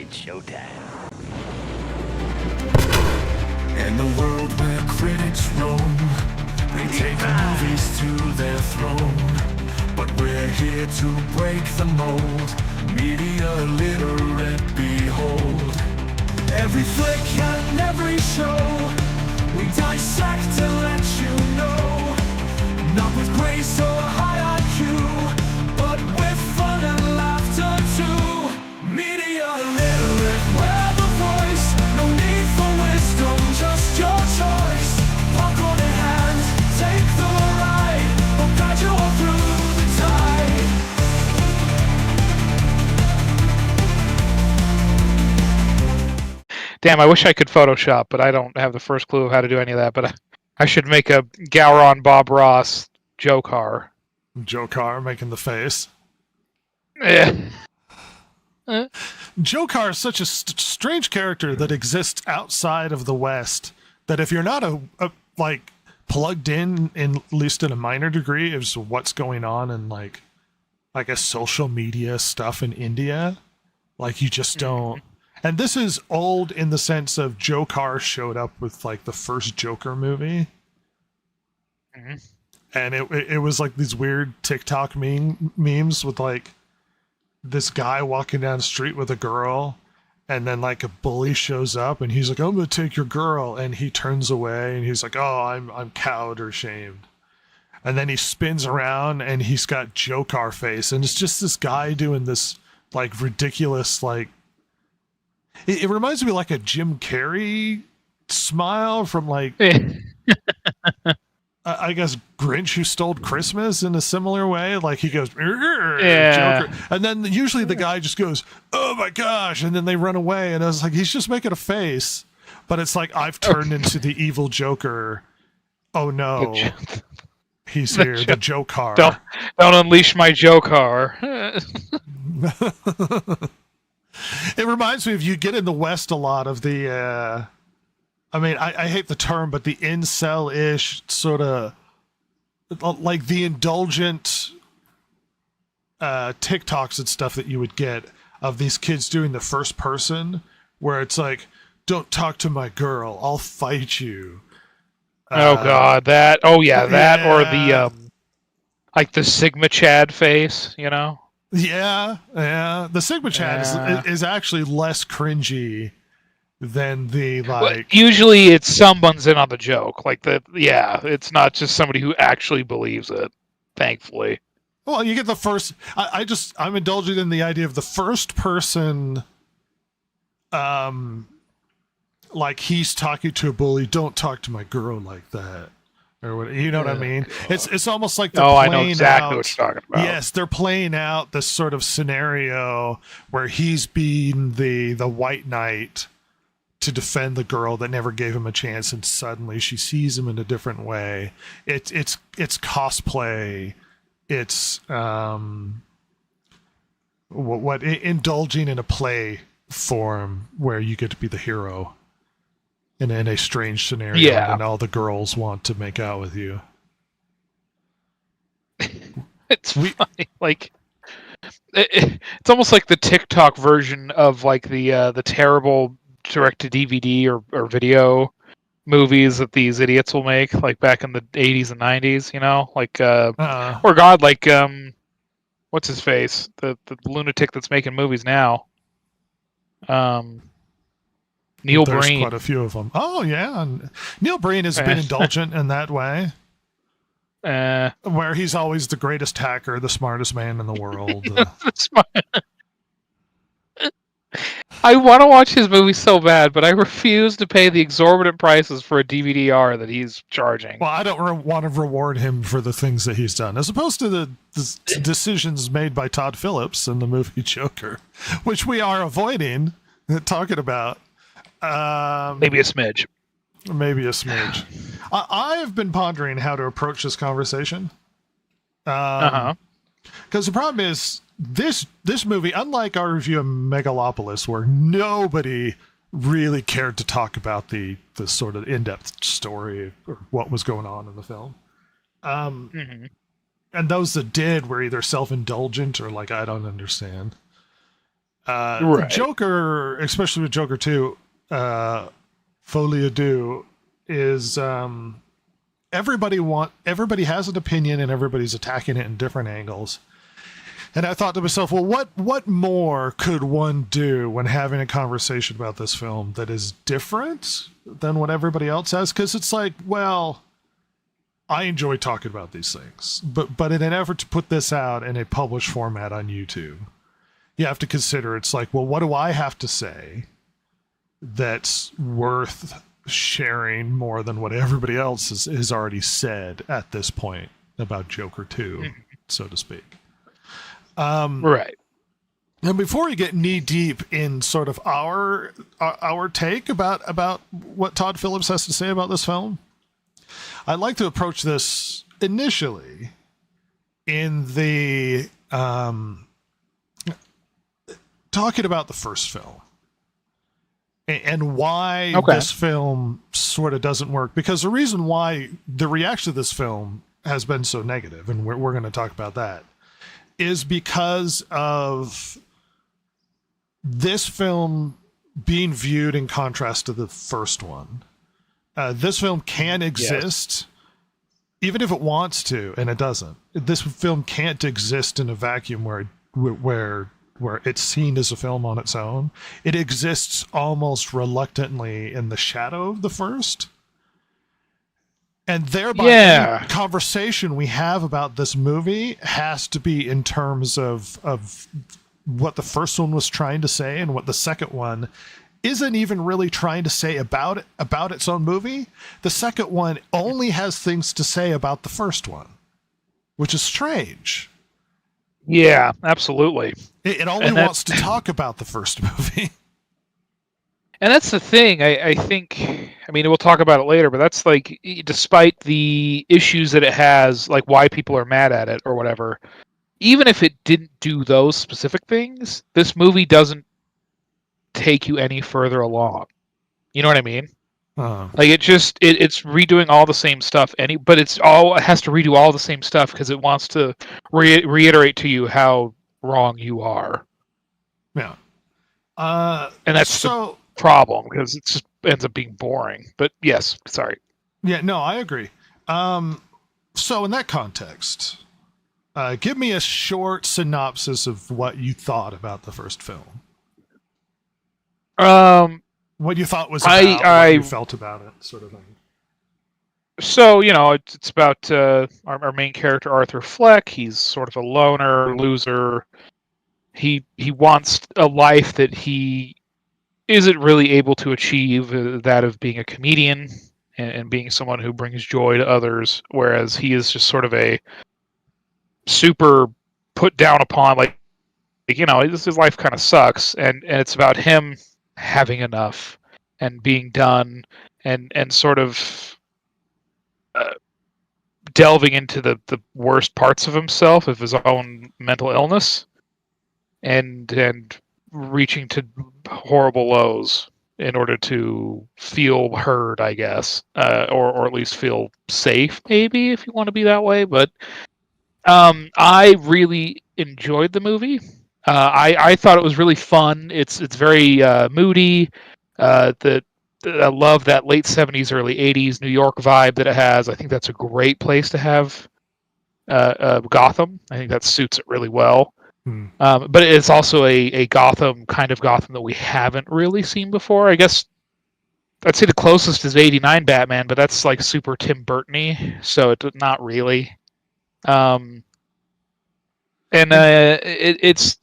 It's showtime. In the world where critics roam, they take the movies to their throne. But we're here to break the mold. Media literate, behold. Every flick and every show, we dissect to let you know. Not with grace or high IQ, but with fun and laughter too. Media literate, we're the voice. No need for wisdom, just your choice. Popcorn in hand, take the ride. We'll guide you all through the tide. Damn, I wish I could Photoshop, but I don't have the first clue of how to do any of that. But I should make a Gowron Bob Ross Joker. Joe Carr making the face. Yeah. Joe Carr is such a strange character that exists outside of the West. That if you're not like plugged in at least in a minor degree, as what's going on in like I guess social media stuff in India, like you just don't. And this is old in the sense of Joe Carr showed up with like the first Joker movie. Mm-hmm. And it was like these weird TikTok memes with like this guy walking down the street with a girl, and then like a bully shows up and he's like, I'm gonna take your girl, and he turns away and he's like, oh, I'm cowed or shamed. And then he spins around and he's got Joe Carr face, and it's just this guy doing this like ridiculous like it reminds me like a Jim Carrey smile from like I guess Grinch Who Stole Christmas in a similar way. Like he goes, yeah. Joker. And then usually the guy just goes, oh my gosh. And then they run away. And I was like, he's just making a face. But it's like, I've turned into the evil Joker. Oh no. He's here, the Joker. Don't unleash my Joker. It reminds me of, you get in the West a lot of the, I mean, I hate the term, but the incel-ish sort of, like the indulgent TikToks and stuff that you would get of these kids doing the first person, where it's like, don't talk to my girl, I'll fight you. Oh God, that. Oh yeah, that or the like the Sigma Chad face, you know? Yeah. The Sigma Chad is actually less cringy than the like. Well, usually it's someone's in on the joke, like the it's not just somebody who actually believes it. Thankfully. Well, you get the first. I'm indulging in the idea of the first person. Like he's talking to a bully. Don't talk to my girl like that, or what? You know what I mean? It's almost like they're playing I know exactly out, what you're talking about. Yes, they're playing out this sort of scenario where he's being the white knight to defend the girl that never gave him a chance, and suddenly she sees him in a different way. It's cosplay. It's what indulging in a play form where you get to be the hero in a strange scenario, and all the girls want to make out with you. It's funny, like it's almost like the TikTok version of like the terrible direct to DVD or video movies that these idiots will make, like back in the 80s and 90s, you know, like or God, like what's his face, the lunatic that's making movies now, Neil There's Breen. quite a few of them. Oh yeah, and Neil Breen has been indulgent in that way, where he's always the greatest hacker, the smartest man in the world. I want to watch his movie so bad, but I refuse to pay the exorbitant prices for a DVD-R that he's charging. Well, I don't want to reward him for the things that he's done, as opposed to the decisions made by Todd Phillips in the movie Joker, which we are avoiding talking about. Maybe a smidge. Maybe a smidge. I have been pondering how to approach this conversation. Because the problem is, this movie, unlike our review of Megalopolis, where nobody really cared to talk about the sort of in-depth story or what was going on in the film, and those that did were either self-indulgent or like, I don't understand. Right. Joker, especially with Joker 2, Folie Deux, is everybody has an opinion and everybody's attacking it in different angles. And I thought to myself, well, what more could one do when having a conversation about this film that is different than what everybody else has? Because it's like, well, I enjoy talking about these things, but in an effort to put this out in a published format on YouTube, you have to consider, it's like, well, what do I have to say that's worth sharing more than what everybody else has already said at this point about Joker 2, so to speak. Right. And before we get knee deep in sort of our take about what Todd Phillips has to say about this film, I'd like to approach this initially in the talking about the first film and why this film sort of doesn't work. Because the reason why the reaction to this film has been so negative, and we're going to talk about that, is because of this film being viewed in contrast to the first one. This film can exist, even if it wants to, and it doesn't. This film can't exist in a vacuum where it's seen as a film on its own. It exists almost reluctantly in the shadow of the first. And thereby, any conversation we have about this movie has to be in terms of what the first one was trying to say and what the second one isn't even really trying to say about its own movie. The second one only has things to say about the first one, which is strange. Yeah, absolutely. It only wants to talk about the first movie. And that's the thing. I think, I mean, we'll talk about it later, but that's like, despite the issues that it has, like why people are mad at it or whatever, even if it didn't do those specific things, this movie doesn't take you any further along. You know what I mean? Like it's redoing all the same stuff. But it has to redo all the same stuff because it wants to reiterate to you how wrong you are. Yeah. And that's the problem, because it just ends up being boring. But yes, sorry. Yeah, no, I agree. So in that context, give me a short synopsis of what you thought about the first film. What you thought was about, what you felt about it, sort of thing. So, it's about our main character, Arthur Fleck. He's sort of a loner, loser. He wants a life that he isn't really able to achieve, that of being a comedian and being someone who brings joy to others, whereas he is just sort of a super put down upon, his life kind of sucks, and it's about him having enough and being done and sort of delving into the worst parts of himself, of his own mental illness, and reaching to horrible lows in order to feel heard, I guess, or at least feel safe, maybe, if you want to be that way. But I really enjoyed the movie. I thought it was really fun. It's very moody. I love that late 70s, early 80s New York vibe that it has. I think that's a great place to have Gotham. I think that suits it really well. But it's also a Gotham, kind of Gotham, that we haven't really seen before. I guess I'd say the closest is 89 Batman, but that's like super Tim Burton-y, so it's not really. It's...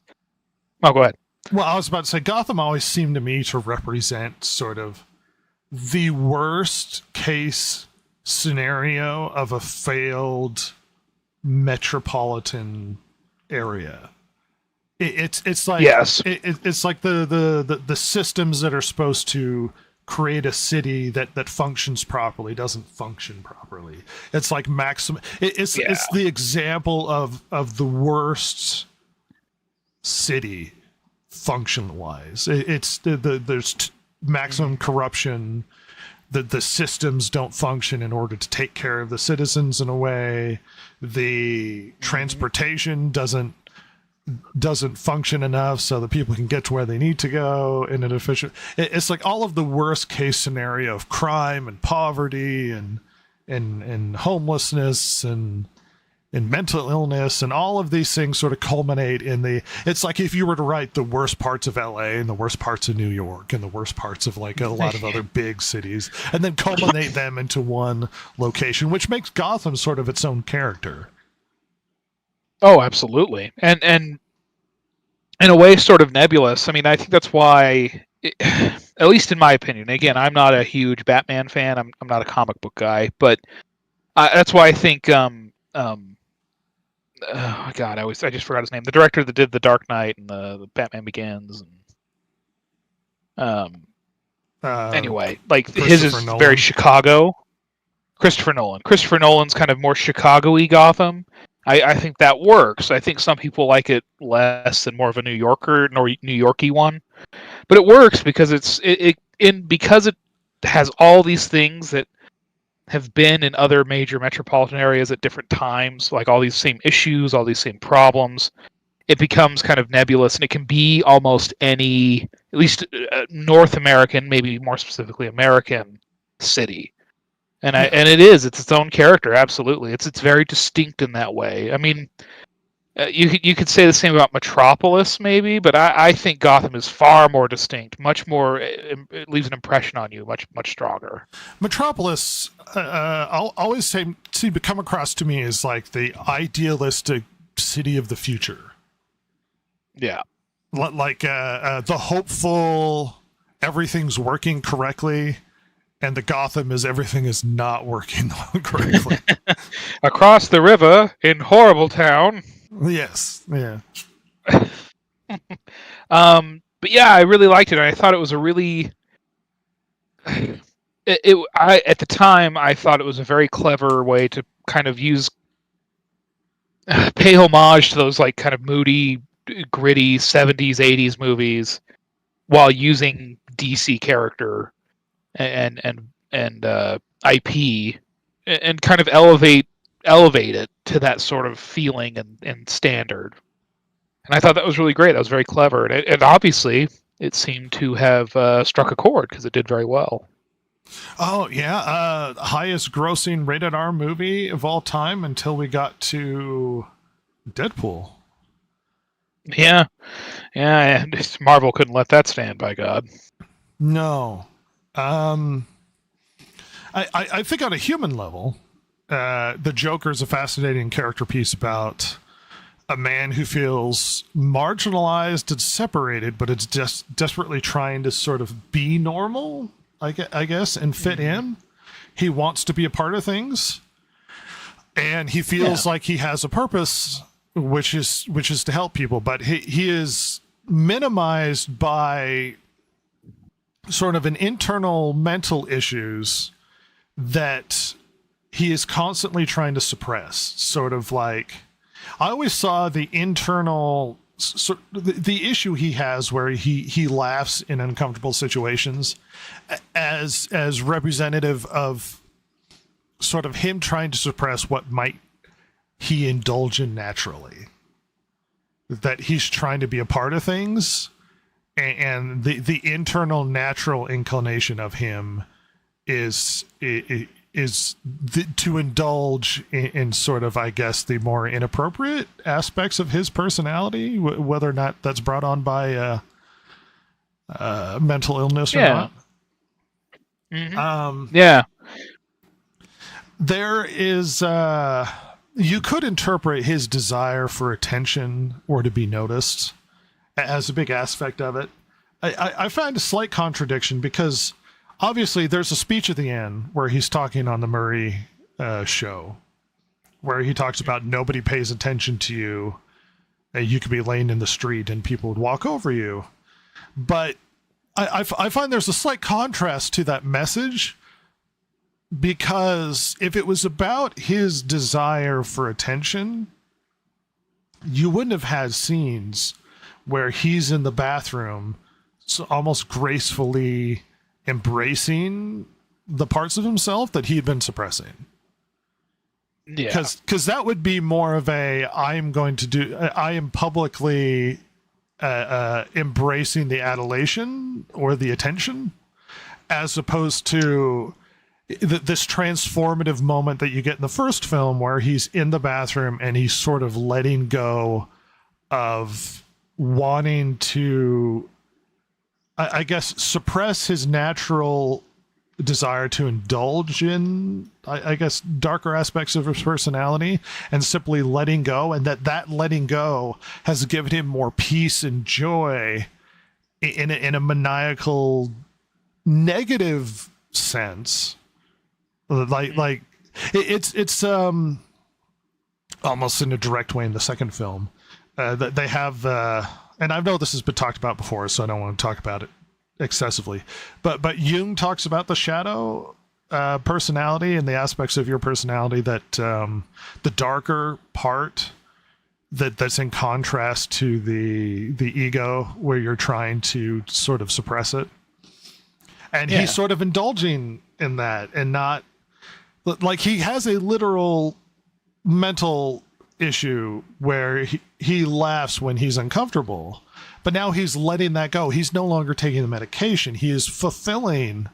Oh, go ahead. Well, I was about to say, Gotham always seemed to me to represent sort of the worst case scenario of a failed metropolitan area. It's like, yes. It's like the systems that are supposed to create a city that functions properly doesn't function properly. It's like maximum. It's the example of the worst city function wise. There's maximum corruption. The systems don't function in order to take care of the citizens in a way. The transportation doesn't doesn't function enough so that people can get to where they need to go in an efficient. It's like all of the worst case scenario of crime and poverty and homelessness and mental illness, and all of these things sort of culminate in the. It's like if you were to write the worst parts of LA and the worst parts of New York and the worst parts of like a lot of other big cities, and then culminate them into one location, which makes Gotham sort of its own character. Oh, absolutely, and in a way, sort of nebulous. I mean, I think that's why, at least in my opinion. Again, I'm not a huge Batman fan. I'm not a comic book guy, but that's why I think. Oh God, I just forgot his name. The director that did The Dark Knight and the Batman Begins. And, anyway, like his is Nolan. very Chicago. Christopher Nolan. Christopher Nolan's kind of more Chicago-y Gotham. I think that works. I think some people like it less and more of a New Yorker, New Yorky one, but it works because because it has all these things that have been in other major metropolitan areas at different times, like all these same issues, all these same problems. It becomes kind of nebulous, and it can be almost any, at least North American, maybe more specifically American city. And it's its own character, absolutely. It's very distinct in that way. I mean, you could say the same about Metropolis, maybe, but I think Gotham is far more distinct, much more. It leaves an impression on you, much stronger. Metropolis, I'll always seem to come across to me as like the idealistic city of the future. Yeah, like the hopeful, everything's working correctly. And the Gotham is everything is not working correctly. Across the river in Horrible Town. Yes, yeah. But yeah, I really liked it. I thought it was a really. At the time, I thought it was a very clever way to kind of pay homage to those like kind of moody, gritty 70s, 80s movies, while using DC character and IP, and kind of elevate it to that sort of feeling and standard. And I thought that was really great. That was very clever, and obviously it seemed to have struck a chord because it did very well. Oh yeah, highest grossing rated R movie of all time until we got to Deadpool. Yeah, and Marvel couldn't let that stand, by God. No. I think on a human level, the Joker is a fascinating character piece about a man who feels marginalized and separated, but it's just desperately trying to sort of be normal, I guess, and fit in. He wants to be a part of things, and he feels like he has a purpose, which is to help people, but he is minimized by sort of an internal mental issues that he is constantly trying to suppress. Sort of like, I always saw the internal, the issue he has where he laughs in uncomfortable situations as representative of sort of him trying to suppress what might he indulge in naturally. That he's trying to be a part of things, and the internal natural inclination of him is to indulge in sort of, I guess, the more inappropriate aspects of his personality, whether or not that's brought on by mental illness or not. Mm-hmm. Yeah. There is, you could interpret his desire for attention or to be noticed as a big aspect of it. I find a slight contradiction because obviously there's a speech at the end where he's talking on the Murray show, where he talks about nobody pays attention to you. You could be laying in the street and people would walk over you. But I find there's a slight contrast to that message, because if it was about his desire for attention, you wouldn't have had scenes where he's in the bathroom, so almost gracefully embracing the parts of himself that he'd been suppressing. Yeah. Because that would be more of I am publicly embracing the adulation or the attention, as opposed to this transformative moment that you get in the first film where he's in the bathroom and he's sort of letting go of wanting to, I guess, suppress his natural desire to indulge in, I guess, darker aspects of his personality, and simply letting go, and that letting go has given him more peace and joy in a maniacal negative sense. Like it's almost in a direct way in the second film. They have, and I know this has been talked about before, so I don't want to talk about it excessively. But Jung talks about the shadow personality and the aspects of your personality that the darker part that's in contrast to the ego, where you're trying to sort of suppress it. And he's sort of indulging in that, and not like he has a literal mental issue where he laughs when he's uncomfortable, but now he's letting that go. He's no longer taking the medication. He is fulfilling,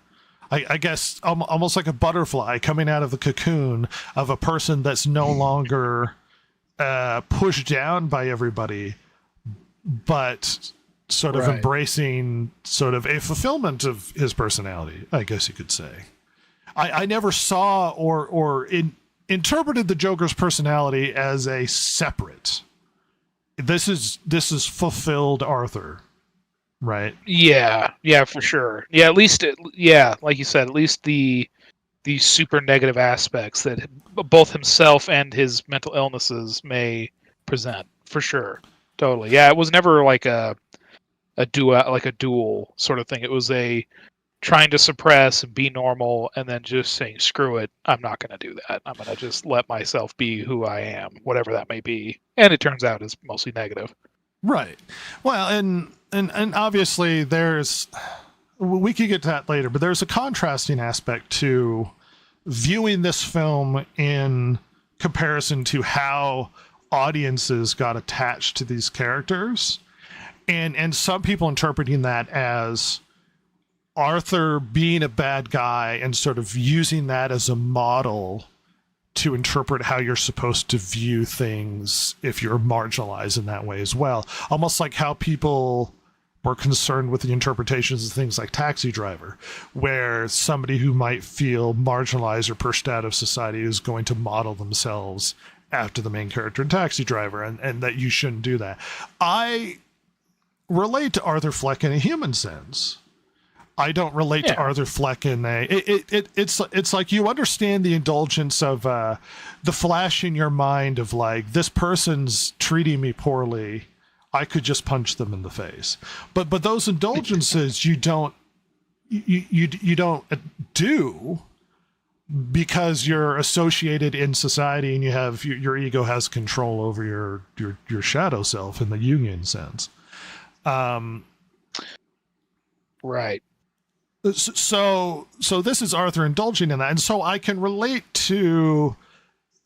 I guess, almost like a butterfly coming out of the cocoon of a person that's no longer pushed down by everybody, but sort of embracing sort of a fulfillment of his personality, I guess you could say. I never saw or interpreted the Joker's personality as a separate. This is fulfilled Arthur, right? Yeah, for sure. Yeah, at least like you said, at least the super negative aspects that both himself and his mental illnesses may present, for sure. Totally. Yeah, it was never like a dual sort of thing. It was a trying to suppress and be normal, and then just saying, screw it, I'm not going to do that. I'm going to just let myself be who I am, whatever that may be. And it turns out is mostly negative. Right. Well, and obviously we could get to that later, but there's a contrasting aspect to viewing this film in comparison to how audiences got attached to these characters. And some people interpreting that as Arthur being a bad guy and sort of using that as a model to interpret how you're supposed to view things if you're marginalized in that way as well. Almost like how people were concerned with the interpretations of things like Taxi Driver, where somebody who might feel marginalized or pushed out of society is going to model themselves after the main character in Taxi Driver, and that you shouldn't do that. I relate to Arthur Fleck in a human sense. I don't relate to Arthur Fleck in it's like you understand the indulgence of the flash in your mind of like, this person's treating me poorly, I could just punch them in the face. But those indulgences you don't do because you're associated in society and you have your ego has control over your shadow self in the Jungian sense. Right. So this is Arthur indulging in that. And so I can relate to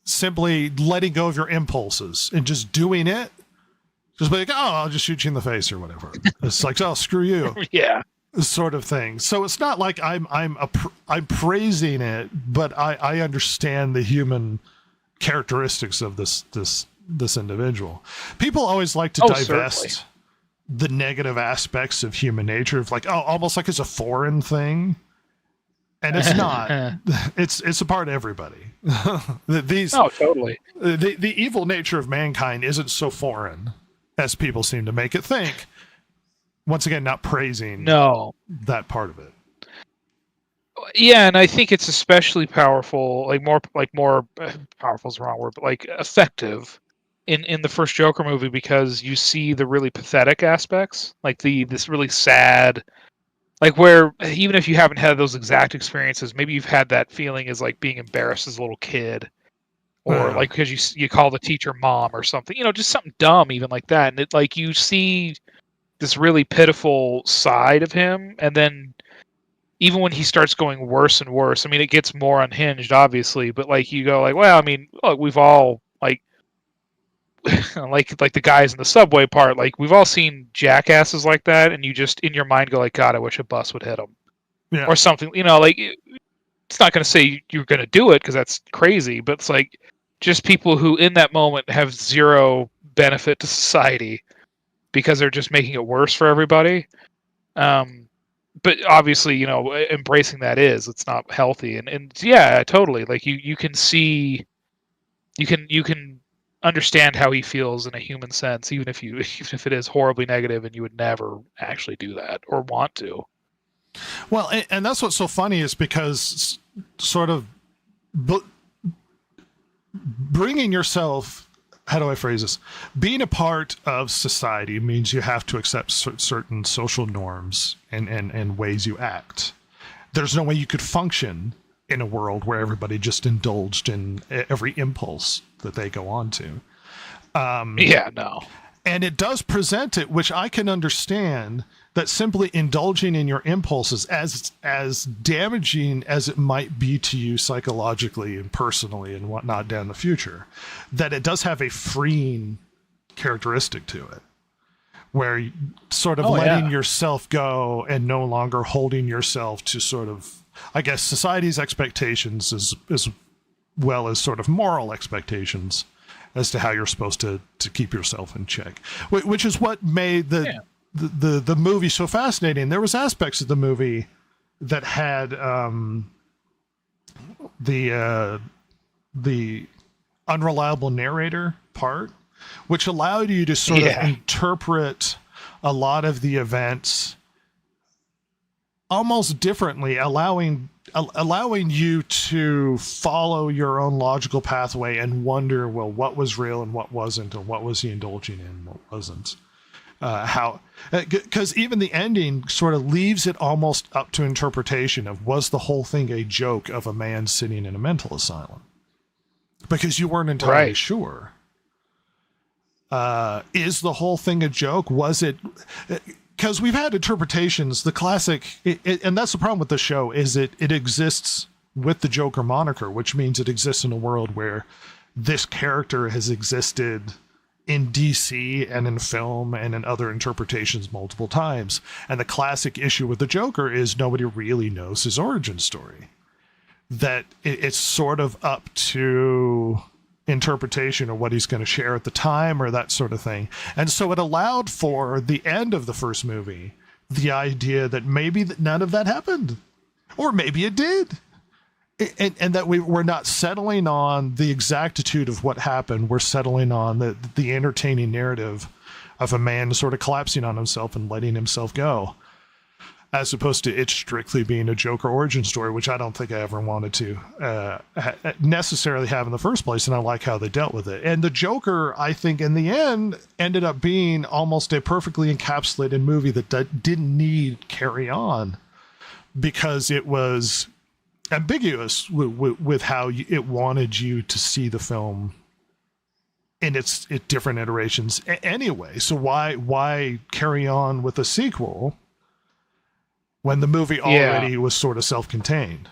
simply letting go of your impulses and just doing it. Just be like, oh, I'll just shoot you in the face or whatever. It's like, oh, screw you. Yeah. Sort of thing. So it's not like I'm praising it, but I understand the human characteristics of this individual. People always like to divest certainly the negative aspects of human nature, of like, oh, almost like it's a foreign thing, and it's not. It's a part of everybody. Totally. The evil nature of mankind isn't so foreign as people seem to make it think. Once again, not praising that part of it. Yeah, and I think it's especially powerful, more powerful is the wrong word, but like effective in the first Joker movie, because you see the really pathetic aspects, like this really sad, like where even if you haven't had those exact experiences, maybe you've had that feeling as like being embarrassed as a little kid, or like because you call the teacher mom or something, just something dumb even like that, and it like you see this really pitiful side of him, and then even when he starts going worse and worse, I mean, it gets more unhinged, obviously, but like you go like, well, I mean, look, we've all like like the guys in the subway part, like we've all seen jackasses like that, and you just in your mind go like, God, I wish a bus would hit them Yeah. or something. You know, like it's not going to say you're going to do it because that's crazy, but it's like just people who in that moment have zero benefit to society because they're just making it worse for everybody. But obviously, you know, embracing that it's not healthy, and yeah, totally. Like you can see, you can understand how he feels in a human sense, even if it is horribly negative, and you would never actually do that or want to. Well, and that's what's so funny is because sort of bringing yourself, how do I phrase this? Being a part of society means you have to accept certain social norms and ways you act. There's no way you could function in a world where everybody just indulged in every impulse that they go on to. Yeah, no. And it does present it, which I can understand, that simply indulging in your impulses, as damaging as it might be to you psychologically and personally and whatnot down the future, that it does have a freeing characteristic to it, where you sort of letting yourself go and no longer holding yourself to sort of, I guess, society's expectations as well as sort of moral expectations as to how you're supposed to keep yourself in check, which is what made the movie so fascinating. There was aspects of the movie that had the unreliable narrator part, which allowed you to sort of interpret a lot of the events almost differently, allowing you to follow your own logical pathway and wonder, well, what was real and what wasn't, and what was he indulging in and what wasn't. Because even the ending sort of leaves it almost up to interpretation of, was the whole thing a joke of a man sitting in a mental asylum? Because you weren't entirely sure. Is the whole thing a joke? Was it... Because we've had interpretations, the classic, and that's the problem with the show, is it exists with the Joker moniker, which means it exists in a world where this character has existed in DC and in film and in other interpretations multiple times. And the classic issue with the Joker is nobody really knows his origin story. That it's sort of up to interpretation or what he's going to share at the time or that sort of thing. And so it allowed for the end of the first movie the idea that maybe none of that happened, or maybe it did, and that we're not settling on the exactitude of what happened. We're settling on the entertaining narrative of a man sort of collapsing on himself and letting himself go, as opposed to it strictly being a Joker origin story, which I don't think I ever wanted to necessarily have in the first place. And I like how they dealt with it. And the Joker, I think in the end, ended up being almost a perfectly encapsulated movie that didn't need carry on, because it was ambiguous with how it wanted you to see the film in its different iterations anyway. So why carry on with a sequel when the movie already was sort of self-contained?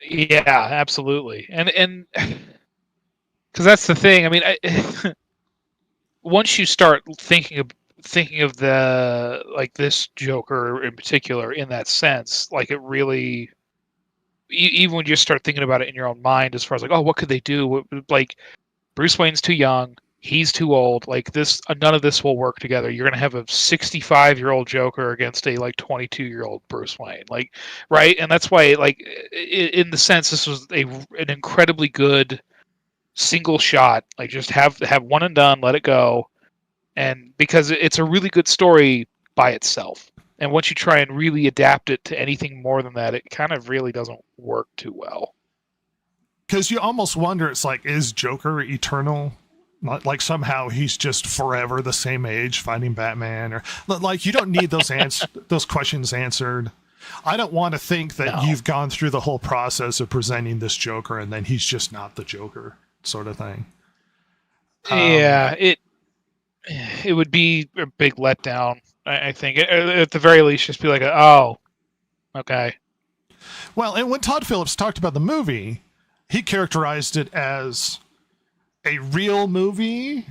Yeah, absolutely. And because that's the thing. I mean, once you start thinking of the, like, this Joker in particular in that sense, like, it really, even when you start thinking about it in your own mind, as far as like, oh, what could they do? Like, Bruce Wayne's too young. He's too old. Like, this, none of this will work together. You're gonna have a 65-year-old Joker against a like 22-year-old Bruce Wayne, like, right? And that's why, like, in the sense, this was an incredibly good single shot. Like, just have one and done, let it go, and because it's a really good story by itself. And once you try and really adapt it to anything more than that, it kind of really doesn't work too well. Because you almost wonder, it's like, is Joker eternal? Like somehow he's just forever the same age fighting Batman, or like, you don't need those questions answered. I don't want to think that you've gone through the whole process of presenting this Joker and then he's just not the Joker, sort of thing. Yeah, it would be a big letdown. I think at the very least, just be like, oh, okay. Well, and when Todd Phillips talked about the movie, he characterized it as a real movie,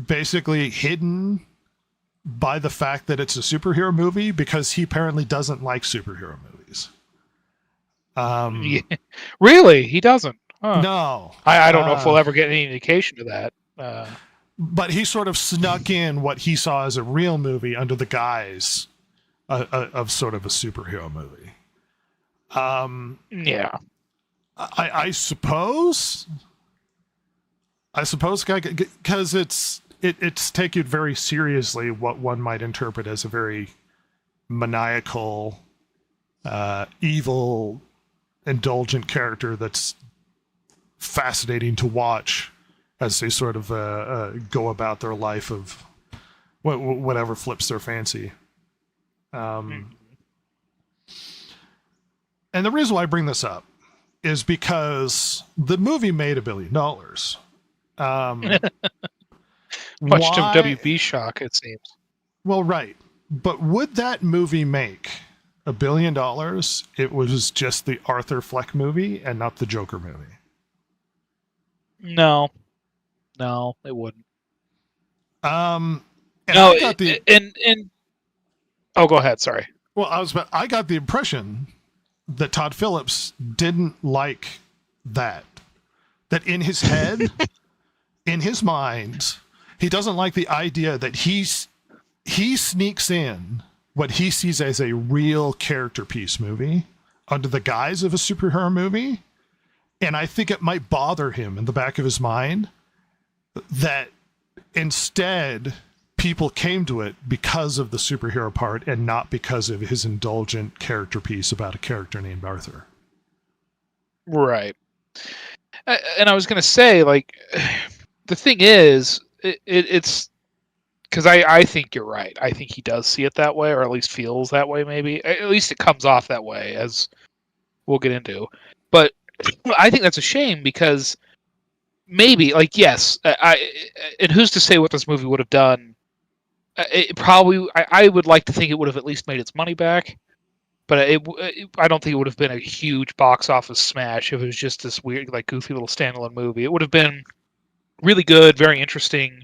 basically hidden by the fact that it's a superhero movie, because he apparently doesn't like superhero movies. Yeah. Really? He doesn't? Huh. No. I don't know if we'll ever get any indication of that. But he sort of snuck in what he saw as a real movie under the guise of sort of a superhero movie. Yeah. I suppose, because it's taken very seriously what one might interpret as a very maniacal, evil, indulgent character that's fascinating to watch as they sort of go about their life of whatever flips their fancy. And the reason why I bring this up is because the movie made $1 billion. Much to WB shock, it seems. Well, right. But would that movie make $1 billion? It was just the Arthur Fleck movie and not the Joker movie. No, it wouldn't. And no, I got the oh, go ahead. Sorry. Well, I got the impression that Todd Phillips didn't like that in his head, in his mind, he doesn't like the idea that he sneaks in what he sees as a real character piece movie under the guise of a superhero movie. And I think it might bother him in the back of his mind that instead people came to it because of the superhero part and not because of his indulgent character piece about a character named Arthur. Right. And I was going to say, like, the thing is, it's because I think you're right. I think he does see it that way, or at least feels that way, maybe. At least it comes off that way, as we'll get into. But I think that's a shame because maybe, like, yes, and who's to say what this movie would have done? It probably, I would like to think it would have at least made its money back, but I don't think it would have been a huge box office smash if it was just this weird, like, goofy little standalone movie. It would have been really good, very interesting.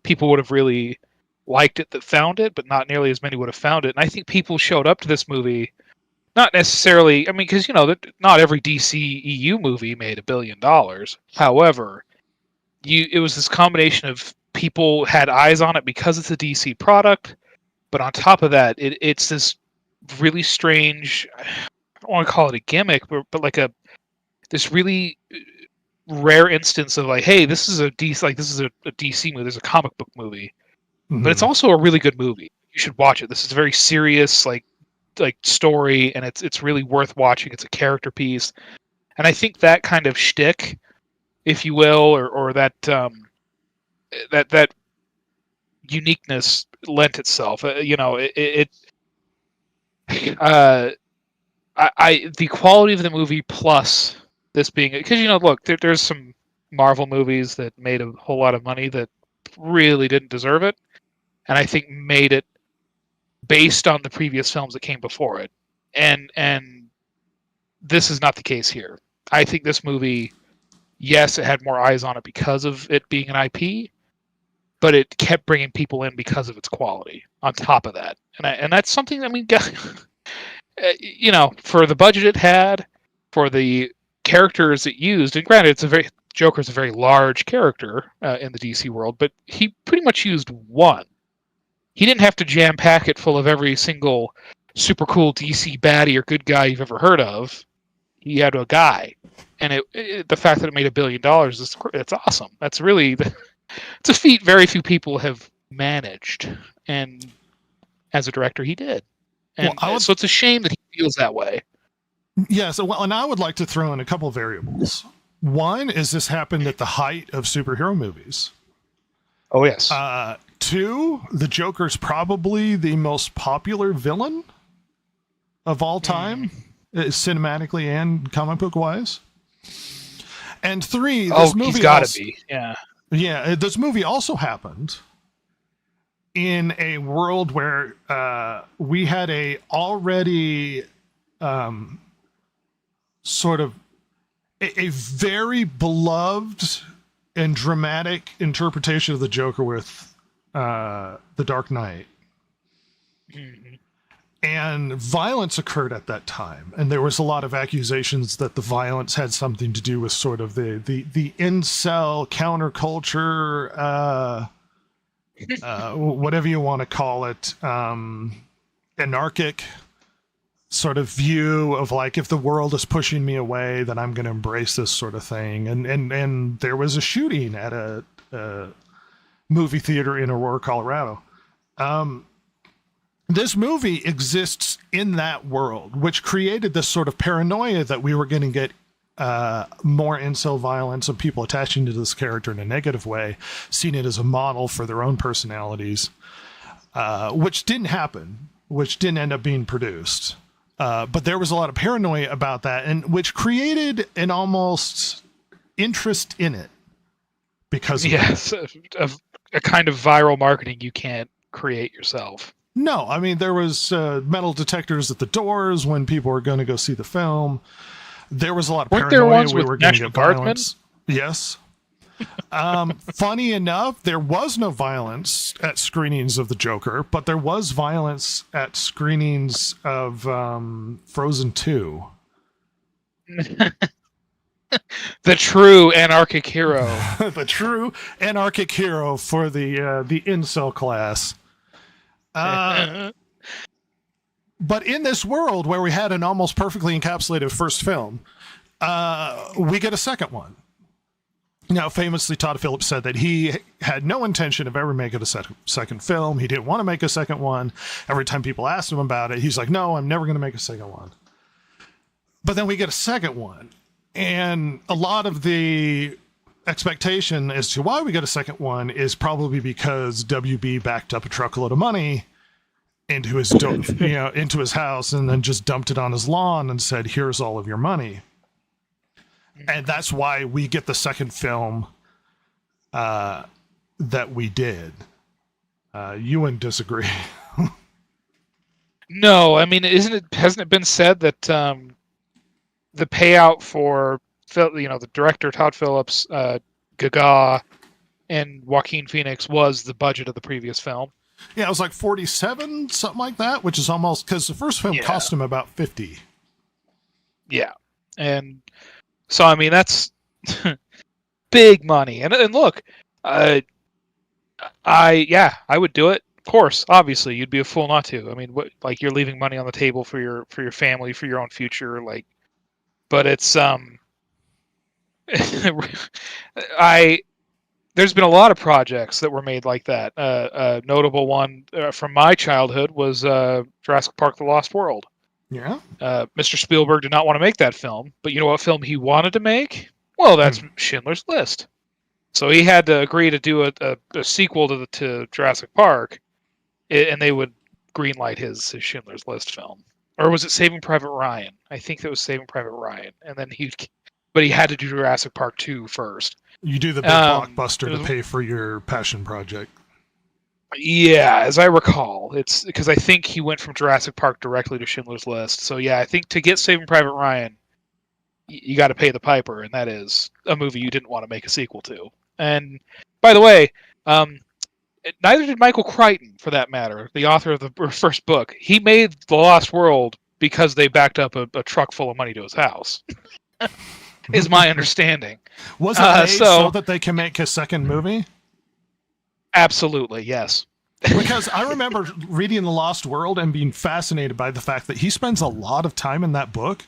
People would have really liked it that found it, but not nearly as many would have found it. And I think people showed up to this movie, not necessarily, I mean, because, you know, not every DC EU movie made $1 billion. However, it was this combination of people had eyes on it because it's a DC product, but on top of that, it's this really strange, I don't want to call it a gimmick, but like this really rare instance of, like, hey, this is a DC, like, this is a DC movie, there's a comic book movie, but it's also a really good movie. You should watch it. This is a very serious, like story, and it's really worth watching. It's a character piece, and I think that kind of shtick, if you will, or that that uniqueness lent itself. You know, the quality of the movie plus this being, because, you know, look, there's some Marvel movies that made a whole lot of money that really didn't deserve it, and I think made it based on the previous films that came before it, and this is not the case here. I think this movie, yes, it had more eyes on it because of it being an IP, but it kept bringing people in because of its quality on top of that, and that's something, I mean, you know, for the budget it had, for the characters it used, and granted, Joker's a very large character in the DC world, but he pretty much used one. He didn't have to jam pack it full of every single super cool DC baddie or good guy you've ever heard of. He had a guy, and the fact that it made $1 billion it's awesome. That's really it's a feat very few people have managed, and as a director, he did. And so it's a shame that he feels that way. Yeah. So, and I would like to throw in a couple of variables. One is this happened at the height of superhero movies. Oh yes. 2, the Joker's probably the most popular villain of all time, cinematically and comic book wise. And 3, this movie he's got to be. Yeah. Yeah, this movie also happened in a world where we had a already sort of a very beloved and dramatic interpretation of the Joker with The Dark Knight. Mhm. And violence occurred at that time, and there was a lot of accusations that the violence had something to do with sort of the incel counterculture, whatever you want to call it, anarchic sort of view of like, if the world is pushing me away, then I'm going to embrace this sort of thing. And there was a shooting at a movie theater in Aurora, Colorado. This movie exists in that world, which created this sort of paranoia that we were going to get more incel violence and people attaching to this character in a negative way, seeing it as a model for their own personalities, which didn't happen, which didn't end up being produced. But there was a lot of paranoia about that, and which created an almost interest in it because of that. A kind of viral marketing you can't create yourself. No, I mean, there was metal detectors at the doors when people were going to go see the film. There was a lot of Weren't paranoia. there ones We with were going to National get Guardsmen? violence. Yes. Funny enough, there was no violence at screenings of the Joker, but there was violence at screenings of Frozen 2. The true anarchic hero. The true anarchic hero for the incel class. But in this world where we had an almost perfectly encapsulated first film, we get a second one. Now, famously, Todd Phillips said that he had no intention of ever making a second film. He didn't want to make a second one. Every time people asked him about it, he's like, no, I'm never going to make a second one. But then we get a second one. And a lot of the expectation as to why we got a second one is probably because WB backed up a truckload of money into his into his house and then just dumped it on his lawn and said, here's all of your money. And that's why we get the second film that we did. You wouldn't disagree. No, I mean, hasn't it been said that the payout for the director Todd Phillips, Gaga, and Joaquin Phoenix was the budget of the previous film? Yeah, it was like 47, something like that, which is almost, because the first film cost him about 50. Yeah, and so I mean that's big money. And look, I would do it. Of course, obviously, you'd be a fool not to. I mean, like, you're leaving money on the table for your family, for your own future, like. But it's there's been a lot of projects that were made like that. A notable one from my childhood was Jurassic Park: The Lost World. Yeah. Mr. Spielberg did not want to make that film, but you know what film he wanted to make? Well, that's Schindler's List. So he had to agree to do a sequel to Jurassic Park, and they would greenlight his Schindler's List film. Or was it Saving Private Ryan? I think that was Saving Private Ryan. And then he had to do Jurassic Park 2 first. You do the big blockbuster to pay for your passion project. Yeah, as I recall. It's because I think he went from Jurassic Park directly to Schindler's List. So yeah, I think to get Saving Private Ryan, you got to pay the piper, and that is a movie you didn't want to make a sequel to. And by the way, neither did Michael Crichton, for that matter, the author of the first book. He made The Lost World because they backed up a truck full of money to his house, is my understanding. Was it made so that they can make a second movie? Absolutely, yes. Because I remember reading The Lost World and being fascinated by the fact that he spends a lot of time in that book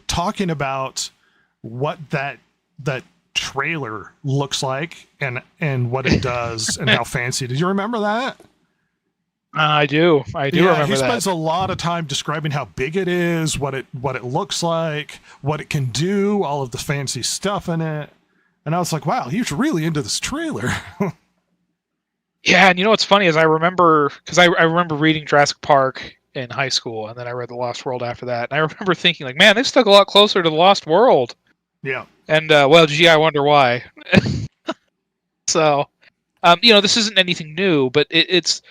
talking about what that trailer looks like and what it does and how fancy. Did you remember that? I do remember that. He spends a lot of time describing how big it is, what it looks like, what it can do, all of the fancy stuff in it. And I was like, wow, he's really into this trailer. Yeah, and you know what's funny is I remember reading Jurassic Park in high school, and then I read The Lost World after that, and I remember thinking, like, man, they stuck a lot closer to The Lost World. Yeah. And, well, gee, I wonder why. So, this isn't anything new, but it's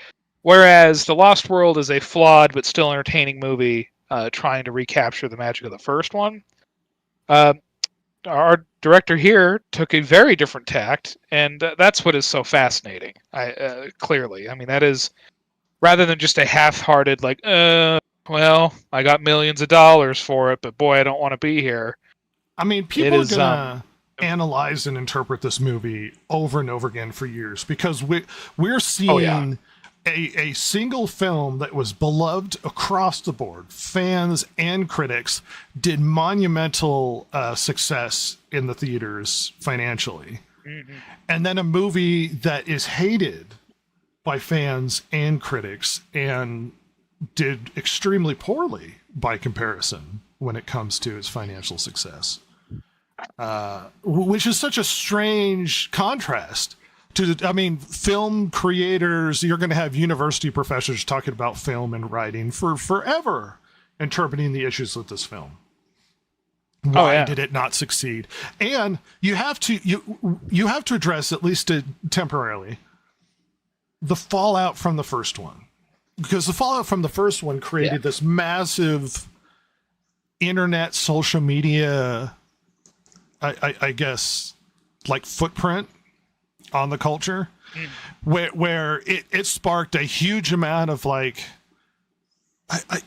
Whereas The Lost World is a flawed but still entertaining movie trying to recapture the magic of the first one. Our director here took a very different tact, and that's what is so fascinating. Clearly, I mean, that is rather than just a half-hearted like, well, I got millions of dollars for it, but boy, I don't want to be here. I mean, people are gonna analyze and interpret this movie over and over again for years because we're seeing a single film that was beloved across the board. Fans and critics did monumental success in the theaters financially. Mm-hmm. And then a movie that is hated by fans and critics and did extremely poorly by comparison when it comes to its financial success. Which is such a strange contrast to, I mean, film creators. You're going to have university professors talking about film and writing for forever, interpreting the issues with this film. Why did it not succeed? And you have to address, at least temporarily, the fallout from the first one, because the fallout from the first one created this massive internet, social media, I guess, like footprint on the culture, where it sparked a huge amount of like,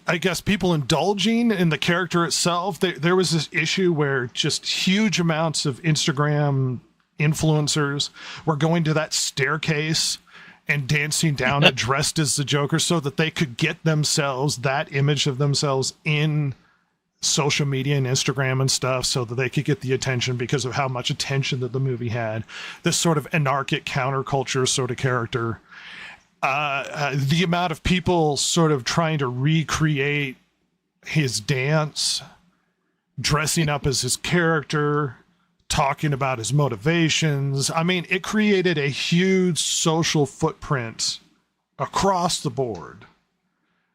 I guess, people indulging in the character itself. There was this issue where just huge amounts of Instagram influencers were going to that staircase and dancing down it dressed as the Joker so that they could get themselves, that image of themselves, in social media and Instagram and stuff, so that they could get the attention because of how much attention that the movie had. This sort of anarchic counterculture sort of character. The amount of people sort of trying to recreate his dance, dressing up as his character, talking about his motivations. I mean, it created a huge social footprint across the board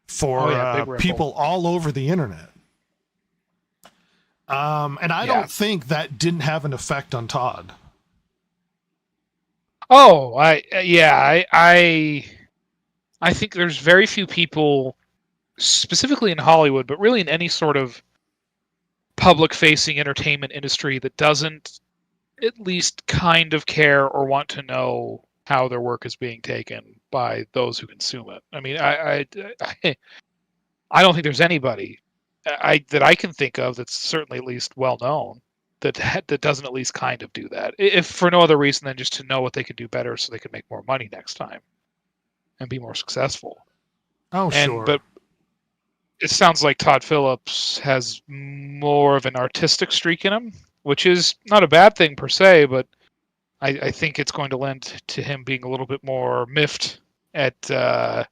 for people all over the internet. And I don't think that didn't have an effect on Todd. Oh, I think there's very few people, specifically in Hollywood, but really in any sort of public-facing entertainment industry, that doesn't at least kind of care or want to know how their work is being taken by those who consume it. I mean, I don't think there's anybody that I can think of that's certainly at least well known that doesn't at least kind of do that, if for no other reason than just to know what they could do better so they could make more money next time and be more successful. Sure. But it sounds like Todd Phillips has more of an artistic streak in him, which is not a bad thing per se, but I think it's going to lend to him being a little bit more miffed at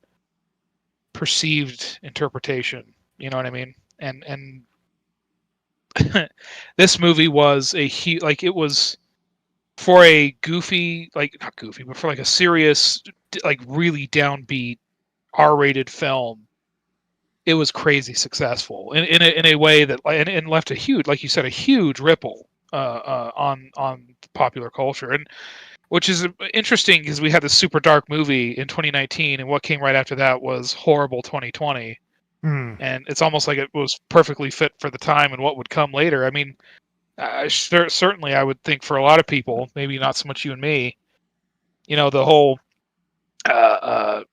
perceived interpretation. You know what I mean? And this movie was it was for a goofy, like not goofy, but for like a serious, like really downbeat R-rated film. It was crazy successful in a way that and left a huge, like you said, a huge ripple on popular culture, and which is interesting because we had this super dark movie in 2019, and what came right after that was horrible 2020. And it's almost like it was perfectly fit for the time and what would come later. I mean, certainly I would think for a lot of people, maybe not so much you and me, you know, the whole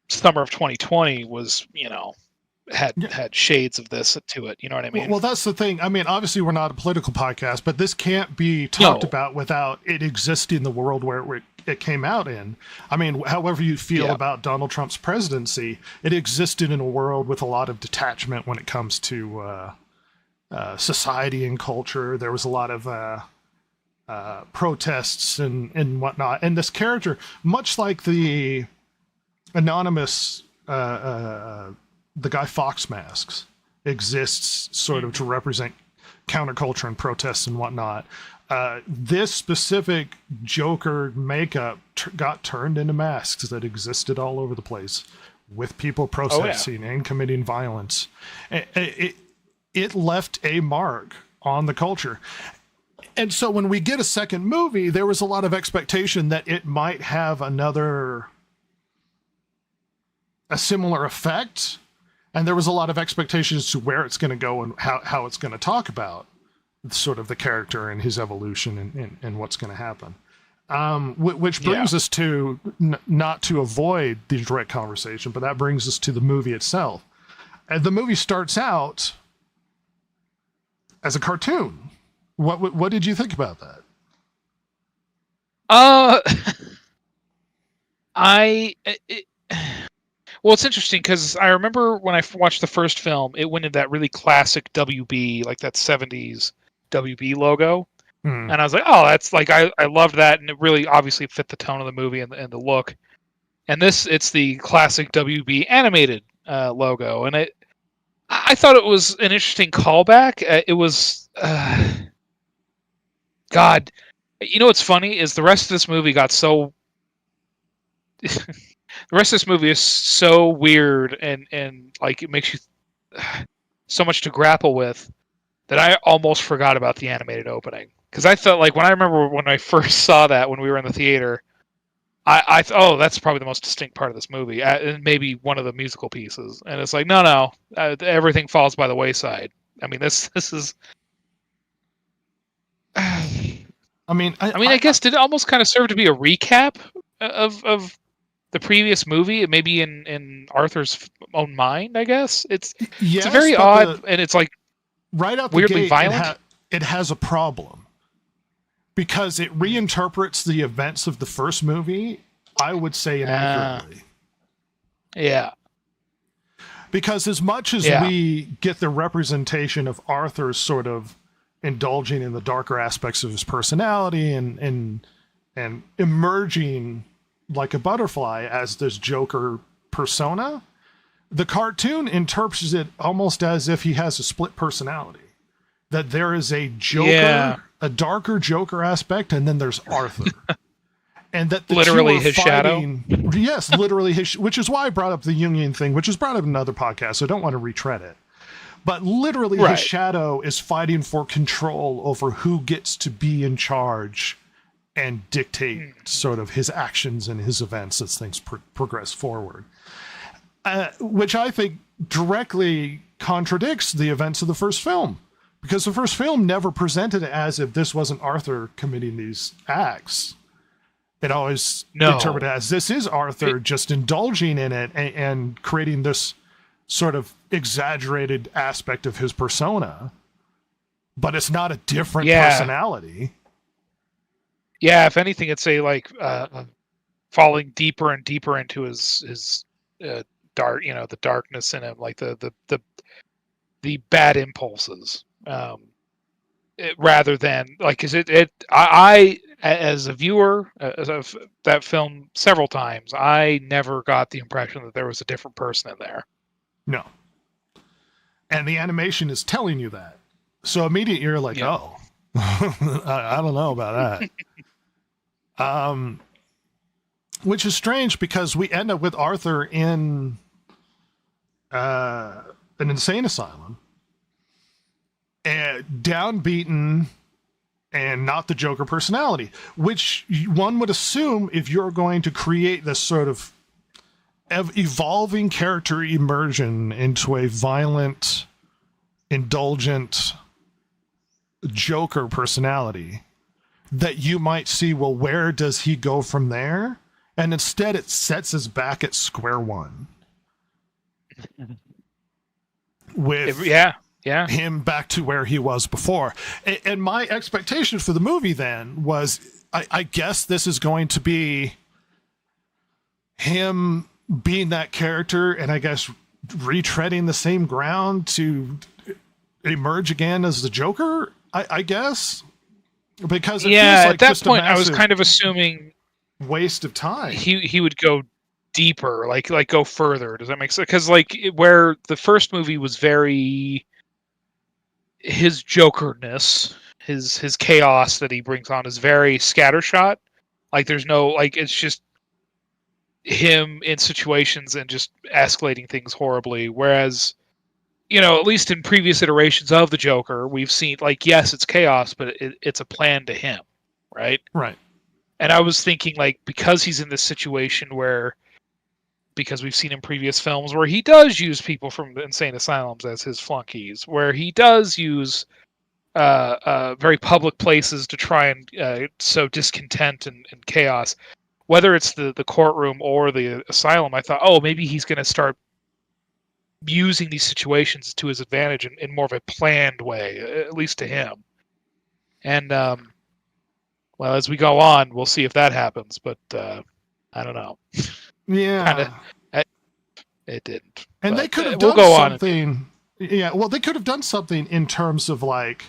summer of 2020 was, you know, had shades of this to it. You know what I mean? Well, that's the thing. I mean, obviously we're not a political podcast, but this can't be talked about without it existing in the world where it came out in. I mean, however you feel about Donald Trump's presidency, it existed in a world with a lot of detachment when it comes to society and culture. There was a lot of protests and whatnot. And this character, much like the anonymous the Guy Fawkes masks, exists sort of to represent counterculture and protests and whatnot. This specific Joker makeup got turned into masks that existed all over the place with people protesting and committing violence. It left a mark on the culture. And so when we get a second movie, there was a lot of expectation that it might have another a similar effect, and there was a lot of expectations to where it's going to go and how it's going to talk about sort of the character and his evolution and what's going to happen. Which brings us to, not to avoid the direct conversation, but that brings us to the movie itself. And the movie starts out as a cartoon. What did you think about that? Well, it's interesting because I remember when I watched the first film, it went in that really classic WB, like that 70s WB logo. And I was like, oh, that's like, I loved that. And it really obviously fit the tone of the movie and the look. And it's the classic WB animated logo. And I thought it was an interesting callback. It was, God, you know what's funny is the rest of this movie got so. The rest of this movie is so weird and like it makes you so much to grapple with that I almost forgot about the animated opening. Because I thought, like, when I first saw that when we were in the theater, I thought, oh, that's probably the most distinct part of this movie, and maybe one of the musical pieces. And it's like, no, everything falls by the wayside. I mean, this is. I guess did it almost kind of serve to be a recap of the previous movie, maybe in Arthur's own mind, I guess. It's a very odd, and it's like right out the weirdly gate, violent. It has a problem because it reinterprets the events of the first movie, I would say, inaccurately. Yeah. Because as much as we get the representation of Arthur sort of indulging in the darker aspects of his personality and emerging like a butterfly as this Joker persona, the cartoon interprets it almost as if he has a split personality. That there is a Joker, a darker Joker aspect, and then there's Arthur. And that the literally two are his fighting, shadow? Yes, literally his, which is why I brought up the Jungian thing, which was brought up in another podcast, so I don't want to retread it. But literally his shadow is fighting for control over who gets to be in charge and dictate sort of his actions and his events as things progress forward. Which I think directly contradicts the events of the first film. Because the first film never presented it as if this wasn't Arthur committing these acts. It always interpreted as this is Arthur just indulging in it and creating this sort of exaggerated aspect of his persona. But it's not a different personality. Yeah, if anything, it's falling deeper and deeper into his dark, the darkness in him, like the bad impulses. Rather than like, I as a viewer of that film several times, I never got the impression that there was a different person in there. No. And the animation is telling you that. So immediately you're like, oh, I don't know about that. Which is strange because we end up with Arthur in an insane asylum. And downbeaten and not the Joker personality, which one would assume if you're going to create this sort of evolving character immersion into a violent, indulgent Joker personality, that you might see, well, where does he go from there? And instead it sets us back at square one. With him back to where he was before. And my expectation for the movie then was, I guess this is going to be him being that character and I guess retreading the same ground to emerge again as the Joker, I guess. Because it feels like at that just point I was kind of assuming waste of time. He would go deeper, like go further. Does that make sense? Because like where the first movie was very his Jokerness, his chaos that he brings on is very scattershot. Like there's no, like, it's just him in situations and just escalating things horribly. Whereas, at least in previous iterations of the Joker, we've seen, like, yes, it's chaos, but it's a plan to him, right? Right. And I was thinking, like, because he's in this situation where because we've seen in previous films where he does use people from the insane asylums as his flunkies, where he does use very public places to try and sow discontent and chaos. Whether it's the courtroom or the asylum, I thought, oh, maybe he's going to start using these situations to his advantage in more of a planned way, at least to him. And well, as we go on, we'll see if that happens. But I don't know. Yeah, kind of. It didn't. And but, they could have we'll done go something. Yeah, well, they could have done something in terms of like,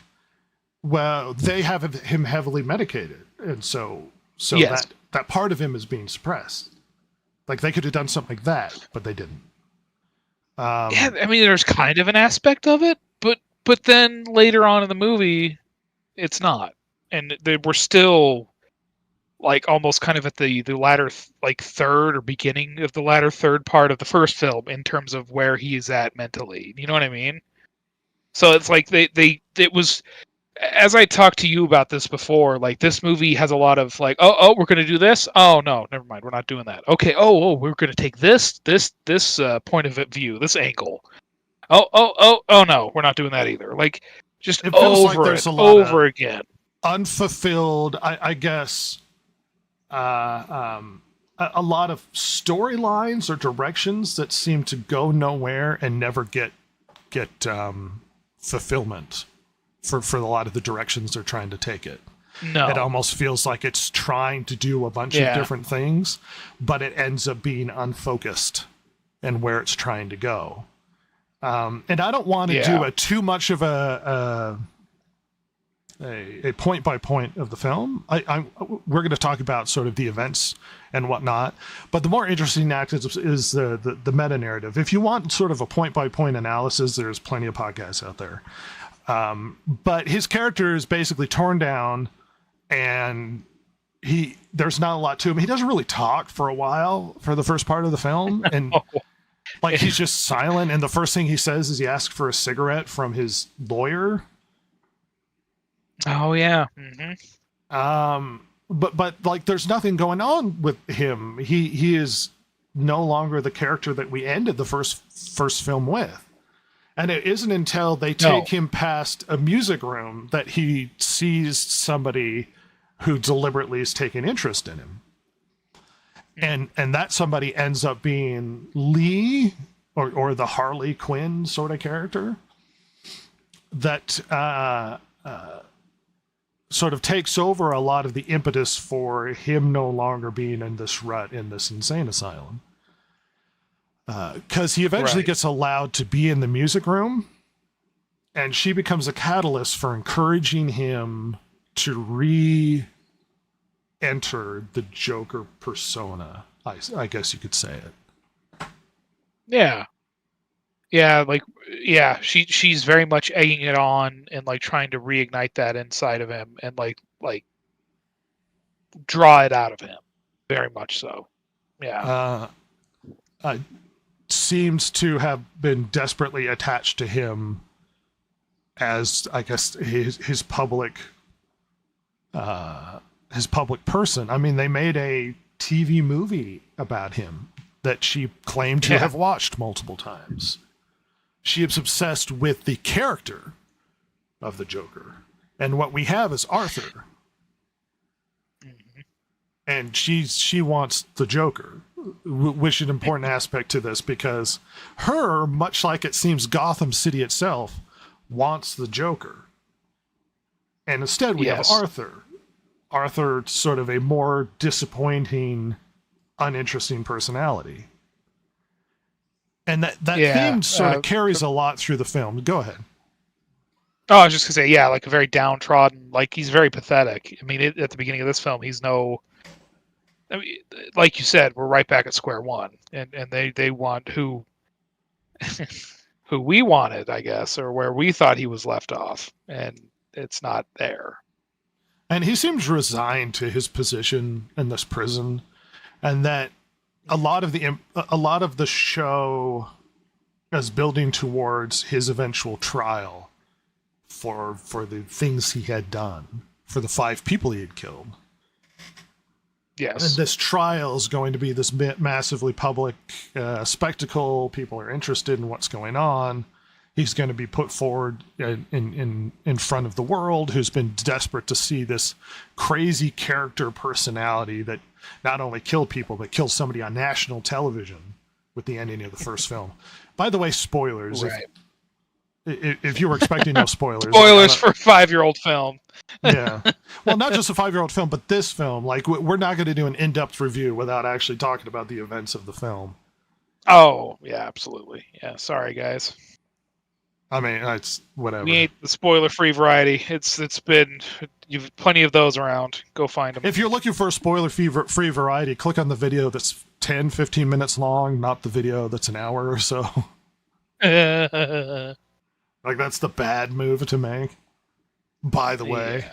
well, they have him heavily medicated, and so yes. that part of him is being suppressed. Like they could have done something like that, but they didn't. Yeah, I mean, there's kind of an aspect of it, but then later on in the movie, it's not, and we're still like almost kind of at the latter like third or beginning of the latter third part of the first film in terms of where he is at mentally. You know what I mean? So it's like it was, as I talked to you about this before, like this movie has a lot of like, oh, we're gonna do this. Oh no, never mind, we're not doing that. Okay, oh, we're gonna take this point of view, this angle. Oh no, we're not doing that either. Like just it feels like over there's it, a lot over of again. Unfulfilled, I guess. A lot of storylines or directions that seem to go nowhere and never get fulfillment for a lot of the directions they're trying to take it. No, it almost feels like it's trying to do a bunch of different things, but it ends up being unfocused in where it's trying to go. And I don't want to do too much of a point by point of the film. We're going to talk about sort of the events and whatnot, but the more interesting act is the meta narrative. If you want sort of a point by point analysis, there's plenty of podcasts out there. But his character is basically torn down, and there's not a lot to him. He doesn't really talk for a while for the first part of the film, and like he's just silent. And the first thing he says is he asks for a cigarette from his lawyer. Oh yeah. Mm-hmm. But like there's nothing going on with him. He is no longer the character that we ended the first film with. And it isn't until they take him past a music room that he sees somebody who deliberately is taking interest in him. And that somebody ends up being Lee or the Harley Quinn sort of character that sort of takes over a lot of the impetus for him no longer being in this rut in this insane asylum. Because he eventually gets allowed to be in the music room, and she becomes a catalyst for encouraging him to re-enter the Joker persona. I guess you could say it. Yeah. She's very much egging it on and like trying to reignite that inside of him and like draw it out of him. Very much so. Yeah. Seems to have been desperately attached to him as, I guess, his public person. I mean, they made a TV movie about him that she claimed to have watched multiple times. She is obsessed with the character of the Joker. And what we have is Arthur. Mm-hmm. And she wants the Joker, which is an important aspect to this, because her, much like it seems Gotham City itself, wants the Joker. And instead we have Arthur. Arthur, sort of a more disappointing, uninteresting personality. And that theme sort of carries a lot through the film. Go ahead. Oh, I was just going to say, like a very downtrodden, like he's very pathetic. I mean, at the beginning of this film, he's I mean, like you said, we're right back at square one, and they want who we wanted, I guess, or where we thought he was left off, and it's not there. And he seems resigned to his position in this prison, and that a lot of the show is building towards his eventual trial for the things he had done, for the 5 people he had killed. Yes. And this trial is going to be this massively public spectacle. People are interested in what's going on. He's going to be put forward in front of the world, who's been desperate to see this crazy character personality that not only killed people, but killed somebody on national television with the ending of the first film. By the way, spoilers. Right. If you were expecting no spoilers. Spoilers for a 5-year-old film. Yeah. Well, not just a 5-year-old film, but this film. Like, we're not going to do an in-depth review without actually talking about the events of the film. Oh, yeah, absolutely. Yeah, sorry, guys. I mean, it's whatever. We ain't the spoiler-free variety. You've plenty of those around. Go find them. If you're looking for a spoiler-free variety, click on the video that's 10, 15 minutes long, not the video that's an hour or so. Like, that's the bad move to make, by the way.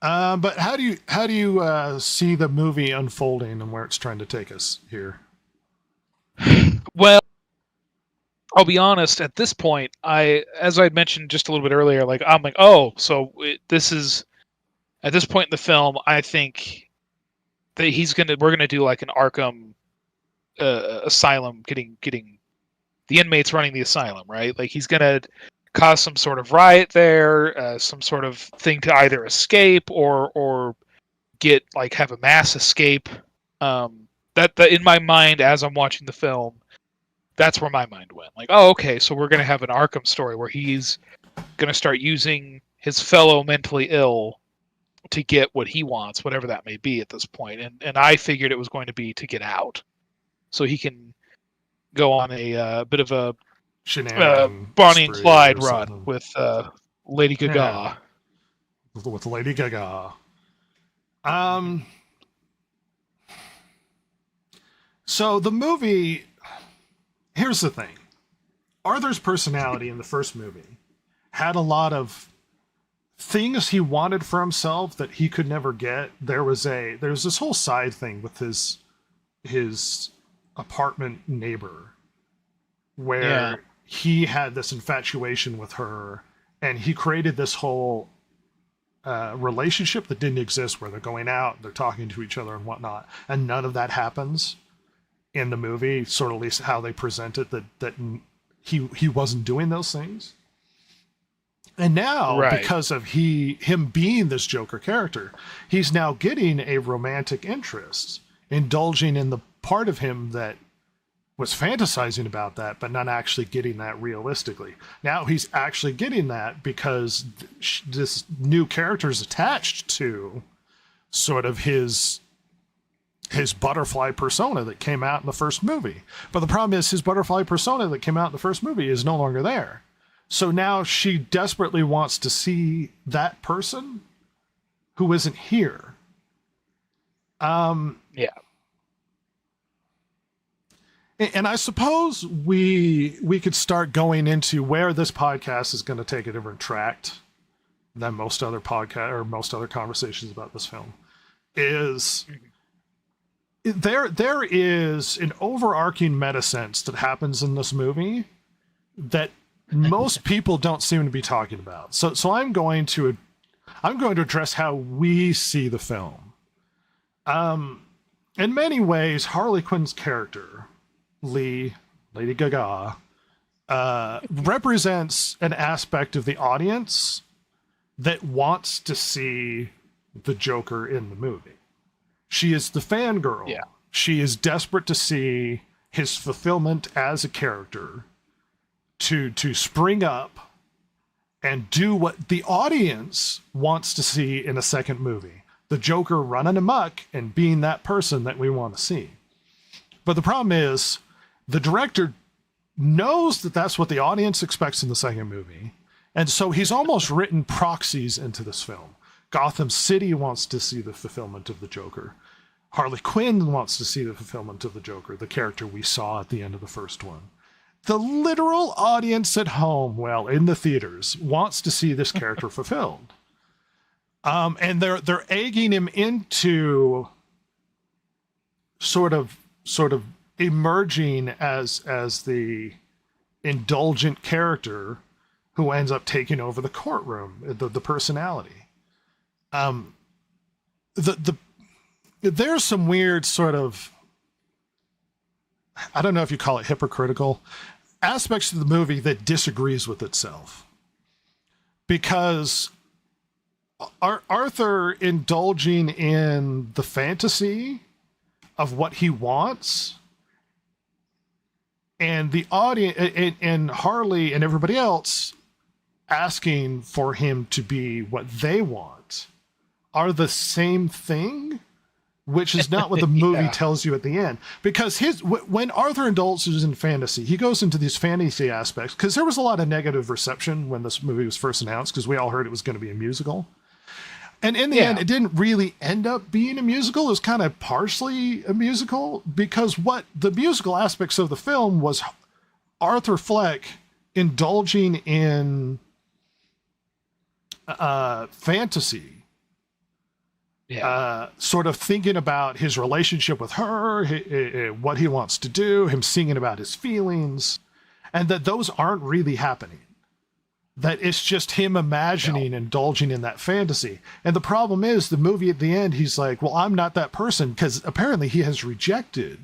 Yeah. But how do you see the movie unfolding and where it's trying to take us here? Well, I'll be honest. At this point, as I mentioned just a little bit earlier, I'm like, oh, so this is at this point in the film. I think that we're gonna do like an Arkham asylum, getting the inmates running the asylum, right? Like he's gonna cause some sort of riot there, some sort of thing to either escape or have a mass escape. That in my mind as I'm watching the film, that's where my mind went. Like, oh, okay, so we're gonna have an Arkham story where he's gonna start using his fellow mentally ill to get what he wants, whatever that may be at this point. And I figured it was going to be to get out, so he can go on a bit of a Bonnie and Clyde run with Lady Gaga. Yeah. With Lady Gaga. So the movie, here's the thing. Arthur's personality in the first movie had a lot of things he wanted for himself that he could never get. There's this whole side thing with his apartment neighbor where he had this infatuation with her, and he created this whole relationship that didn't exist, where they're going out, they're talking to each other and whatnot, and none of that happens in the movie, sort of at least how they present it, that he wasn't doing those things. And now, because of him being this Joker character, he's now getting a romantic interest, indulging in the part of him that was fantasizing about that, but not actually getting that realistically. Now he's actually getting that because this new character is attached to sort of his butterfly persona that came out in the first movie. But the problem is his butterfly persona that came out in the first movie is no longer there. So now she desperately wants to see that person who isn't here. Yeah. And I suppose we could start going into where this podcast is going to take a different track than most other podcast or most other conversations about this film. There is an overarching meta sense that happens in this movie that most people don't seem to be talking about. So I'm going to address how we see the film. In many ways, Harley Quinn's character, Lady Gaga, represents an aspect of the audience that wants to see the Joker in the movie. She is the fangirl. Yeah. She is desperate to see his fulfillment as a character, to spring up and do what the audience wants to see in a second movie. The Joker running amok and being that person that we want to see. But the problem is, the director knows that that's what the audience expects in the second movie. And so he's almost written proxies into this film. Gotham City wants to see the fulfillment of the Joker. Harley Quinn wants to see the fulfillment of the Joker, the character we saw at the end of the first one. The literal audience at home, well, in the theaters, wants to see this character fulfilled. And they're egging him into sort of emerging as the indulgent character who ends up taking over the courtroom, the personality. there's some weird sort of, I don't know if you call it hypocritical, aspects of the movie that disagrees with itself. Because Arthur indulging in the fantasy of what he wants, and the audience and Harley and everybody else asking for him to be what they want, are the same thing, which is not what the movie tells you at the end. Because when Arthur indulges in fantasy, he goes into these fantasy aspects, because there was a lot of negative reception when this movie was first announced, because we all heard it was going to be a musical. And in the end, it didn't really end up being a musical. It was kind of partially a musical, because what the musical aspects of the film was Arthur Fleck indulging in fantasy. Sort of thinking about his relationship with her, what he wants to do, him singing about his feelings, and that those aren't really happening. That it's just him imagining, indulging in that fantasy. And the problem is, the movie at the end, he's like, well, I'm not that person, because apparently he has rejected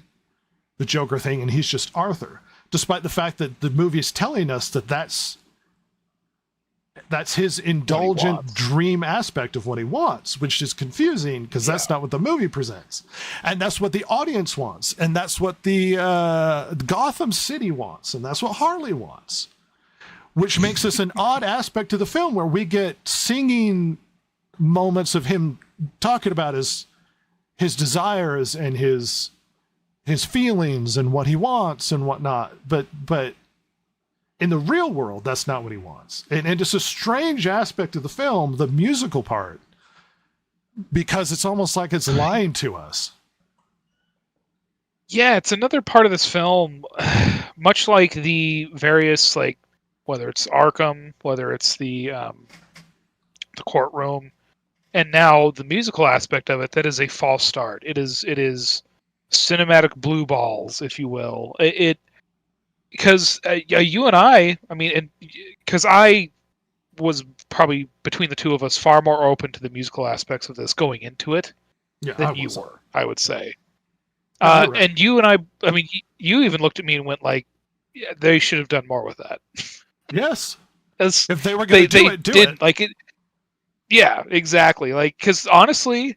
the Joker thing and he's just Arthur, despite the fact that the movie is telling us that that's his indulgent dream aspect of what he wants, which is confusing, because that's not what the movie presents. And that's what the audience wants. And that's what the Gotham City wants. And that's what Harley wants, which makes this an odd aspect of the film, where we get singing moments of him talking about his desires and his feelings and what he wants and whatnot. But in the real world, that's not what he wants. And it's a strange aspect of the film, the musical part, because it's almost like it's lying to us. Yeah, it's another part of this film, much like the various, like, whether it's Arkham, whether it's the courtroom, and now the musical aspect of it, that is a false start. It is cinematic blue balls, if you will. Because you and I mean, because I was probably, between the two of us, far more open to the musical aspects of this going into it than you were, I would say. Right. And you and I mean, you even looked at me and went like, yeah, they should have done more with that. Yes. As if they were going to do it. Like it. Yeah, exactly. Like, because honestly,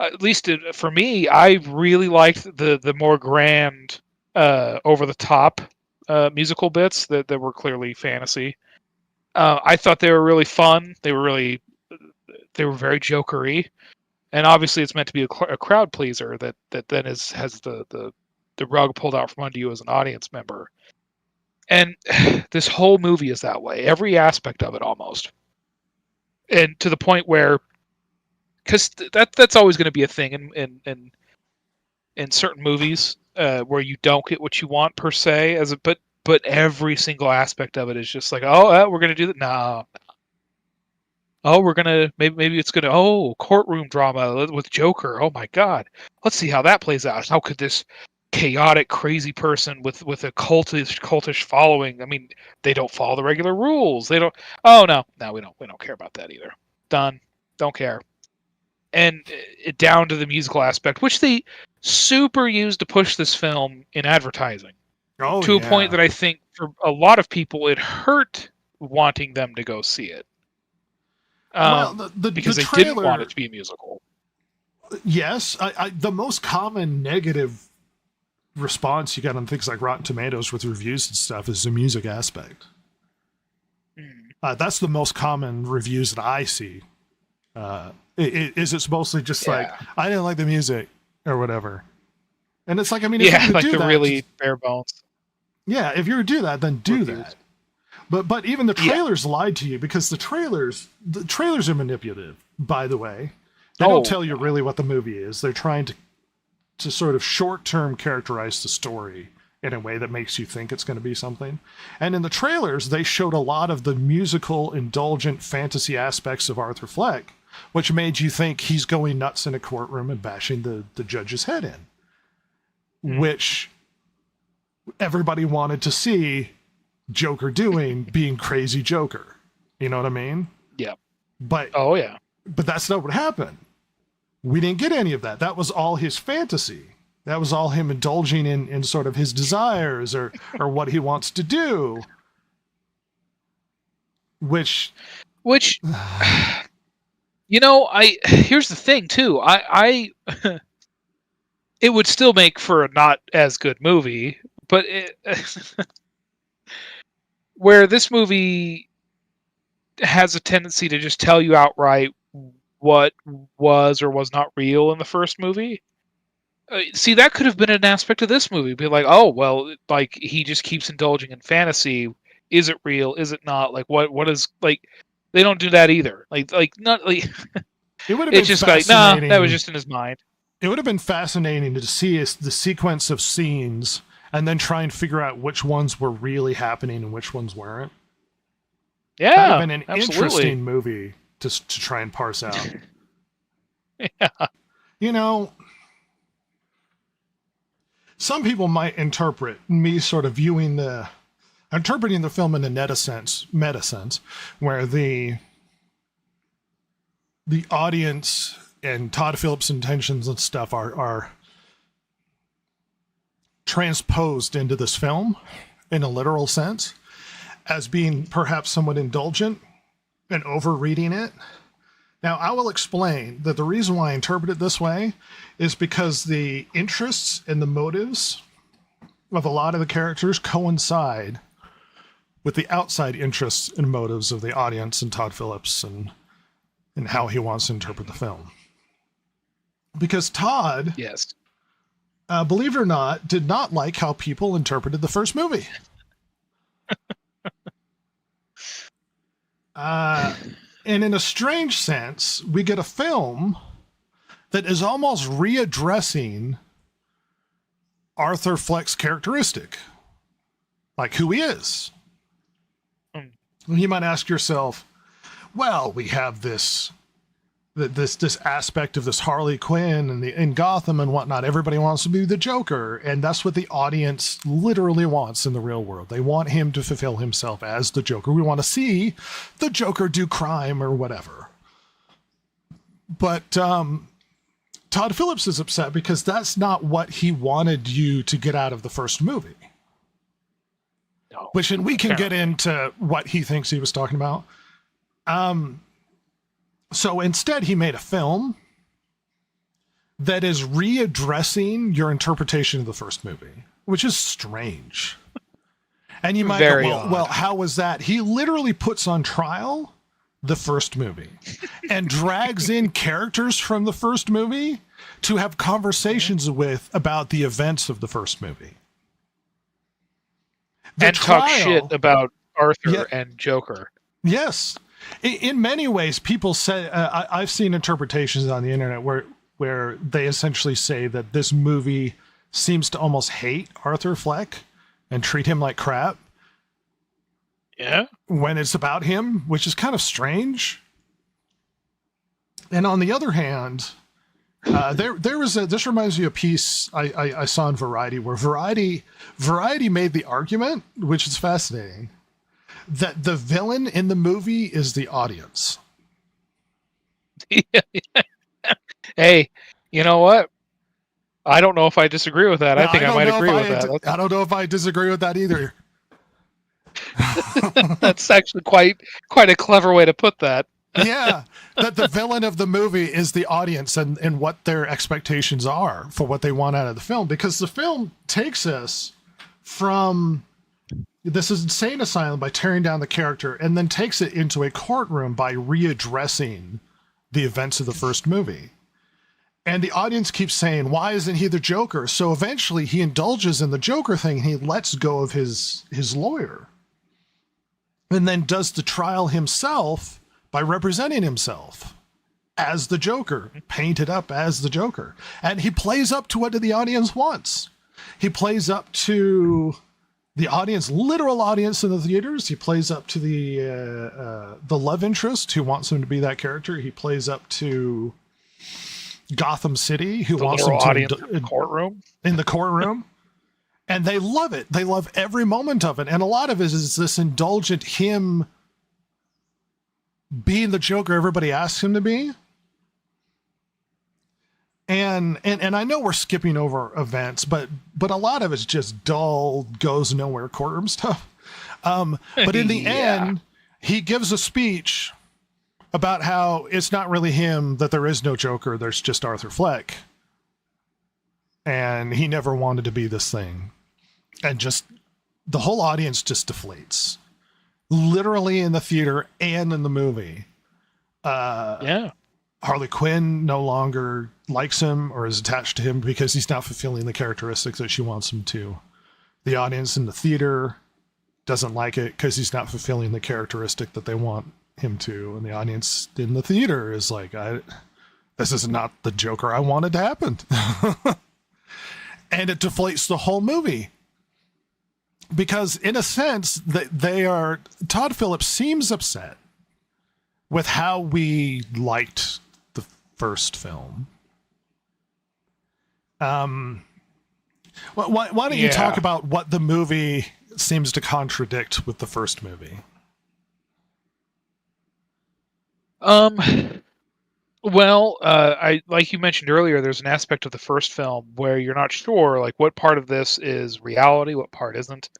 at least for me, I really liked the more grand, over the top musical bits that were clearly fantasy. I thought they were really fun. They were very jokery, and obviously it's meant to be a crowd pleaser that then has the rug pulled out from under you as an audience member. And this whole movie is that way, every aspect of it almost, and to the point where, because that's always going to be a thing in certain movies, where you don't get what you want per se, but every single aspect of it is just like, we're going to do that. No. Oh, we're going to, maybe it's going to, courtroom drama with Joker. Oh my God. Let's see how that plays out. How could this chaotic, crazy person with a cultish following, I mean, they don't follow the regular rules. They don't, no, we don't care about that either. Done. Don't care. And down to the musical aspect, which they super used to push this film in advertising. To a point that I think for a lot of people it hurt wanting them to go see it. Because they didn't want it to be a musical. Yes, the most common negative response you get on things like Rotten Tomatoes with reviews and stuff is the music aspect. That's the most common reviews that I see. It's mostly just like, I didn't like the music or whatever. And it's like, I mean, if you like do the that, really bare bones. Yeah, if you're to do that, then do that. But even the trailers lied to you, because the trailers are manipulative, by the way. They don't tell you really what the movie is. They're trying to sort of short-term characterize the story in a way that makes you think it's going to be something. And in the trailers, they showed a lot of the musical, indulgent fantasy aspects of Arthur Fleck, which made you think he's going nuts in a courtroom and bashing the judge's head in, which everybody wanted to see Joker doing, being crazy Joker. You know what I mean? Yeah. But but that's not what happened. We didn't get any of that. That was all his fantasy. That was all him indulging in sort of his desires or what he wants to do. Which here's the thing too. I it would still make for a not as good movie, but where this movie has a tendency to just tell you outright what was or was not real in the first movie. See, that could have been an aspect of this movie. Be like, oh, well, like, he just keeps indulging in fantasy. Is it real? Is it not? Like, what is, like, they don't do that either. Like, not, like, it would have it's been just like, nah, that was just in his mind. It would have been fascinating to see the sequence of scenes and then try and figure out which ones were really happening and which ones weren't. Yeah, that would have been an absolutely. interesting movie to try and parse out. Yeah. You know, some people might interpret me sort of interpreting the film in a meta sense, where the audience and Todd Phillips' intentions and stuff are transposed into this film in a literal sense as being perhaps somewhat indulgent and overreading it. Now, I will explain that the reason why I interpret it this way is because the interests and the motives of a lot of the characters coincide with the outside interests and motives of the audience and Todd Phillips and how he wants to interpret the film. Because Todd, yes, believe it or not, did not like how people interpreted the first movie. And in a strange sense, we get a film that is almost readdressing Arthur Fleck's characteristic, like who he is. You might ask yourself, well, we have this aspect of this Harley Quinn and in Gotham and whatnot. Everybody wants to be the Joker, and that's what the audience literally wants in the real world. They want him to fulfill himself as the Joker. We want to see the Joker do crime or whatever. But Todd Phillips is upset because that's not what he wanted you to get out of the first movie. No, and we can get into what he thinks he was talking about. So instead, he made a film that is readdressing your interpretation of the first movie, which is strange. And you might go, well, how was that? He literally puts on trial the first movie and drags in characters from the first movie to have conversations with about the events of the first movie. Talk shit about Arthur and Joker. Yes. In many ways, people say, I've seen interpretations on the internet where they essentially say that this movie seems to almost hate Arthur Fleck and treat him like crap. Yeah. When it's about him, which is kind of strange. And on the other hand, this reminds me of a piece I saw in Variety where Variety made the argument, which is fascinating, that the villain in the movie is the audience. Hey, you know what? I don't know if I disagree with that. No, I think I might agree with that. I don't know if I disagree with that either. That's actually quite a clever way to put that. Yeah, that the villain of the movie is the audience and what their expectations are for what they want out of the film. Because the film takes us from this insane asylum by tearing down the character and then takes it into a courtroom by readdressing the events of the first movie. And the audience keeps saying, why isn't he the Joker? So eventually he indulges in the Joker thing and he lets go of his lawyer. And then does the trial himself by representing himself as the Joker, painted up as the Joker. And he plays up to what the audience wants. He plays up to the audience, literal audience in the theaters. He plays up to the love interest who wants him to be that character. He plays up to Gotham City who wants him to audience in the courtroom. And they love it. They love every moment of it. And a lot of it is this indulgent him being the Joker everybody asks him to be. And I know we're skipping over events, but a lot of it's just dull, goes nowhere courtroom stuff. But in the end, he gives a speech about how it's not really him, that there is no Joker, there's just Arthur Fleck. And he never wanted to be this thing. And just the whole audience just deflates. Literally in the theater and in the movie. Harley Quinn no longer likes him or is attached to him because he's not fulfilling the characteristics that she wants him to. The audience in the theater doesn't like it because he's not fulfilling the characteristic that they want him to. And the audience in the theater is like, this is not the Joker I wanted to happen. And it deflates the whole movie. Because in a sense, Todd Phillips seems upset with how we liked the first film. Why don't you talk about what the movie seems to contradict with the first movie? Well, I like you mentioned earlier, there's an aspect of the first film where you're not sure, like, what part of this is reality, what part isn't.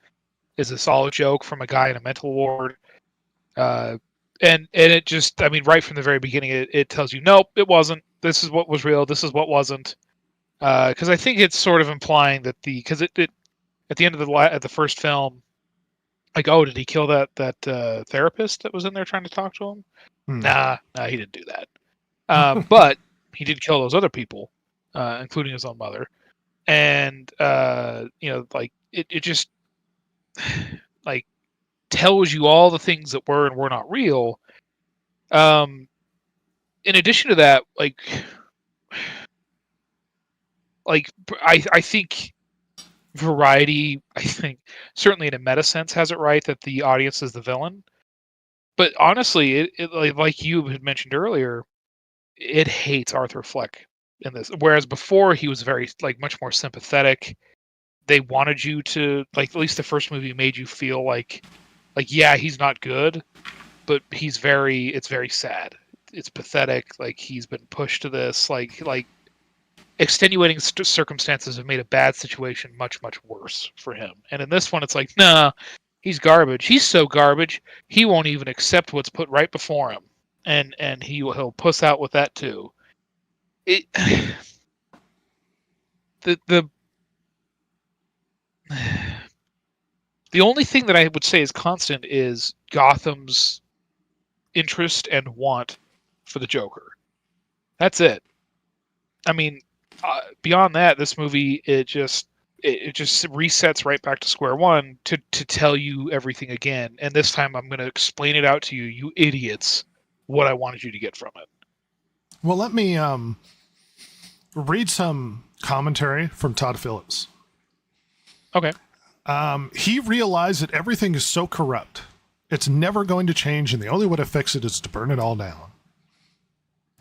Is this all a joke from a guy in a mental ward? And it just, I mean, right from the very beginning, it tells you, nope, it wasn't. This is what was real. This is what wasn't. Because I think it's sort of implying that because it at the end of the first film, like, oh, did he kill that therapist that was in there trying to talk to him? Nah, he didn't do that. But he did kill those other people, including his own mother. And like it just like tells you all the things that were and were not real. In addition to that, like I think Variety, I think certainly in a meta sense, has it right that the audience is the villain. But honestly, it like you had mentioned earlier, it hates Arthur Fleck in this. Whereas before he was very much more sympathetic. They wanted you to, like, at least the first movie made you feel like yeah, he's not good, but it's very sad. It's pathetic. Like, he's been pushed to this. Like extenuating circumstances have made a bad situation much, much worse for him. And in this one, it's like, nah, he's garbage. He's so garbage, he won't even accept what's put right before him. And he'll puss out with that too. The only thing that I would say is constant is Gotham's interest and want for the Joker. That's it. I mean, beyond that, this movie it just resets right back to square one to tell you everything again. And this time, I'm going to explain it out to you, you idiots, what I wanted you to get from it. Well, let me read some commentary from Todd Phillips. Okay. He realized that everything is so corrupt. It's never going to change, and the only way to fix it is to burn it all down.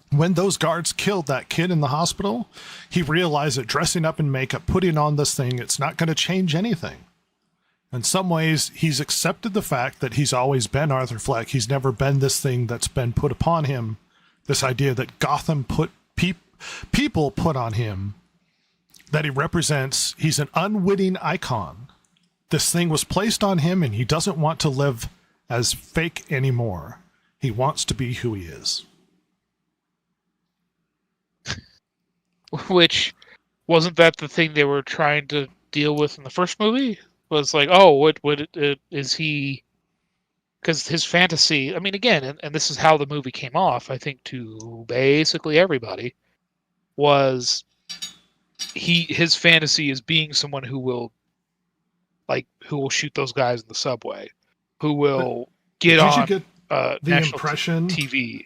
When those guards killed that kid in the hospital, he realized that dressing up in makeup, putting on this thing, it's not going to change anything. In some ways, he's accepted the fact that he's always been Arthur Fleck. He's never been this thing that's been put upon him. This idea that Gotham put people put on him, that he represents. He's an unwitting icon. This thing was placed on him, and he doesn't want to live as fake anymore. He wants to be who he is. Which, wasn't that the thing they were trying to deal with in the first movie? Was like, oh, what is he? Because his fantasy, I mean, again, and this is how the movie came off, I think, to basically everybody, was his fantasy is being someone who will shoot those guys in the subway, who will get on the impression TV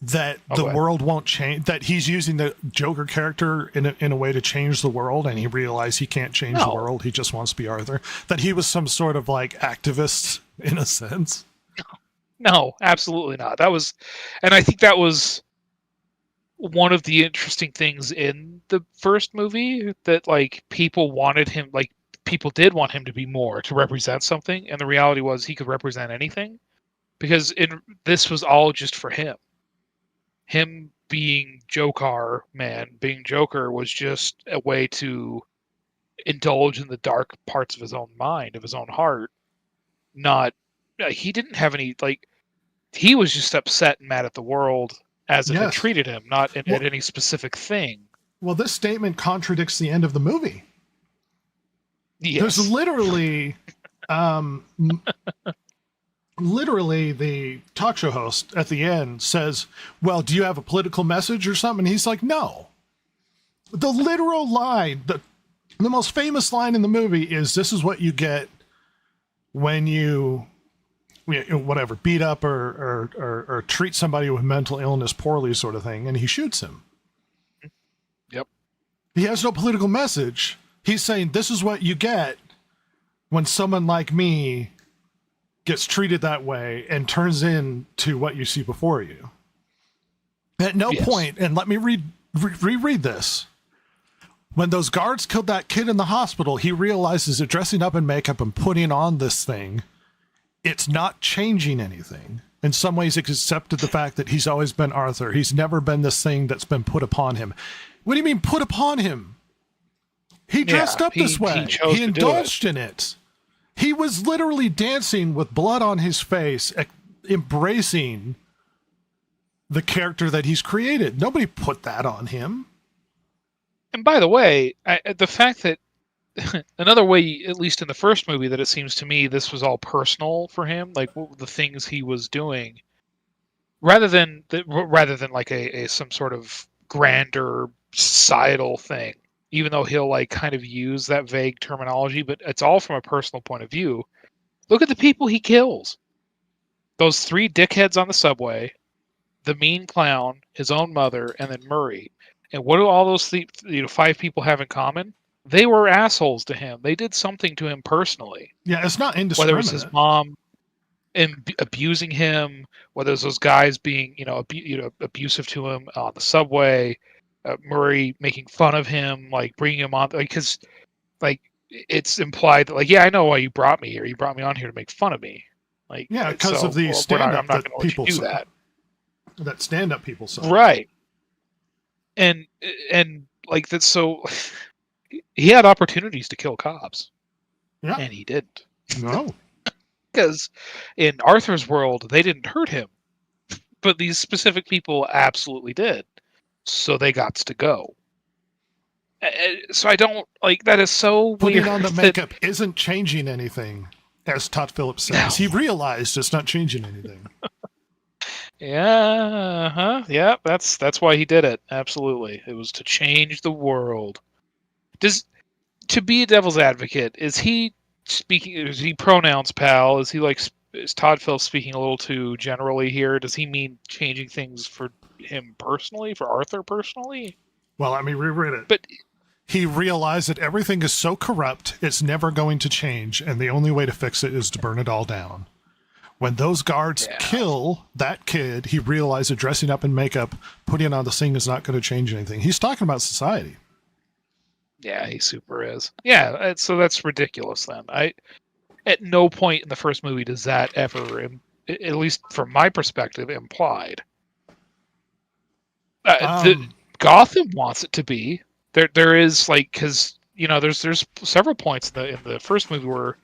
that the world won't change, that he's using the Joker character in a way to change the world, and he realized he can't change the world, he just wants to be Arthur, that he was some sort of activist in a sense? No, absolutely not. And I think that was one of the interesting things in the first movie, that people wanted him, people did want him to be more, to represent something, and the reality was he could represent anything, because this was all just for him being Joker, being Joker was just a way to indulge in the dark parts of his own mind, of his own heart. Not, he didn't have any, like, he was just upset and mad at the world as it had Yes. treated him, not at Well- any specific thing. Well, this statement contradicts the end of the movie. Yes. There's literally, literally the talk show host at the end says, well, do you have a political message or something? And he's like, no. The literal line, the most famous line in the movie is, this is what you get when you whatever, beat up or treat somebody with mental illness poorly, sort of thing. And he shoots him. Yep. He has no political message. He's saying, this is what you get when someone like me gets treated that way and turns into what you see before you. At no point, and let me reread this. When those guards killed that kid in the hospital, he realizes that dressing up in makeup and putting on this thing, it's not changing anything. In some ways, it's accepted the fact that he's always been Arthur. He's never been this thing that's been put upon him. What do you mean put upon him? He dressed up this way. He indulged in it. He was literally dancing with blood on his face, embracing the character that he's created. Nobody put that on him. And by the way, the fact that another way, at least in the first movie, that it seems to me this was all personal for him, like the things he was doing, rather than like a some sort of grander societal thing. Even though he'll like kind of use that vague terminology, but it's all from a personal point of view. Look at the people he kills. Those 3 dickheads on the subway, the mean clown, his own mother, and then Murray. And what do all those 5 people have in common? They were assholes to him. They did something to him personally. Yeah, it's not indiscriminate. Whether it was his mom abusing him, whether it was those guys being, abusive to him on the subway, Murray making fun of him, like bringing him on, because like it's implied that, like, yeah, I know why you brought me here. You brought me on here to make fun of me. Like, yeah, because of the stand-up I'm not that going to people do that. That stand-up people saw. Right. And like that's so. He had opportunities to kill cops. Yeah. And he didn't. No. Because in Arthur's world, they didn't hurt him, but these specific people absolutely did. So they got to go. So I don't like that. Is so putting weird on the makeup isn't changing anything, as Todd Phillips says. No. He realized it's not changing anything. Yeah, yeah. That's why he did it. Absolutely, it was to change the world. To be a devil's advocate, is he speaking? Is he pronouns pal? Is he like? Is Todd Phillips speaking a little too generally here? Does he mean changing things for him personally, for Arthur personally? Well, let me reread it. But he realized that everything is so corrupt, it's never going to change, and the only way to fix it is to burn it all down. When those guards kill that kid, he realized that dressing up in makeup, putting on the thing is not going to change anything. He's talking about society. Yeah, he super is. Yeah, so that's ridiculous then. At no point in the first movie does that ever, at least from my perspective, implied. Gotham wants it to be. There is like, because there's several points in the first movie where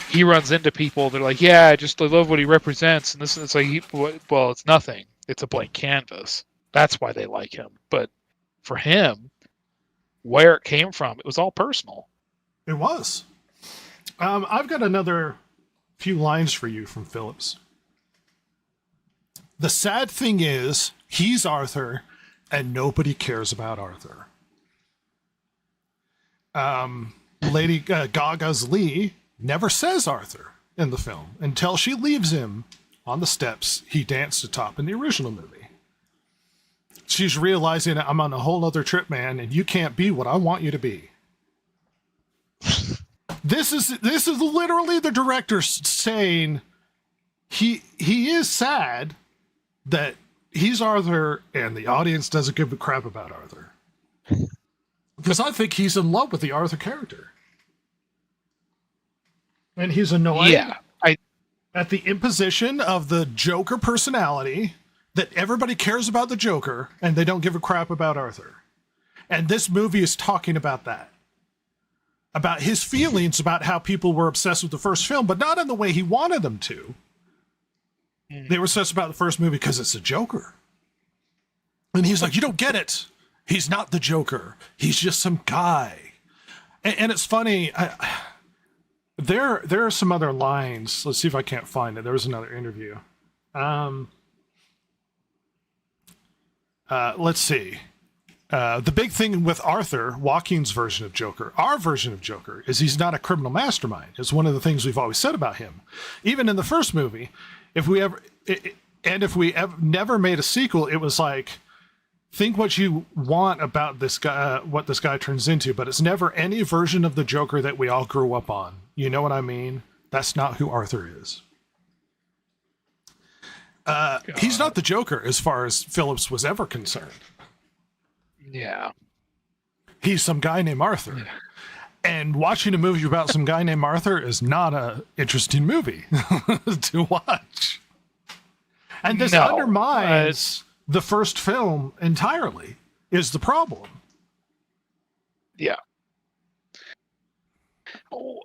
he runs into people. They're like, yeah, I love what he represents, and this it's like, well, it's nothing. It's a blank canvas. That's why they like him. But for him, where it came from, it was all personal. It was. I've got another few lines for you from Phillips. The sad thing is, he's Arthur, and nobody cares about Arthur. Lady Gaga's Lee never says Arthur in the film until she leaves him on the steps he danced atop in the original movie. She's realizing, I'm on a whole other trip, man, and you can't be what I want you to be. This is literally the director saying he is sad that he's Arthur and the audience doesn't give a crap about Arthur. Because I think he's in love with the Arthur character. And he's annoyed at the imposition of the Joker personality that everybody cares about the Joker and they don't give a crap about Arthur. And this movie is talking about that. About his feelings about how people were obsessed with the first film, but not in the way he wanted them to. They were obsessed about the first movie because it's a Joker. And he's like, you don't get it. He's not the Joker. He's just some guy. And it's funny. There are some other lines. Let's see if I can't find it. There was another interview. Let's see. The big thing with Arthur, Joaquin's version of Joker, our version of Joker, is he's not a criminal mastermind. It's one of the things we've always said about him. Even in the first movie, if we never made a sequel, it was like, think what you want about this guy, what this guy turns into, but it's never any version of the Joker that we all grew up on. You know what I mean? That's not who Arthur is. He's not the Joker as far as Phillips was ever concerned. Yeah. He's some guy named Arthur. Yeah. And watching a movie about some guy named Arthur is not an interesting movie to watch. And this undermines the first film entirely, is the problem. Yeah. Oh.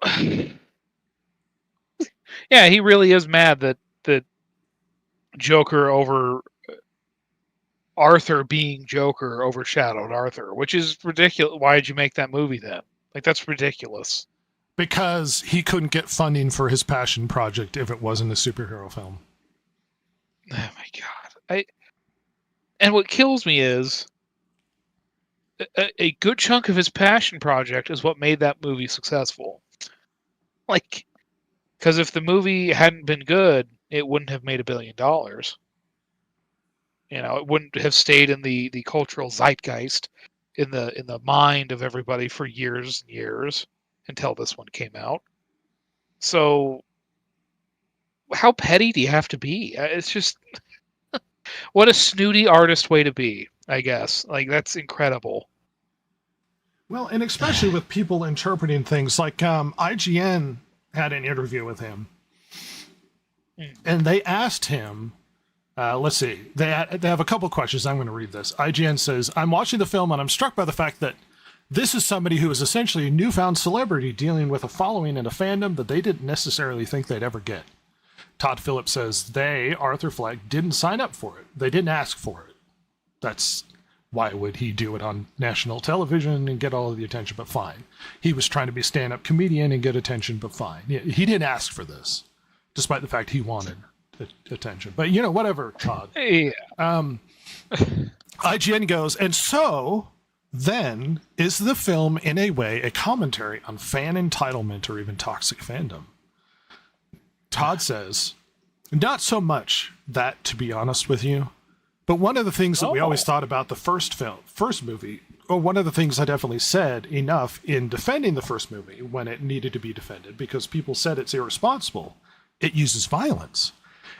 Yeah, he really is mad that Joker over Arthur being Joker overshadowed Arthur, which is ridiculous. Why did you make that movie then? Like, that's ridiculous. Because he couldn't get funding for his passion project if it wasn't a superhero film. Oh my god. And what kills me is a good chunk of his passion project is what made that movie successful. Like, because if the movie hadn't been good, it wouldn't have made $1 billion. You know, it wouldn't have stayed in the cultural zeitgeist, in the mind of everybody for years and years until this one came out. So, how petty do you have to be? It's just what a snooty artist way to be, I guess. Like, that's incredible. Well, and especially with people interpreting things like IGN had an interview with him, and they asked him. Let's see. They have a couple questions. I'm going to read this. IGN says, I'm watching the film and I'm struck by the fact that this is somebody who is essentially a newfound celebrity dealing with a following and a fandom that they didn't necessarily think they'd ever get. Todd Phillips says Arthur Fleck, didn't sign up for it. They didn't ask for it. That's why would he do it on national television and get all of the attention, but fine. He was trying to be a stand-up comedian and get attention, but fine. He didn't ask for this, despite the fact he wanted attention. But, you know, whatever, Todd. Yeah. IGN goes, and so then is the film in a way a commentary on fan entitlement or even toxic fandom? Todd says, not so much that, to be honest with you, but one of the things that we always thought about the first movie, or one of the things I definitely said enough in defending the first movie when it needed to be defended, because people said it's irresponsible, it uses violence.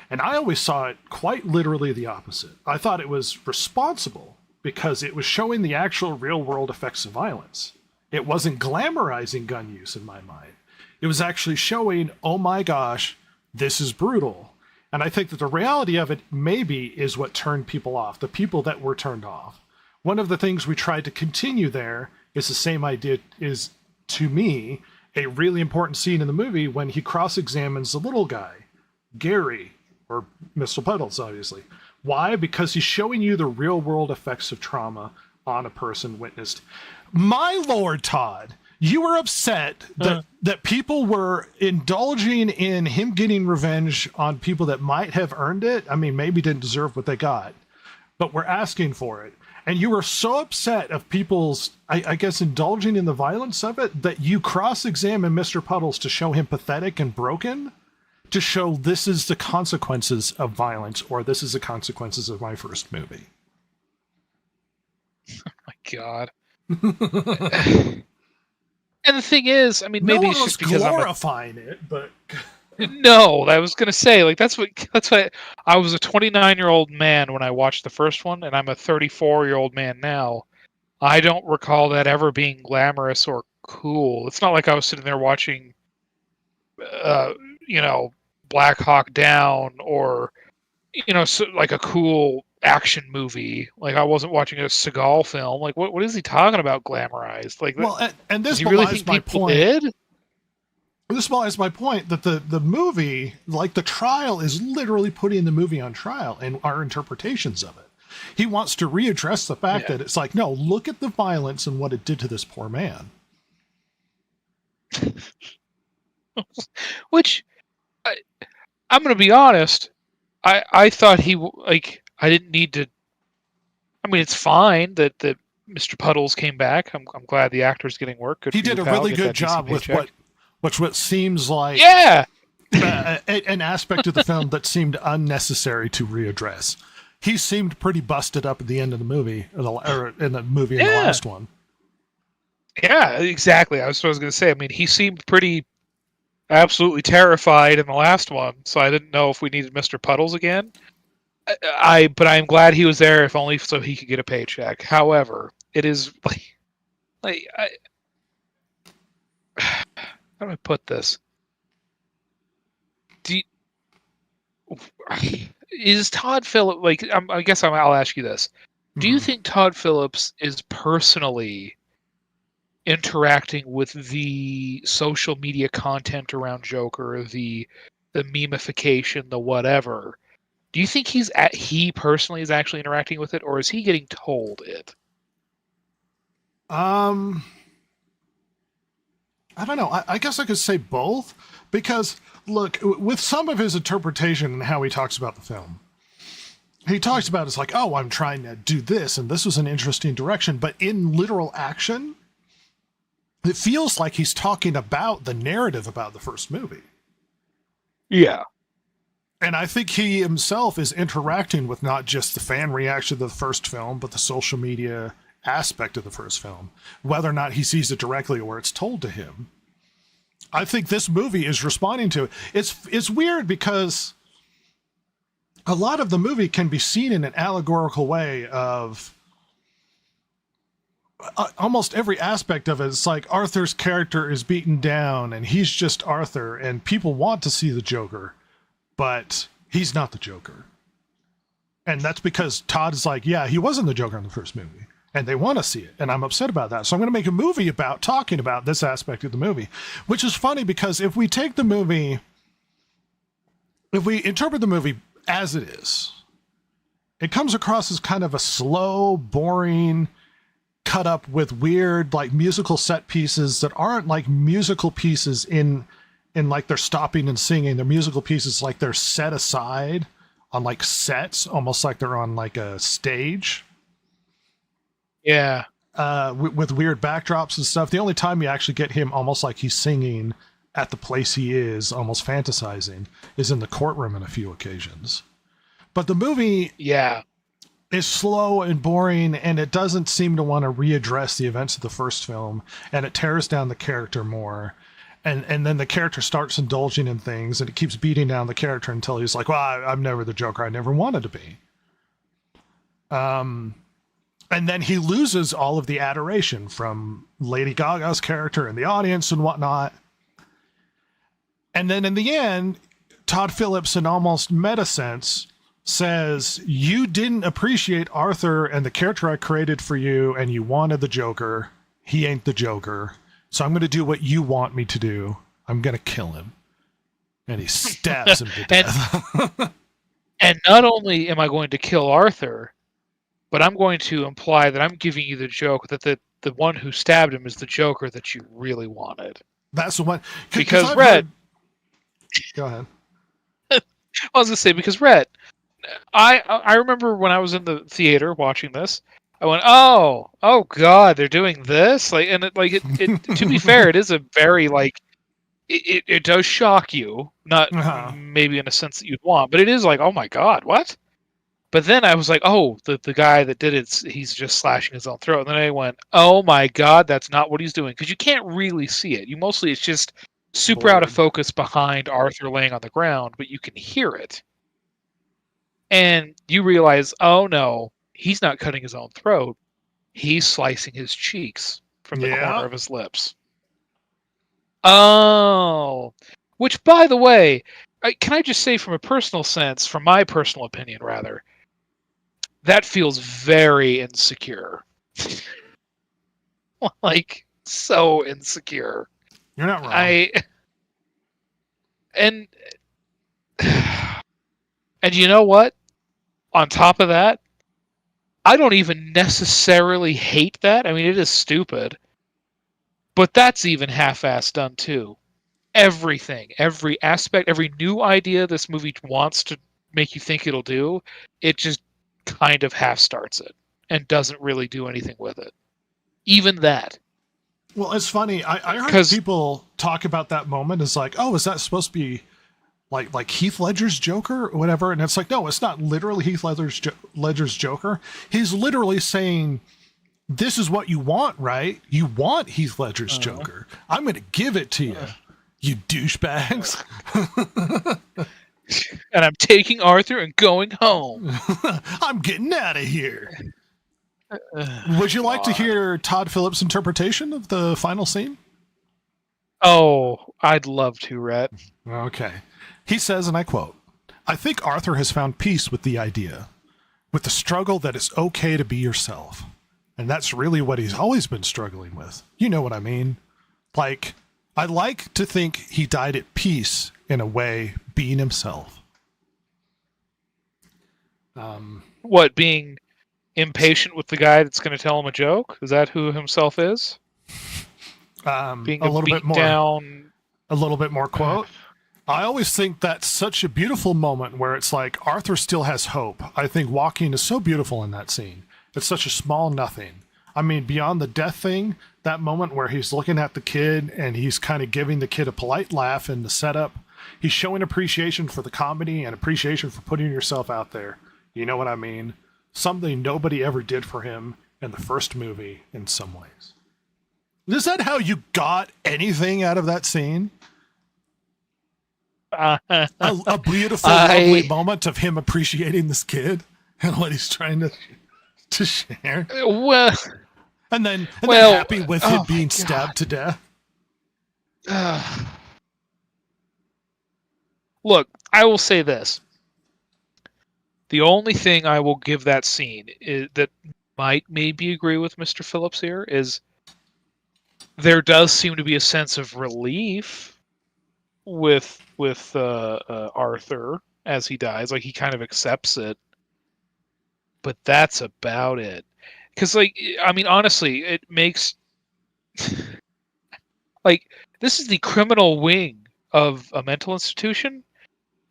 And I always saw it quite literally the opposite. I thought it was responsible because it was showing the actual real-world effects of violence. It wasn't glamorizing gun use in my mind. It was actually showing, oh my gosh, this is brutal. And I think that the reality of it maybe is what turned people off, the people that were turned off. One of the things we tried to continue there is the same idea, is, to me, a really important scene in the movie when he cross-examines the little guy, Gary, or Mr. Puddles, obviously. Why? Because he's showing you the real-world effects of trauma on a person witnessed. My Lord, Todd, you were upset that people were indulging in him getting revenge on people that might have earned it. I mean, maybe didn't deserve what they got, but were asking for it. And you were so upset of people's, I guess, indulging in the violence of it that you cross-examine Mr. Puddles to show him pathetic and broken, to show this is the consequences of violence, or this is the consequences of my first movie. Oh my god. And the thing is, I mean, maybe it's just because glorifying it, but no, I was gonna say, like, that's why I was a 29-year-old man when I watched the first one, and I'm a 34-year-old man now. I don't recall that ever being glamorous or cool. It's not like I was sitting there watching, Black Hawk Down or, so, like a cool action movie. Like I wasn't watching a Seagal film. Like what is he talking about? Glamorized? Like Well, and does this he really belies think my people point. did? This belies my point that the movie, like the trial, is literally putting the movie on trial and our interpretations of it. He wants to readdress the fact that it's like, no, look at the violence and what it did to this poor man. Which I'm going to be honest. I thought I didn't need to. I mean, it's fine that Mr. Puddles came back. I'm glad the actor's getting work. Good He for you, did a pal. really Get good that job DC with paycheck. what seems like an aspect of the film that seemed unnecessary to readdress. He seemed pretty busted up at the end of the movie, or in the movie in the last one. Yeah, exactly. I was going to say. I mean, he seemed pretty absolutely terrified in the last one, so I didn't know if we needed Mr. Puddles again. But I'm glad he was there, if only so he could get a paycheck. However, it is how do I put this? Is Todd Phillips I guess I'll ask you this. Do you think Todd Phillips is personally interacting with the social media content around Joker, the memification, the whatever? Do you think he personally is actually interacting with it, or is he getting told it? I don't know. I guess I could say both, because look, with some of his interpretation and how he talks about the film, he talks about it's like, oh, I'm trying to do this, and this was an interesting direction, but in literal action, it feels like he's talking about the narrative about the first movie. Yeah. And I think he himself is interacting with not just the fan reaction to the first film, but the social media aspect of the first film, whether or not he sees it directly or it's told to him. I think this movie is responding to it. It's weird because a lot of the movie can be seen in an allegorical way of almost every aspect of it. It's like Arthur's character is beaten down and he's just Arthur, and people want to see the Joker, but he's not the Joker. And that's because Todd is like, yeah, he wasn't the Joker in the first movie, and they want to see it, and I'm upset about that. So I'm going to make a movie about talking about this aspect of the movie, which is funny because if we interpret the movie as it is, it comes across as kind of a slow, boring, cut up with weird like musical set pieces that aren't like musical pieces in like they're stopping and singing. They're musical pieces like they're set aside on like sets, almost like they're on like a stage. Yeah. With weird backdrops and stuff. The only time you actually get him almost like he's singing at the place he is, almost fantasizing, is in the courtroom on a few occasions. But the movie is slow and boring, and it doesn't seem to want to readdress the events of the first film, and it tears down the character more. And then the character starts indulging in things, and it keeps beating down the character until he's like, well, I'm never the Joker I never wanted to be. And then he loses all of the adoration from Lady Gaga's character and the audience and whatnot. And then in the end, Todd Phillips, in almost meta sense, says, you didn't appreciate Arthur and the character I created for you, and you wanted the Joker. He ain't the Joker. So I'm going to do what you want me to do. I'm going to kill him. And he stabs him to death. And not only am I going to kill Arthur, but I'm going to imply that I'm giving you the joke that the one who stabbed him is the Joker that you really wanted. That's the one. Because Rhett... Go ahead. I was going to say, because Rhett, I remember when I was in the theater watching this, I went, oh God, they're doing this? Like, and it to be fair, it is a very like, it does shock you, not maybe in a sense that you'd want, but it is like, oh my God, what? But then I was like, oh, the guy that did it, he's just slashing his own throat. And then I went, oh my God, that's not what he's doing, because you can't really see it. It's just super out of focus behind Arthur laying on the ground, but you can hear it, and you realize, oh no, he's not cutting his own throat. He's slicing his cheeks from the corner of his lips. Oh, which, by the way, can I just say, from a personal sense, from my personal opinion, rather, that feels very insecure. Like, so insecure. You're not wrong. And and you know what? On top of that, I don't even necessarily hate that. I mean, it is stupid, but that's even half-assed done too. Everything, every aspect, every new idea this movie wants to make you think it'll do, it just kind of half starts it and doesn't really do anything with it. Even that. Well, it's funny. I heard 'Cause- people talk about that moment as like, oh, is that supposed to be like Heath Ledger's Joker or whatever? And it's like, no, it's not literally Heath Ledger's Joker. He's literally saying, this is what you want, right? You want Heath Ledger's Joker. I'm going to give it to you, you douchebags. And I'm taking Arthur and going home. I'm getting out of here. Would you like to hear Todd Phillips' interpretation of the final scene? Oh, I'd love to, Rhett. Okay. He says, and I quote, I think Arthur has found peace with the idea, with the struggle that it's okay to be yourself. And that's really what he's always been struggling with. You know what I mean? Like, I like to think he died at peace in a way, being himself. What, being impatient with the guy that's going to tell him a joke? Is that who himself is? Being a little bit more down. A little bit more quote. I always think that's such a beautiful moment where it's like Arthur still has hope. I think walking is so beautiful in that scene. It's such a small nothing. I mean, beyond the death thing, that moment where he's looking at the kid and he's kind of giving the kid a polite laugh in the setup. He's showing appreciation for the comedy and appreciation for putting yourself out there. You know what I mean? Something nobody ever did for him in the first movie in some ways. Is that how you got anything out of that scene? A beautiful, lovely moment of him appreciating this kid and what he's trying to share. Well, and then happy with him being stabbed to death. Look, I will say this. The only thing I will give that scene is, that might maybe agree with Mr. Phillips here, is there does seem to be a sense of relief with Arthur as he dies. Like, he kind of accepts it, but that's about it. Because, like, I mean, honestly, it makes like, this is the criminal wing of a mental institution.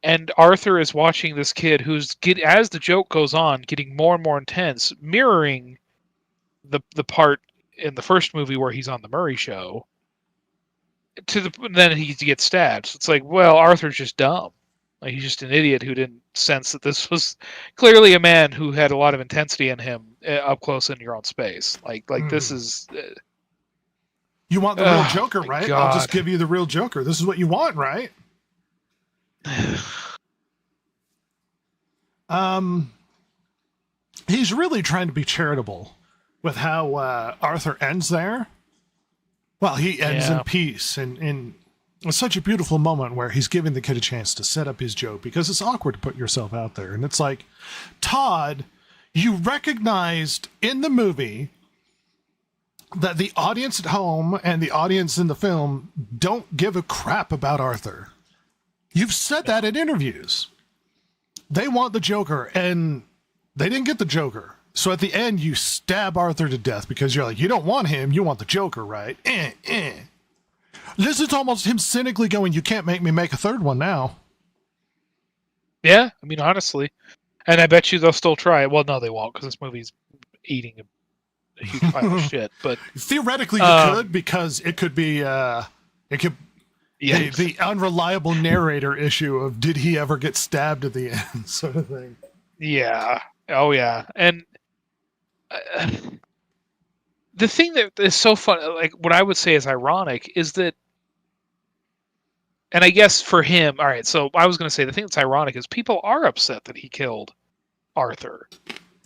And Arthur is watching this kid who's, as the joke goes on, getting more and more intense, mirroring the part in the first movie where he's on the Murray Show. Then he gets stabbed. So it's like, well, Arthur's just dumb. Like, he's just an idiot who didn't sense that this was clearly a man who had a lot of intensity in him up close in your own space. Like this is. You want the real Joker, right? God. I'll just give you the real Joker. This is what you want, right? He's really trying to be charitable with how Arthur ends there. Well, he ends in peace, and it's such a beautiful moment where he's giving the kid a chance to set up his joke, because it's awkward to put yourself out there. And it's like, Todd, you recognized in the movie that the audience at home and the audience in the film don't give a crap about Arthur. You've said that in interviews. They want the Joker, and they didn't get the Joker. So at the end, you stab Arthur to death because you're like, you don't want him, you want the Joker, right? This is almost him cynically going, you can't make me make a third one now. Yeah, I mean, honestly. And I bet you they'll still try it. Well, no, they won't, because this movie's eating a huge pile of shit. But theoretically, you could, because it could be the unreliable narrator issue of, did he ever get stabbed at the end, sort of thing. Yeah. Oh, yeah. And the thing that is so fun, like, what I would say is ironic, is that, and I guess for him, all right, so I was going to say the thing that's ironic is people are upset that he killed Arthur.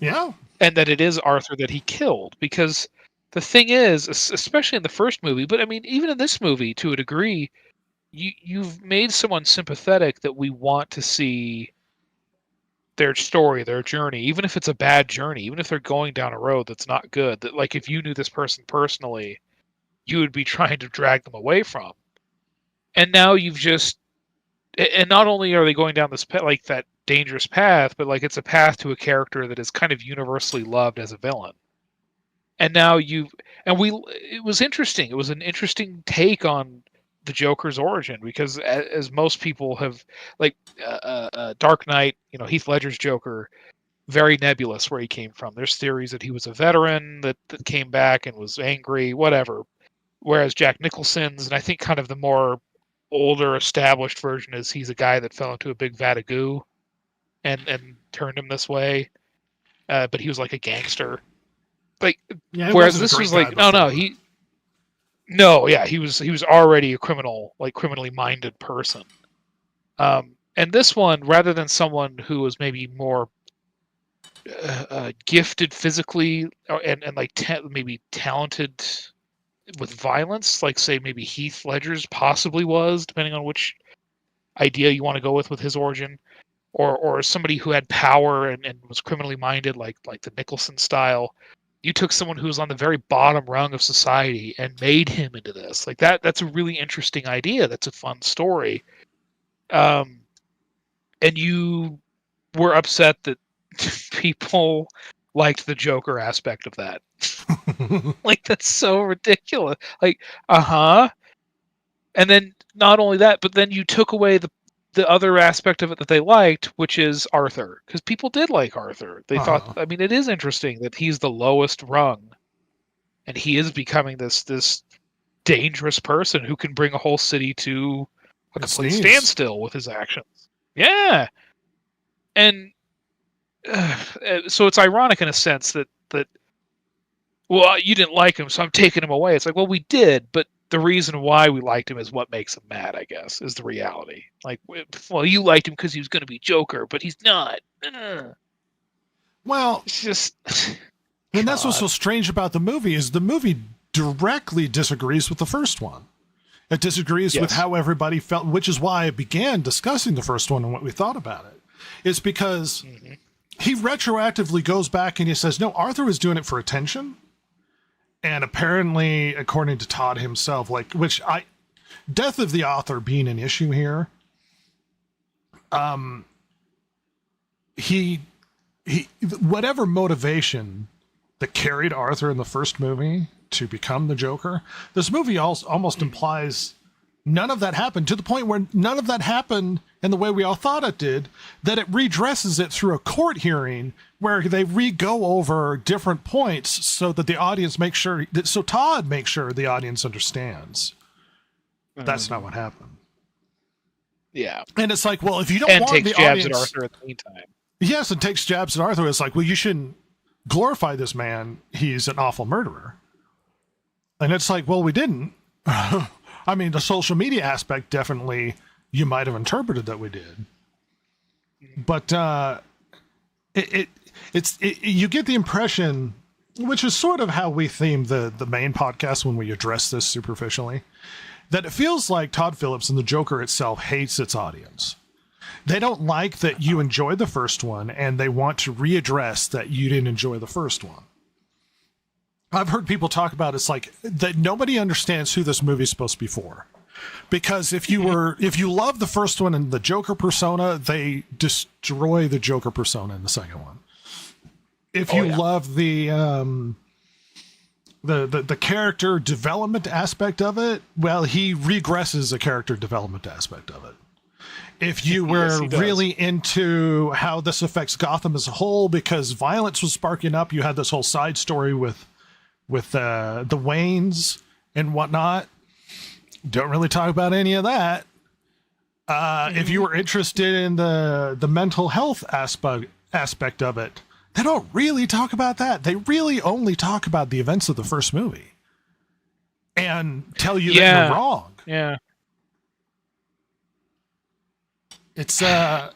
Yeah. And that it is Arthur that he killed, because the thing is, especially in the first movie, but I mean, even in this movie to a degree, you've made someone sympathetic that we want to see their story, their journey, even if it's a bad journey, even if they're going down a road that's not good. That like if you knew this person personally, you would be trying to drag them away from. And now you've just, and not only are they going down this like that dangerous path, but like it's a path to a character that is kind of universally loved as a villain. And now it was interesting. It was an interesting take on the Joker's origin because as most people have, like Dark Knight, Heath Ledger's Joker, very nebulous where he came from. There's theories that he was a veteran that came back and was angry, whatever. Whereas Jack Nicholson's, and I think kind of the more older established version is he's a guy that fell into a big vat of goo and turned him this way. But he was like a gangster. Like, Yeah, whereas this was like, he was already a criminal, like criminally minded person. And this one, rather than someone who was maybe more gifted physically and like maybe talented with violence, like say maybe Heath Ledger's possibly was, depending on which idea you want to go with his origin, or somebody who had power and was criminally minded, like the Nicholson style. You took someone who was on the very bottom rung of society and made him into this. Like that's a really interesting idea. That's a fun story. And you were upset that people liked the Joker aspect of that. Like, that's so ridiculous. Like, and then not only that, but then you took away the other aspect of it that they liked, which is Arthur, because people did like Arthur. They thought, I mean, it is interesting that he's the lowest rung, and he is becoming this dangerous person who can bring a whole city to a complete standstill with his actions. Yeah, and so it's ironic in a sense that well, you didn't like him, so I'm taking him away. It's like, well, we did, but the reason why we liked him is what makes him mad, I guess, is the reality. Like, well, you liked him because he was going to be Joker, but he's not. Well, it's just... and that's what's so strange about the movie is the movie directly disagrees with the first one. It disagrees with how everybody felt, which is why I began discussing the first one and what we thought about it. It's because he retroactively goes back and he says, no, Arthur was doing it for attention. And apparently, according to Todd himself, death of the author being an issue here, he whatever motivation that carried Arthur in the first movie to become the Joker, this movie almost implies none of that happened, to the point where none of that happened in the way we all thought it did, that it redresses it through a court hearing where they re-go over different points so that the audience Todd makes sure the audience understands. That's not what happened. Yeah. And it's like, well, if you don't want the audience... And takes jabs at Arthur at the meantime. Yes, and takes jabs at Arthur. It's like, well, you shouldn't glorify this man. He's an awful murderer. And it's like, well, we didn't. I mean, the social media aspect, definitely, you might have interpreted that we did. But you get the impression, which is sort of how we theme the main podcast when we address this superficially, that it feels like Todd Phillips and the Joker itself hates its audience. They don't like that you enjoyed the first one, and they want to readdress that you didn't enjoy the first one. I've heard people talk about it's like that nobody understands who this movie is supposed to be for. Because if you love the first one and the Joker persona, they destroy the Joker persona in the second one. If you love the character development aspect of it, well, he regresses the character development aspect of it. If you were really into how this affects Gotham as a whole, because violence was sparking up, you had this whole side story with the Waynes and whatnot. Don't really talk about any of that. If you were interested in the mental health aspect of it, they don't really talk about that. They really only talk about the events of the first movie and tell you that you're wrong. Yeah. It's a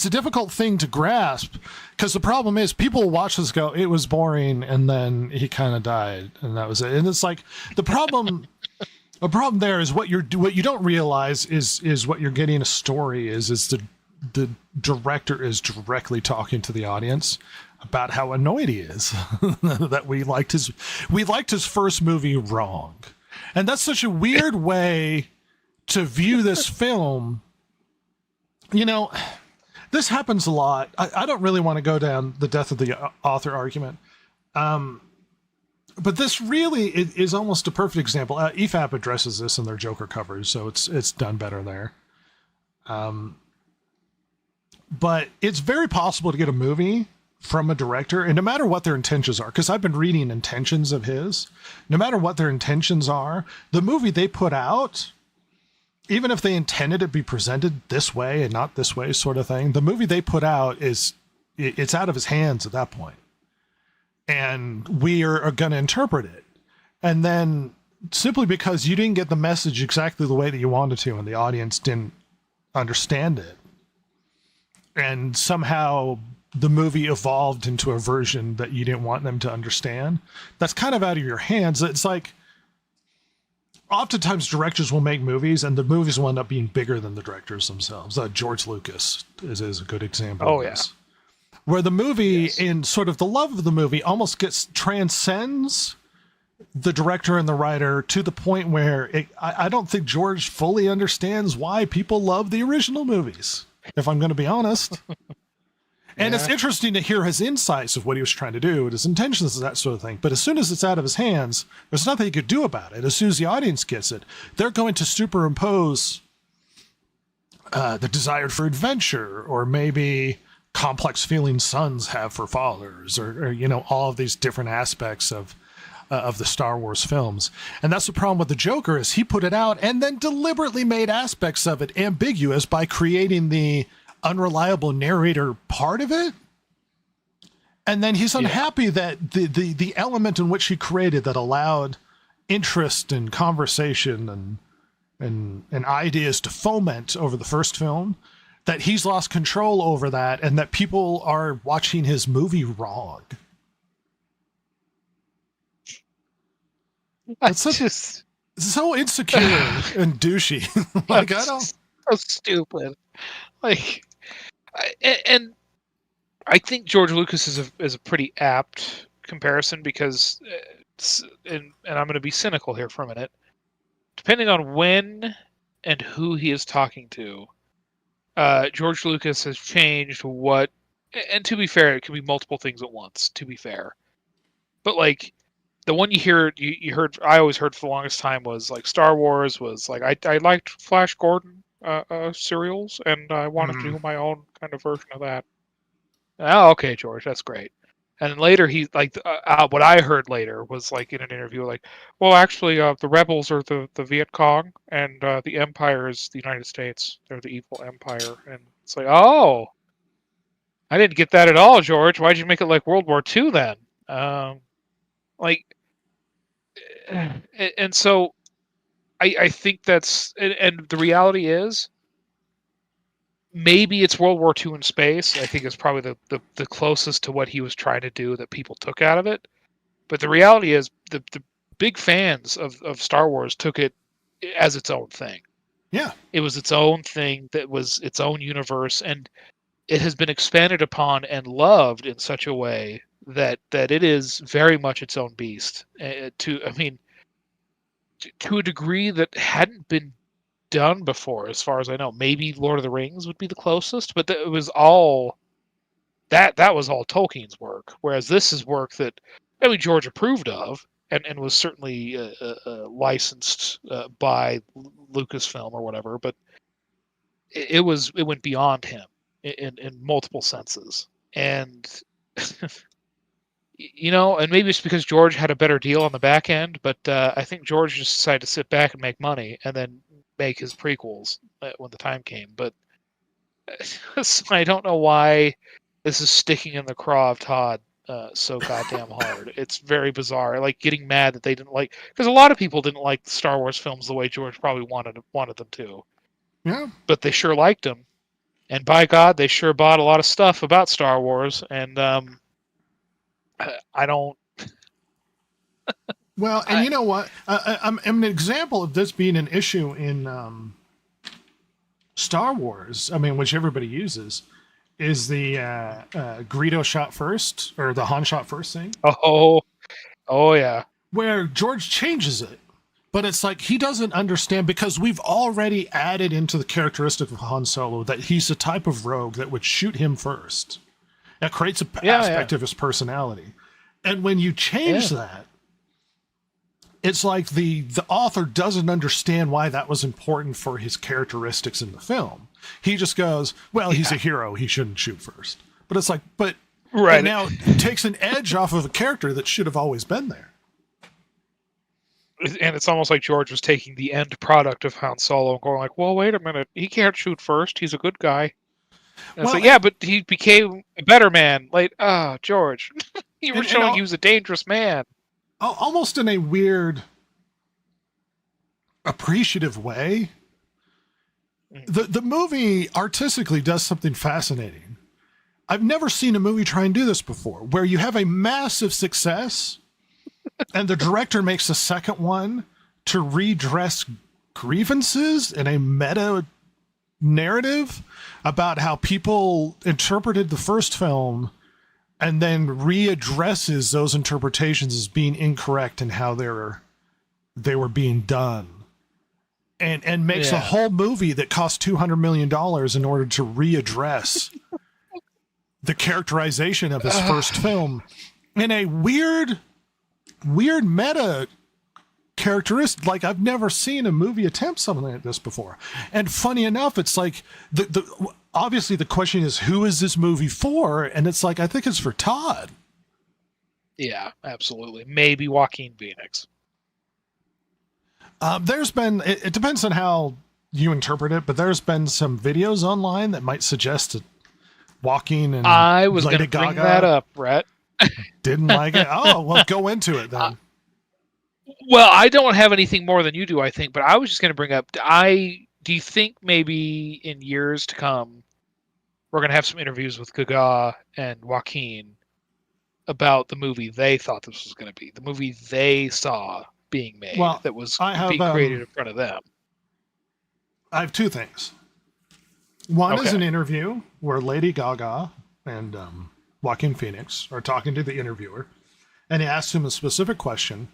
difficult thing to grasp, because the problem is people watch this go, it was boring, and then he kind of died, and that was it. And it's like the problem A problem there is what you don't realize is what you're getting a story is the director is directly talking to the audience about how annoyed he is that we liked his first movie wrong. And that's such a weird way to view this film. You know, this happens a lot. I don't really want to go down the death of the author argument. But this really is almost a perfect example. EFAP addresses this in their Joker covers, so it's done better there. But it's very possible to get a movie from a director, and no matter what their intentions are, because I've been reading intentions of his, no matter what their intentions are, the movie they put out, even if they intended it to be presented this way and not this way sort of thing, the movie they put out it's out of his hands at that point. And we are going to interpret it. And then simply because you didn't get the message exactly the way that you wanted to and the audience didn't understand it, and somehow the movie evolved into a version that you didn't want them to understand, that's kind of out of your hands. It's like, oftentimes directors will make movies and the movies will end up being bigger than the directors themselves. George Lucas is a good example of this. Where the movie, in sort of the love of the movie, almost transcends the director and the writer to the point where I don't think George fully understands why people love the original movies, if I'm going to be honest. And it's interesting to hear his insights of what he was trying to do, his intentions, and that sort of thing. But as soon as it's out of his hands, there's nothing he could do about it. As soon as the audience gets it, they're going to superimpose the desire for adventure, or maybe complex feelings sons have for fathers, or you know, all of these different aspects of the Star Wars films. And that's the problem with the Joker, is he put it out and then deliberately made aspects of it ambiguous by creating the unreliable narrator part of it. And then he's unhappy that the element in which he created that allowed interest and conversation and ideas to foment over the first film, that he's lost control over that, and that people are watching his movie wrong. It's just so insecure and douchey. Like, I don't. So stupid. Like, and I think George Lucas is a pretty apt comparison, because, and I'm going to be cynical here for a minute, depending on when and who he is talking to, George Lucas has changed what, and to be fair, it can be multiple things at once, to be fair. But like, the one you heard, I always heard for the longest time was like Star Wars was like, I liked Flash Gordon serials, and I wanted to do my own kind of version of that. Oh, okay, George, that's great. And then later, he like what I heard later was like in an interview, like, well, actually, the rebels are the Viet Cong, and the Empire is the United States. They're the evil Empire, and it's like, oh, I didn't get that at all, George. Why'd you make it like World War II then? Like, and so I think that's, and the reality is, maybe it's World War II in space. I think it's probably the closest to what he was trying to do that people took out of it. But the reality is, the big fans of Star Wars took it as its own thing. Yeah. It was its own thing that was its own universe, and it has been expanded upon and loved in such a way that it is very much its own beast. To a degree that hadn't been done before, as far as I know. Maybe Lord of the Rings would be the closest, but it was all that was all Tolkien's work, whereas this is work that George approved of and was certainly licensed by Lucasfilm or whatever, but it went beyond him in multiple senses. And and maybe it's because George had a better deal on the back end, but I think George just decided to sit back and make money and then make his prequels when the time came. But so I don't know why this is sticking in the craw of Todd so goddamn hard. It's very bizarre. Like, getting mad that they didn't like, because a lot of people didn't like the Star Wars films the way George probably wanted them to. Yeah. But they sure liked them, and by God, they sure bought a lot of stuff about Star Wars. And I don't. Well, and you know what? I'm an example of this being an issue in Star Wars. I mean, which everybody uses, is the Greedo shot first, or the Han shot first thing. Oh yeah. Where George changes it. But it's like he doesn't understand, because we've already added into the characteristic of Han Solo that he's the type of rogue that would shoot him first. That creates an aspect of his personality. And when you change that, it's like the author doesn't understand why that was important for his characteristics in the film. He just goes, well, he's a hero. He shouldn't shoot first. But it's like, but it now takes an edge off of a character that should have always been there. And it's almost like George was taking the end product of Han Solo and going like, well, wait a minute. He can't shoot first. He's a good guy. And it's like, yeah, but he became a better man. Like, George, you were showing he was a dangerous man. Almost in a weird, appreciative way. The movie artistically does something fascinating. I've never seen a movie try and do this before, where you have a massive success and the director makes a second one to redress grievances in a meta narrative about how people interpreted the first film, and then readdresses those interpretations as being incorrect and how they were being done. And makes a whole movie that cost $200 million in order to readdress the characterization of his first film in a weird meta characteristic. Like, I've never seen a movie attempt something like this before. And funny enough, it's like obviously the question is, who is this movie for? And it's like, I think it's for Todd. Yeah, absolutely. Maybe Joaquin Phoenix. There's been, it depends on how you interpret it, but there's been some videos online that might suggest that Joaquin and I was going to bring that up, Brett. Didn't like it. Oh, well, go into it then. Well, I don't have anything more than you do, I think, but I was just going to bring up, do you think maybe in years to come, we're going to have some interviews with Gaga and Joaquin about the movie they thought this was going to be, the movie they saw being made that was being created in front of them? I have two things. One is an interview where Lady Gaga and Joaquin Phoenix are talking to the interviewer, and he asks him a specific question.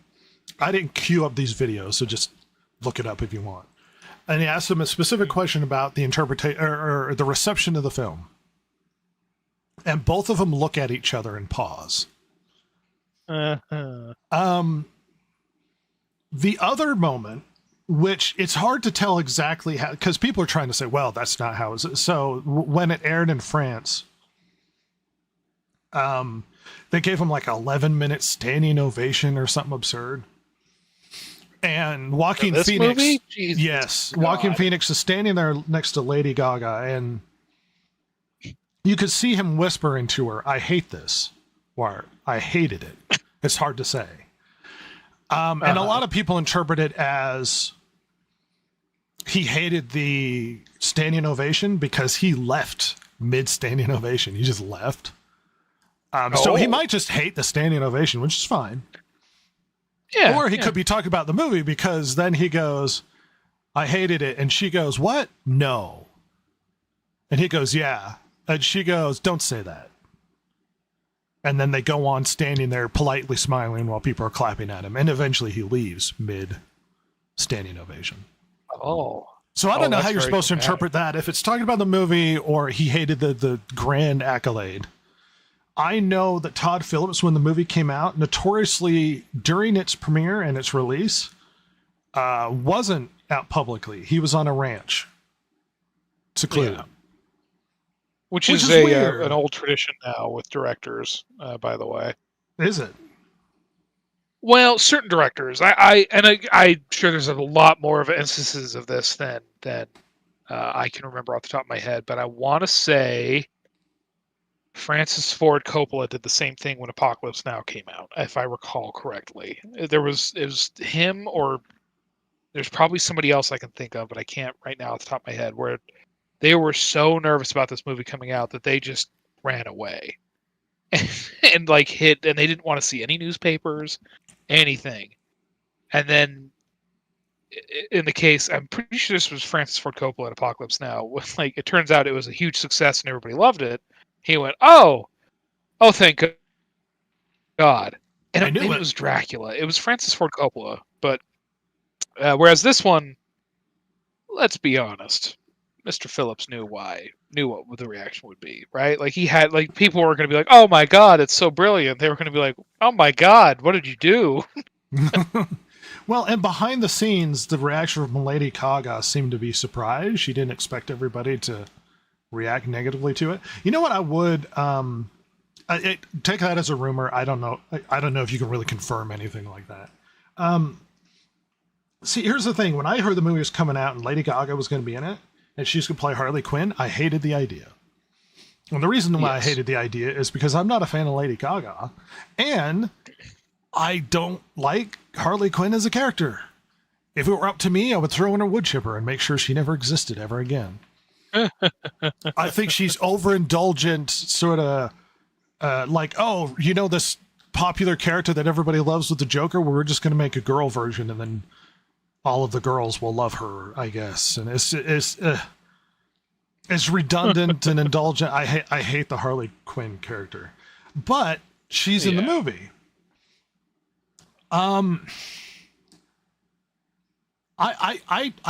I didn't queue up these videos, so just look it up if you want. And he asks him a specific question about the interpretation or the reception of the film. And both of them look at each other and pause. The other moment, which it's hard to tell exactly how, because people are trying to say, well, that's not how it is. So when it aired in France, they gave him like 11-minute standing ovation or something absurd. And Joaquin Phoenix, Joaquin Phoenix is standing there next to Lady Gaga, and you could see him whispering to her, "I hate this," or "I hated it." It's hard to say. And a lot of people interpret it as he hated the standing ovation because he left mid-standing ovation. He just left. So he might just hate the standing ovation, which is fine. Yeah, or he could be talking about the movie, because then he goes, "I hated it." And she goes, "What? No." And he goes, "Yeah." And she goes, "Don't say that." And then they go on standing there politely smiling while people are clapping at him. And eventually he leaves mid standing ovation. Oh. So I don't know how you're supposed to interpret that. If it's talking about the movie or he hated the grand accolade. I know that Todd Phillips, when the movie came out, notoriously during its premiere and its release, wasn't out publicly. He was on a ranch, secluded. Yeah. Which is an old tradition now with directors, by the way. Is it? Well, certain directors. I'm sure there's a lot more of instances of this than I can remember off the top of my head. But I want to say Francis Ford Coppola did the same thing when Apocalypse Now came out, if I recall correctly. It was him, or there's probably somebody else I can think of, but I can't right now off the top of my head, where they were so nervous about this movie coming out that they just ran away and they didn't want to see any newspapers, anything. And then in the case, I'm pretty sure this was Francis Ford Coppola at Apocalypse Now. Like, it turns out it was a huge success and everybody loved it. He went, oh, thank God. And I knew maybe it. it was Dracula. It was Francis Ford Coppola. But whereas this one, let's be honest, Mr. Phillips knew what the reaction would be, right? Like, he had, like, people were going to be like, oh my God, it's so brilliant. They were going to be like, oh my God, what did you do? Well, and behind the scenes, the reaction from Lady Gaga seemed to be surprised. She didn't expect everybody to react negatively to it. You know what? I would take that as a rumor. I don't know. I don't know if you can really confirm anything like that. See, here's the thing. When I heard the movie was coming out and Lady Gaga was going to be in it, and she's going to play Harley Quinn, I hated the idea. And the reason why I hated the idea is because I'm not a fan of Lady Gaga, and I don't like Harley Quinn as a character. If it were up to me, I would throw in a wood chipper and make sure she never existed ever again. I think she's overindulgent, sort of like, oh, you know, this popular character that everybody loves with the Joker, well, we're just going to make a girl version, and then all of the girls will love her, I guess. And it's redundant and indulgent. I hate the Harley Quinn character, but she's in the movie. I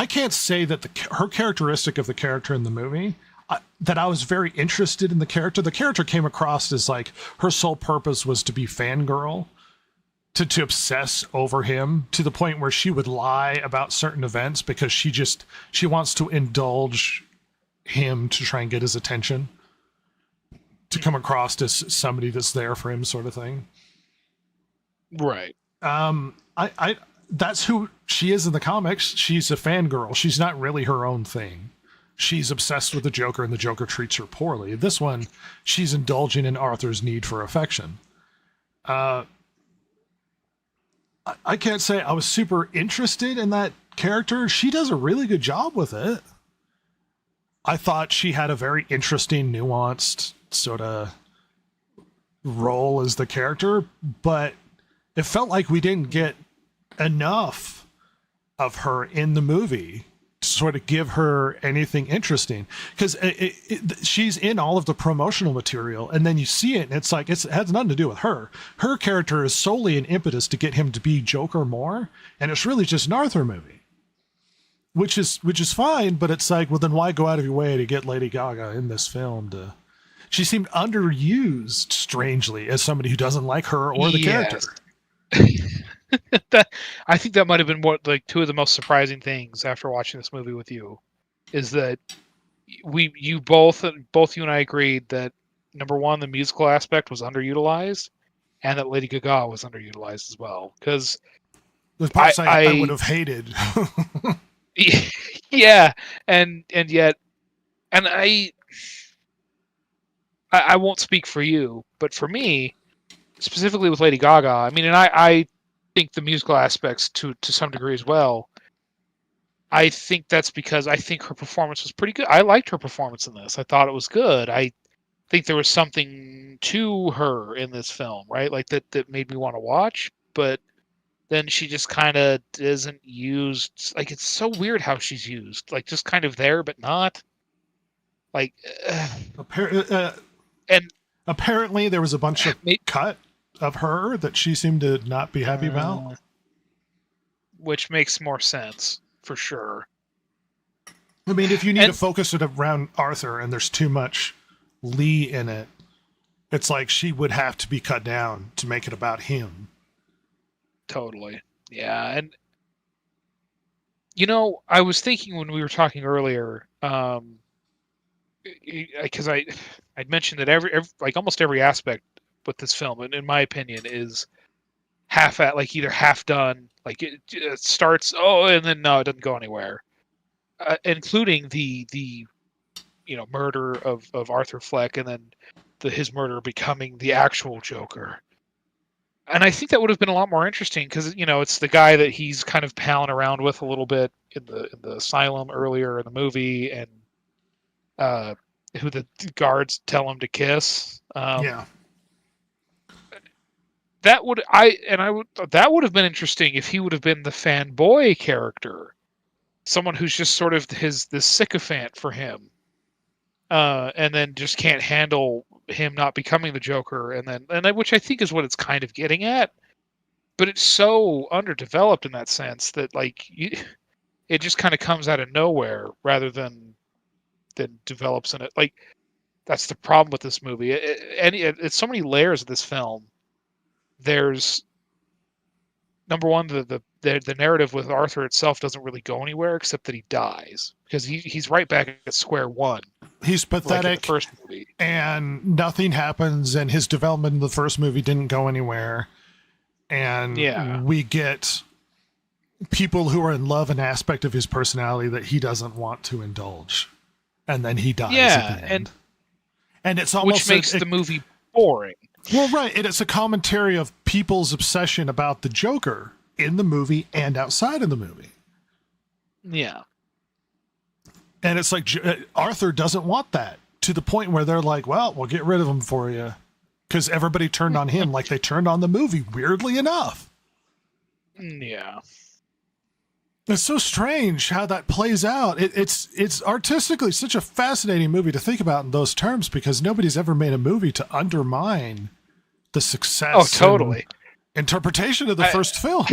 can't say that her characteristic of the character in the movie, that I was very interested in the character. The character came across as like her sole purpose was to be fangirl, to obsess over him to the point where she would lie about certain events because she wants to indulge him to try and get his attention, to come across as somebody that's there for him, sort of thing. Right. That's who she is in the comics. She's a fangirl. She's not really her own thing. She's obsessed with the Joker, and the Joker treats her poorly. This one, she's indulging in Arthur's need for affection. I can't say I was super interested in that character. She does a really good job with it. I thought she had a very interesting, nuanced sort of role as the character, but it felt like we didn't get enough of her in the movie to sort of give her anything interesting, because she's in all of the promotional material, and then you see it and it's like it has nothing to do with her. Her character is solely an impetus to get him to be Joker more, and it's really just an Arthur movie, which is fine, but it's like, well, then why go out of your way to get Lady Gaga in this film? She seemed underused, strangely, as somebody who doesn't like her or the character. I think that might have been two of the most surprising things after watching this movie with you, is that both you and I agreed that, number one, the musical aspect was underutilized, and that Lady Gaga was underutilized as well. Because the parts I would have hated. Yeah, and yet, and I won't speak for you, but for me, specifically with Lady Gaga, I mean, and I think the musical aspects to some degree as well. I think that's because I think her performance was pretty good. I liked her performance in this. I thought it was good. I think there was something to her in this film, right? Like that made me want to watch, but then she just kind of isn't used. Like, it's so weird how she's used. Like, just kind of there, but not. Like, and apparently there was a bunch of cut of her that she seemed to not be happy about. Which makes more sense, for sure. I mean, if you need to focus it around Arthur and there's too much Lee in it, it's like she would have to be cut down to make it about him. Totally. Yeah, and I was thinking when we were talking earlier, because I'd mentioned that every almost every aspect with this film, and in my opinion, is either half done, like it starts, and then no, it doesn't go anywhere, including the murder of Arthur Fleck, and then his murder becoming the actual Joker. And I think that would have been a lot more interesting because, it's the guy that he's kind of palling around with a little bit in the asylum earlier in the movie, and who the guards tell him to kiss. that would that would have been interesting if he would have been the fanboy character, someone who's just sort of the sycophant for him, and then just can't handle him not becoming the Joker, and then which I think is what it's kind of getting at, but it's so underdeveloped in that sense that like it just kind of comes out of nowhere rather than develops in it. Like that's the problem with this movie. It's so many layers of this film. There's number one, the narrative with Arthur itself doesn't really go anywhere except that he dies because he's right back at square one. He's pathetic, like in the first movie, and nothing happens, and his development in the first movie didn't go anywhere. And we get people who are in love an aspect of his personality that he doesn't want to indulge, and then he dies at the end. And it's almost which makes the movie boring. Well, right, and it's a commentary of people's obsession about the Joker in the movie and outside of the movie. Yeah. And it's like Arthur doesn't want that, to the point where they're like, well, we'll get rid of him for you. Because everybody turned on him like they turned on the movie, weirdly enough. Yeah. It's so strange how that plays out. It's artistically such a fascinating movie to think about in those terms, because nobody's ever made a movie to undermine the success and interpretation of the first film.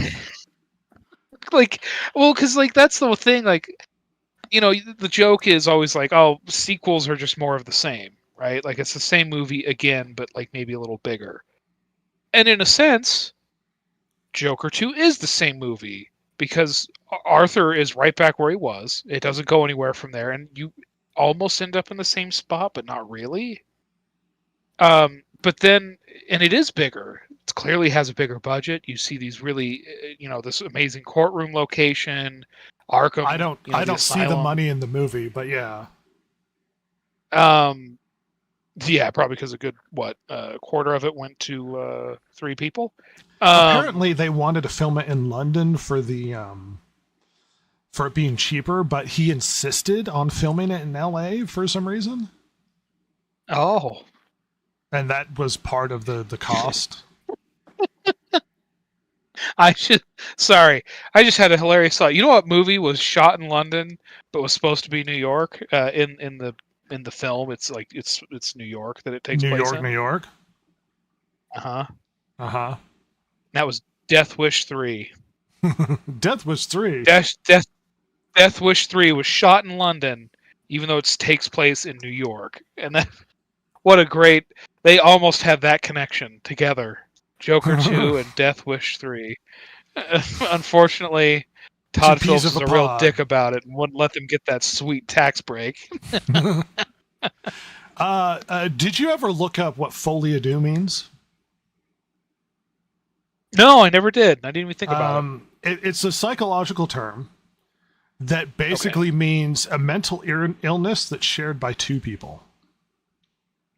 Like, well, because like that's the thing. Like, you know, the joke is always like, oh, sequels are just more of the same, right? Like it's the same movie again, but like maybe a little bigger. And in a sense, Joker 2 is the same movie, because Arthur is right back where he was. It doesn't go anywhere from there, and you almost end up in the same spot, but not really. But then, and it is bigger. It clearly has a bigger budget. You see these really, this amazing courtroom location, Arkham. I don't see the money in the movie, but yeah. Yeah, probably because a good quarter of it went to 3 people. Apparently, they wanted to film it in London for it being cheaper, but he insisted on filming it in LA for some reason. Oh, and that was part of the cost. I just had a hilarious thought. You know what movie was shot in London but was supposed to be New York? In the film, it's like it's New York that it takes place in. New York. That was Death Wish 3. Death Wish 3. Death Wish 3 was shot in London, even though it takes place in New York. And that, what a great! They almost had that connection together. Joker 2 and Death Wish 3. Unfortunately, Todd Phillips is a real dick about it and wouldn't let them get that sweet tax break. Did you ever look up what folie à deux means? No, I never did. I didn't even think about it. It's a psychological term that basically means a mental illness that's shared by 2 people.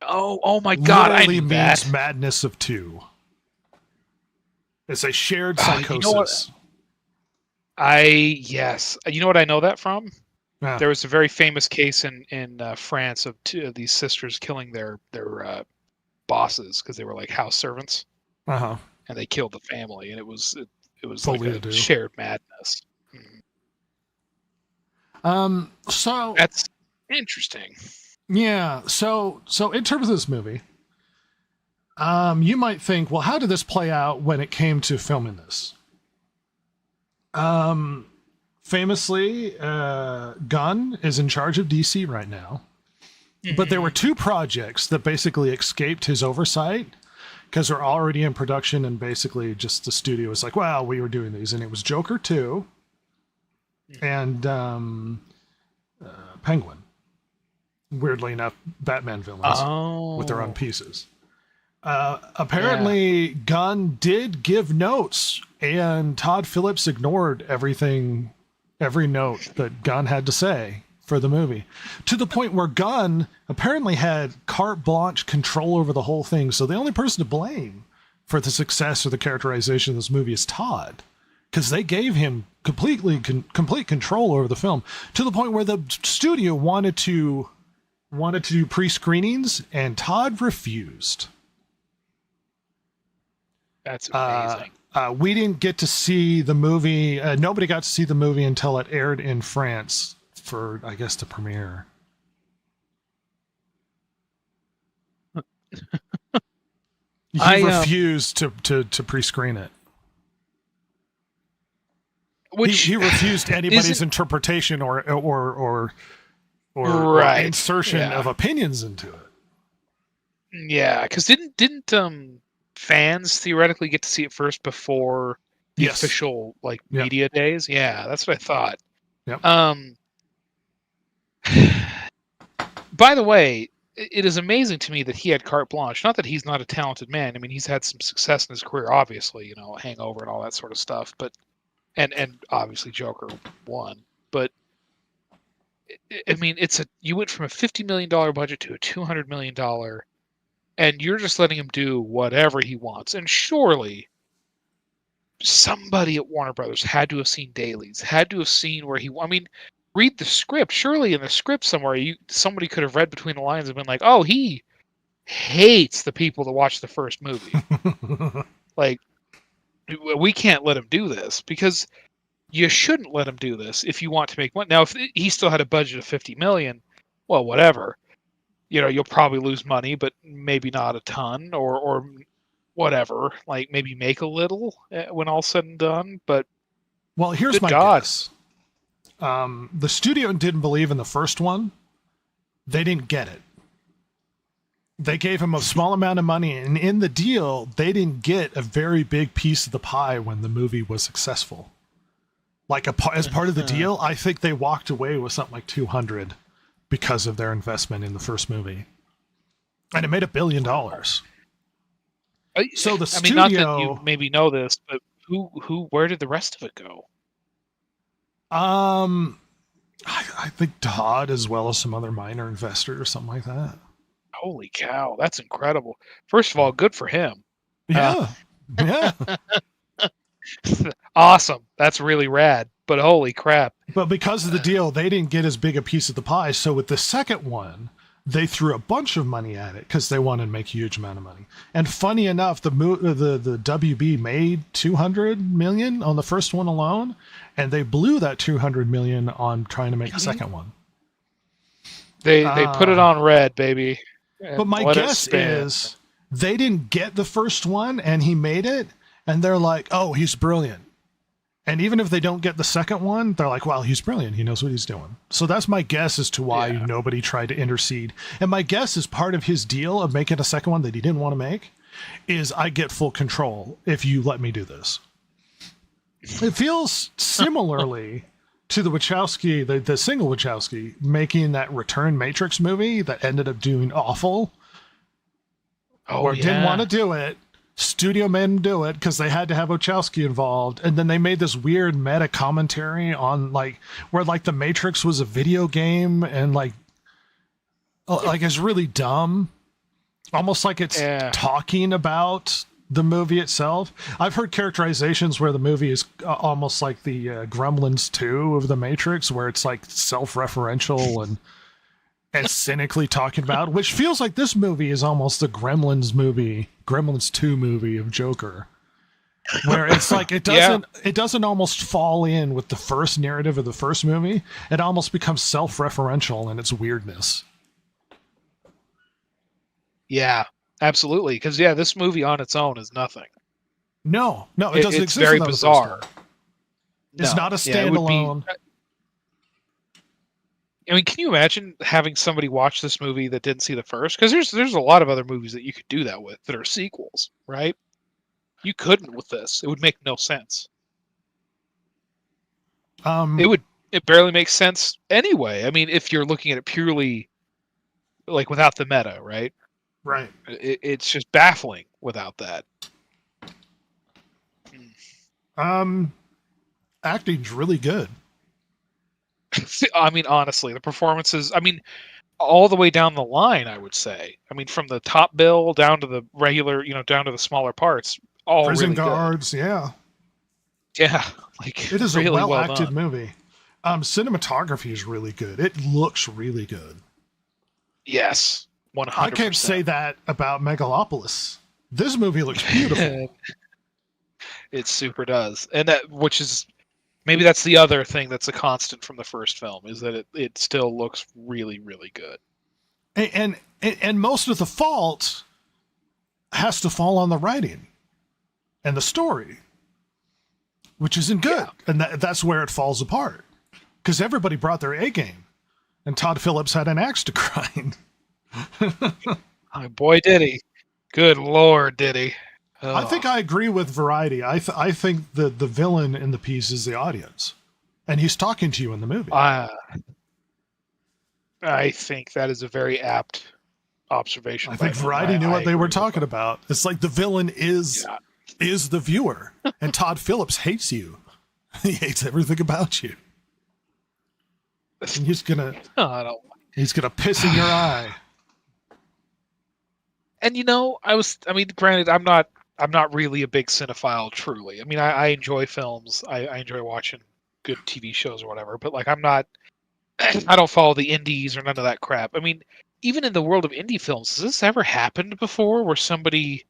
Oh my God! Literally I knew means that. madness of 2. It's a shared psychosis. Yes. You know what I know that from? Yeah. There was a very famous case in France of 2 of these sisters killing their bosses because they were like house servants, and they killed the family, and it was like a shared madness. So that's interesting. Yeah. So in terms of this movie, you might think, well, how did this play out when it came to filming this? Famously, Gunn is in charge of DC right now, but there were 2 projects that basically escaped his oversight because they're already in production, and basically just the studio was like, well, we were doing these, and it was Joker 2 and Penguin. Weirdly enough, Batman villains with their own pieces. Apparently, Gunn did give notes, and Todd Phillips ignored every note that Gunn had to say for the movie, to the point where Gunn apparently had carte blanche control over the whole thing. So the only person to blame for the success or the characterization of this movie is Todd, because they gave him complete control over the film, to the point where the studio wanted to do pre-screenings, and Todd refused. That's amazing. We didn't get to see the movie. Nobody got to see the movie until it aired in France for, I guess, the premiere. He refused to pre-screen it. Which he refused anybody's interpretation or Right, insertion yeah. of opinions into it. Yeah, because didn't fans theoretically get to see it first before the Yes. official Yep. media days? Yeah, that's what I thought. Yep. By the way, it is amazing to me that he had carte blanche. Not that he's not a talented man. I mean, he's had some success in his career, obviously, Hangover and all that sort of stuff. But and obviously Joker won. But I mean, you went from a $50 million budget to a $200 million, and you're just letting him do whatever he wants. And surely somebody at Warner Brothers had to have seen dailies, had to have seen where I mean, read the script. Surely in the script somewhere, somebody could have read between the lines and been like, "Oh, he hates the people that watch the first movie." Like, we can't let him do this, because you shouldn't let him do this if you want to make money. Now, if he still had a budget of $50 million, well, whatever. You'll probably lose money, but maybe not a ton, or whatever. Like, maybe make a little when all's said and done. But well, here's my guess. The studio didn't believe in the first one. They didn't get it. They gave him a small amount of money, and in the deal, they didn't get a very big piece of the pie when the movie was successful. Like as part of the deal, I think they walked away with something like 200 because of their investment in the first movie, and it made $1 billion. So the studio, not that you maybe know this, but where did the rest of it go? I think Todd, as well as some other minor investor or something like that. Holy cow, that's incredible. First of all, good for him. Yeah. Yeah. Awesome. That's really rad. But holy crap. But because of the deal, they didn't get as big a piece of the pie. So with the second one, they threw a bunch of money at it because they wanted to make a huge amount of money. And funny enough, the WB made $200 million on the first one alone, and they blew that $200 million on trying to make a second one. They put it on red, baby. But my guess is they didn't get the first one, and he made it, and they're like, "Oh, he's brilliant." And even if they don't get the second one, they're like, "Well, he's brilliant. He knows what he's doing." So that's my guess as to why nobody tried to intercede. And my guess is part of his deal of making a second one that he didn't want to make is I get full control if you let me do this. It feels similarly to the Wachowski, the single Wachowski, making that Return Matrix movie that ended up doing awful. Or didn't want to do it. Studio made them do it because they had to have Wachowski involved, and then they made this weird meta commentary on where the Matrix was a video game, and it's really dumb, almost like it's talking about the movie itself. I've heard characterizations where the movie is almost like the Gremlins 2 of the Matrix, where it's like self-referential and cynically talking about, which feels like this movie is almost the Gremlins 2 movie of Joker, where it's like it doesn't almost fall in with the first narrative of the first movie. It almost becomes self-referential in its weirdness. Yeah, absolutely. Because this movie on its own is nothing. No, it doesn't exist. It's very bizarre. It's not a standalone. I mean, can you imagine having somebody watch this movie that didn't see the first? Because there's a lot of other movies that you could do that with that are sequels, right? You couldn't with this. It would make no sense. It barely makes sense anyway. I mean, if you're looking at it purely without the meta, right? Right. It's just baffling without that. Acting's really good. I mean, honestly, the performances, all the way down the line, I would say. I mean, from the top bill down to the regular, down to the smaller parts, all prison really guards, good. Yeah. It is really a well-acted well movie. Cinematography is really good. It looks really good. Yes, 100%. I can't say that about Megalopolis. This movie looks beautiful. It super does, and that which is maybe that's the other thing that's a constant from the first film is that it still looks really really good. And most of the fault has to fall on the writing and the story, which isn't good, and that's where it falls apart because everybody brought their A game, and Todd Phillips had an axe to grind. Oh, boy, did he! Good lord, did he! Oh. I think I agree with Variety. I think the villain in the piece is the audience, and he's talking to you in the movie. I think that is a very apt observation. I think Variety knew what they were talking about. It's like the villain is the viewer, and Todd Phillips hates you. He hates everything about you, and he's gonna piss in your eye. And I mean, granted, I'm not really a big cinephile, truly. I mean, I enjoy films. I enjoy watching good TV shows or whatever. But like, I don't follow the indies or none of that crap. I mean, even in the world of indie films, has this ever happened before where somebody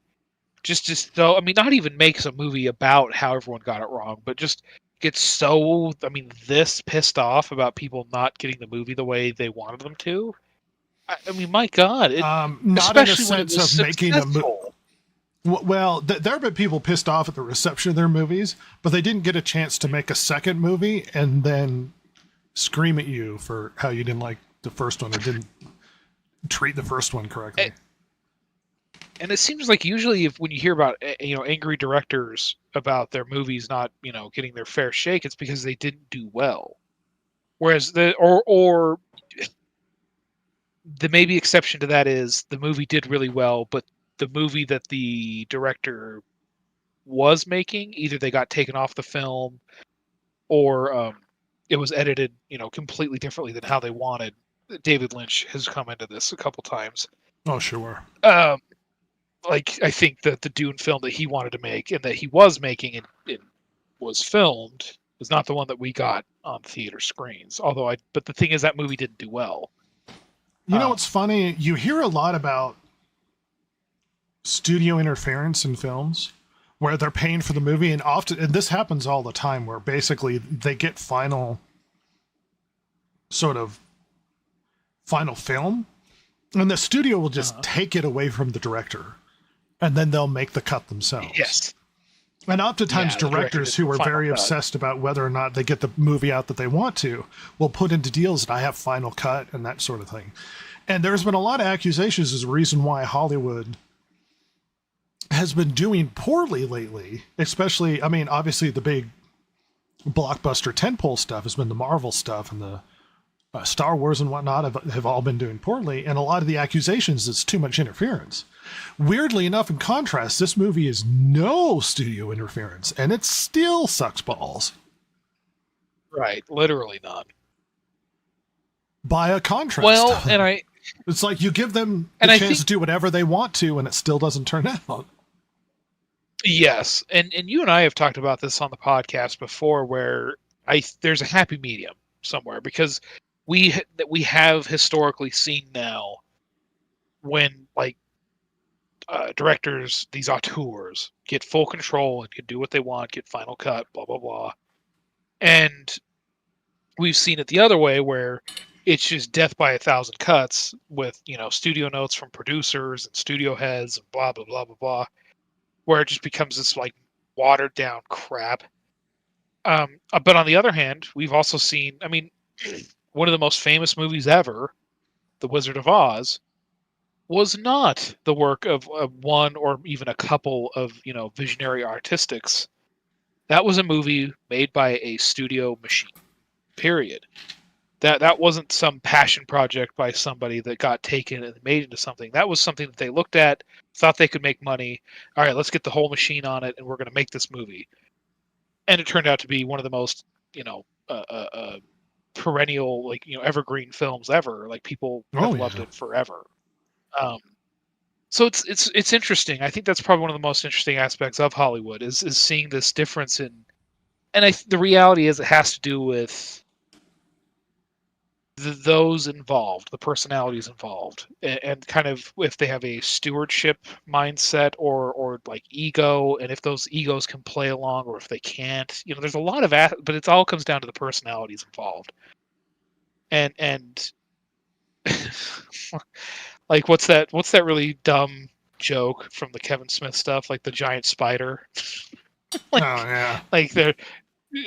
just so, I mean, not even makes a movie about how everyone got it wrong, but just gets so, I mean, this pissed off about people not getting the movie the way they wanted them to? I mean, my God. Not in a sense of making a movie. Well, there have been people pissed off at the reception of their movies, but they didn't get a chance to make a second movie and then scream at you for how you didn't like the first one or didn't treat the first one correctly. And it seems like usually when you hear about angry directors about their movies not getting their fair shake, it's because they didn't do well. Whereas the maybe exception to that is the movie did really well, but the movie that the director was making, either they got taken off the film or it was edited, completely differently than how they wanted. David Lynch has come into this a couple times. Oh, sure. Like, I think that the Dune film that he wanted to make and that he was making and was filmed was not the one that we got on theater screens. But the thing is, that movie didn't do well. You know what's funny? You hear a lot about studio interference in films where they're paying for the movie, and often, and this happens all the time, where basically they get final film, and the studio will just take it away from the director, and then they'll make the cut themselves. Yes. And oftentimes directors who are very obsessed about whether or not they get the movie out that they want to will put into deals that I have final cut and that sort of thing. And there's been a lot of accusations as a reason why Hollywood has been doing poorly lately, especially, I mean, obviously the big blockbuster tentpole stuff has been the Marvel stuff, and the Star Wars and whatnot have all been doing poorly. And a lot of the accusations is too much interference. Weirdly enough, in contrast, this movie is no studio interference, and it still sucks balls. Right, literally none. By a contrast. Well, it's like you give them the chance to do whatever they want to, and it still doesn't turn out. Yes, and you and I have talked about this on the podcast before, where there's a happy medium somewhere, because we have historically seen now when directors, these auteurs, get full control and can do what they want, get final cut, blah blah blah, and we've seen it the other way where it's just death by 1,000 cuts with studio notes from producers and studio heads and blah blah blah blah blah, where it just becomes this watered down crap. But on the other hand, we've also seen, I mean, one of the most famous movies ever, The Wizard of Oz, was not the work of one or even a couple of visionary artistics. That was a movie made by a studio machine. Period. That wasn't some passion project by somebody that got taken and made into something. That was something that they looked at, thought they could make money. All right, let's get the whole machine on it, and we're going to make this movie. And it turned out to be one of the most, perennial, evergreen films ever. People have loved it forever. So it's interesting. I think that's probably one of the most interesting aspects of Hollywood is seeing this difference in, and the reality is it has to do with those involved, the personalities involved, and kind of if they have a stewardship mindset or like ego, and if those egos can play along or if they can't, there's a lot of but it all comes down to the personalities involved. And like what's that really dumb joke from the Kevin Smith stuff, like the giant spider? Oh yeah. Like they're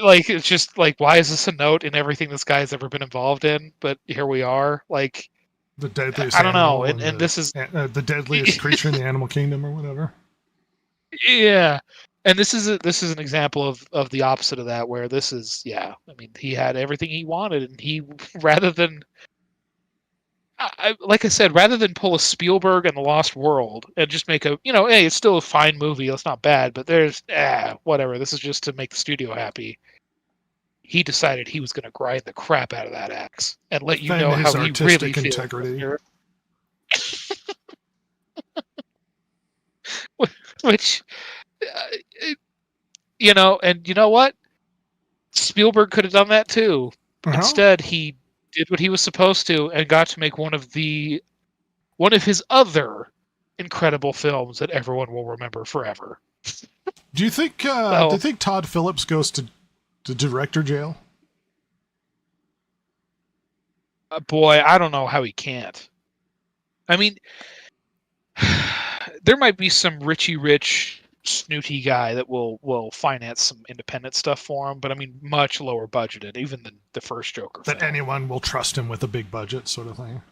like, it's just like, why is this a note in everything this guy's ever been involved in? But here we are. Like, The deadliest. I don't know. animal And this is the deadliest creature in the animal kingdom, or whatever. yeah. And this is an example of the opposite of that, where this is I mean, he had everything he wanted, and he rather than like I said, rather than pull a Spielberg and the Lost World and just make a, hey, it's still a fine movie, it's not bad, but there's whatever. This is just to make the studio happy. He decided he was going to grind the crap out of that axe and let you know how he really feels. Integrity. Which, and you know what? Spielberg could have done that too. Instead, he did what he was supposed to and got to make one of his other incredible films that everyone will remember forever. Do you think Todd Phillips goes to director jail? Boy, I don't know how he can't. I mean, there might be some rich, snooty guy that will finance some independent stuff for him, but I mean, much lower budgeted, even than the first Joker That film. anyone will trust him with a big budget, sort of thing.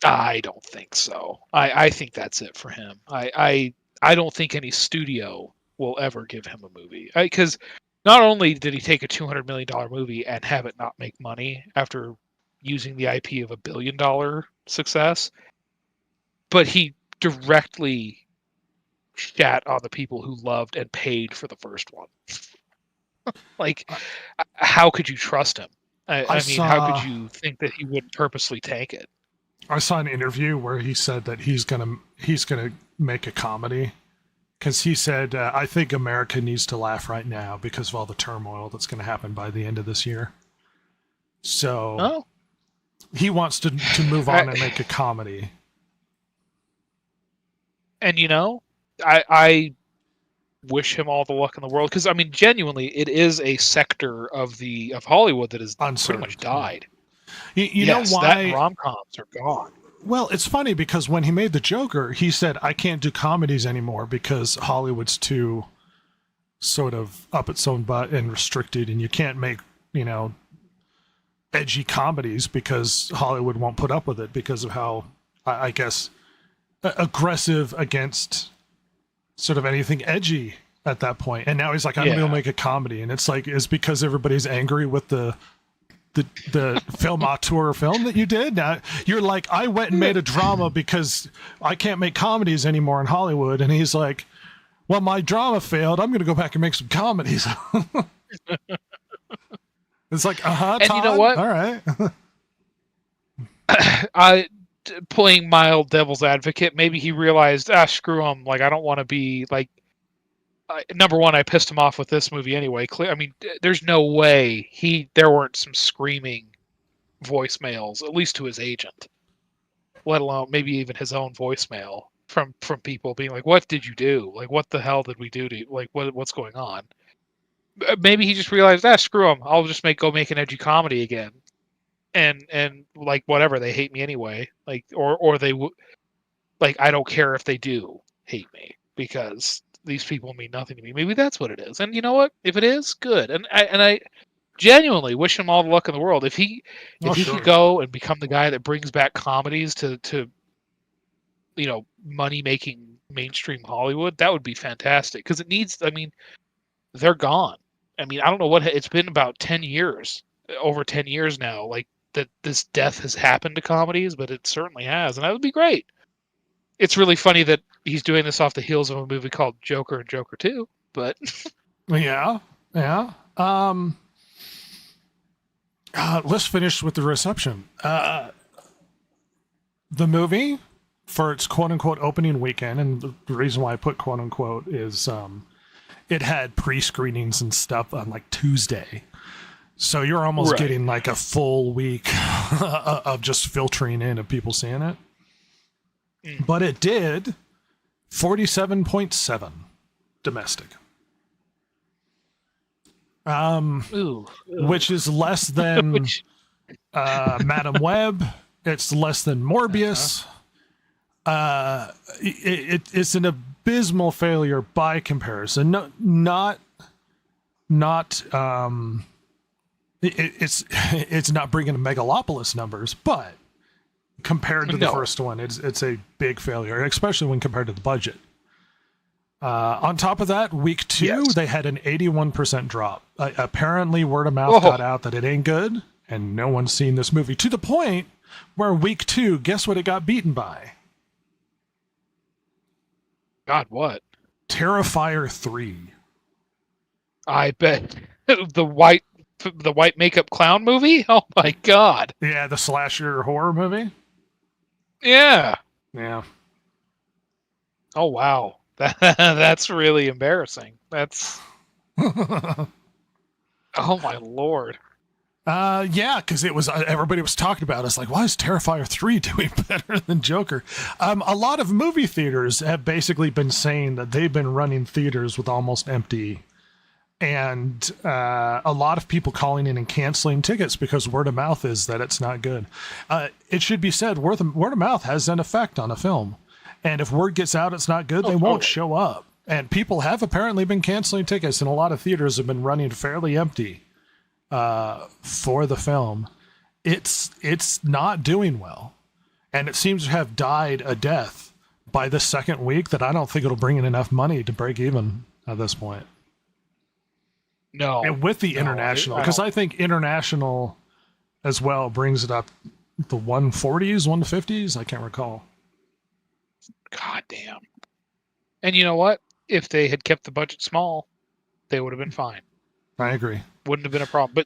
I don't think so. I think that's it for him. I don't think any studio will ever give him a movie, because not only did he take a $200 million movie and have it not make money after using the IP of $1 billion success, but he directly shat on the people who loved and paid for the first one. Like, how could you trust him? I mean, how could you think that he wouldn't purposely tank it? I saw an interview where he said that he's gonna make a comedy, because he said, I think America needs to laugh right now because of all the turmoil that's going to happen by the end of this year. So he wants to move on and make a comedy. And I wish him all the luck in the world, because I mean, genuinely, it is a sector of Hollywood that has pretty much died. You know why? That rom-coms are gone. Well, it's funny because when he made the Joker, he said, I can't do comedies anymore because Hollywood's too sort of up its own butt and restricted, and you can't make, edgy comedies because Hollywood won't put up with it because of how, I guess, aggressive against sort of anything edgy at that point. And now he's like, I'm going to make a comedy. And it's like, it's because everybody's angry with the film auteur film that you did. Now you're like, I went and made a drama because I can't make comedies anymore in Hollywood. And he's like, well, my drama failed. I'm going to go back and make some comedies. It's like, And Todd? you know what? All right. Playing mild devil's advocate, maybe he realized, screw him. Like, I don't want to be like, number one, I pissed him off with this movie anyway. I mean, there's no way there weren't some screaming voicemails, at least to his agent, let alone maybe even his own voicemail from people being like, "What did you do? Like, what the hell did we do to you? Like, what's going on?" Maybe he just realized, screw him. I'll just go make an edgy comedy again, and like whatever, they hate me anyway. Like, or they like, I don't care if they do hate me because these people mean nothing to me. Maybe that's what it is. And you know what? If it is, good. And I genuinely wish him all the luck in the world. If he could go and become the guy that brings back comedies to money making mainstream Hollywood, that would be fantastic. Because it needs. I mean, they're gone. I mean, I don't know it's been about 10 years, over 10 years now. Like that, this death has happened to comedies, but it certainly has, and that would be great. It's really funny that he's doing this off the heels of a movie called Joker and Joker 2, but yeah. Let's finish with the reception. The movie, for its quote-unquote opening weekend, and the reason why I put quote-unquote is it had pre-screenings and stuff on like Tuesday. So you're almost getting like a full week of just filtering in of people seeing it. Mm. But it did 47.7 domestic. Ooh. Which is less than Which- Madam Web. It's less than Morbius. It's an abysmal failure by comparison. It's not bringing in Megalopolis numbers, but compared to the first one, it's a big failure, especially when compared to the budget. On top of that, week 2, they had an 81% drop. Apparently, word of mouth got out that it ain't good, and no one's seen this movie, to the point where week 2, guess what it got beaten by? God, what? Terrifier 3. I bet the white makeup clown movie. Oh my God! Yeah, the slasher horror movie. Yeah. Yeah. Oh wow, that's really embarrassing. That's oh my Lord. Yeah, because it was everybody was talking about it. It's like, why is Terrifier 3 doing better than Joker? A lot of movie theaters have basically been saying that they've been running theaters with almost empty, and a lot of people calling in and canceling tickets because word of mouth is that it's not good. It should be said, word of mouth has an effect on a film, and if word gets out it's not good, they won't show up. And people have apparently been canceling tickets, and a lot of theaters have been running fairly empty for the film. It's not doing well, and it seems to have died a death by the second week that I don't think it'll bring in enough money to break even at this point. No, and with the international, because I think international as well brings it up the 140s, 150s. I can't recall. God damn. And you know what? If they had kept the budget small, they would have been fine. I agree. Wouldn't have been a problem.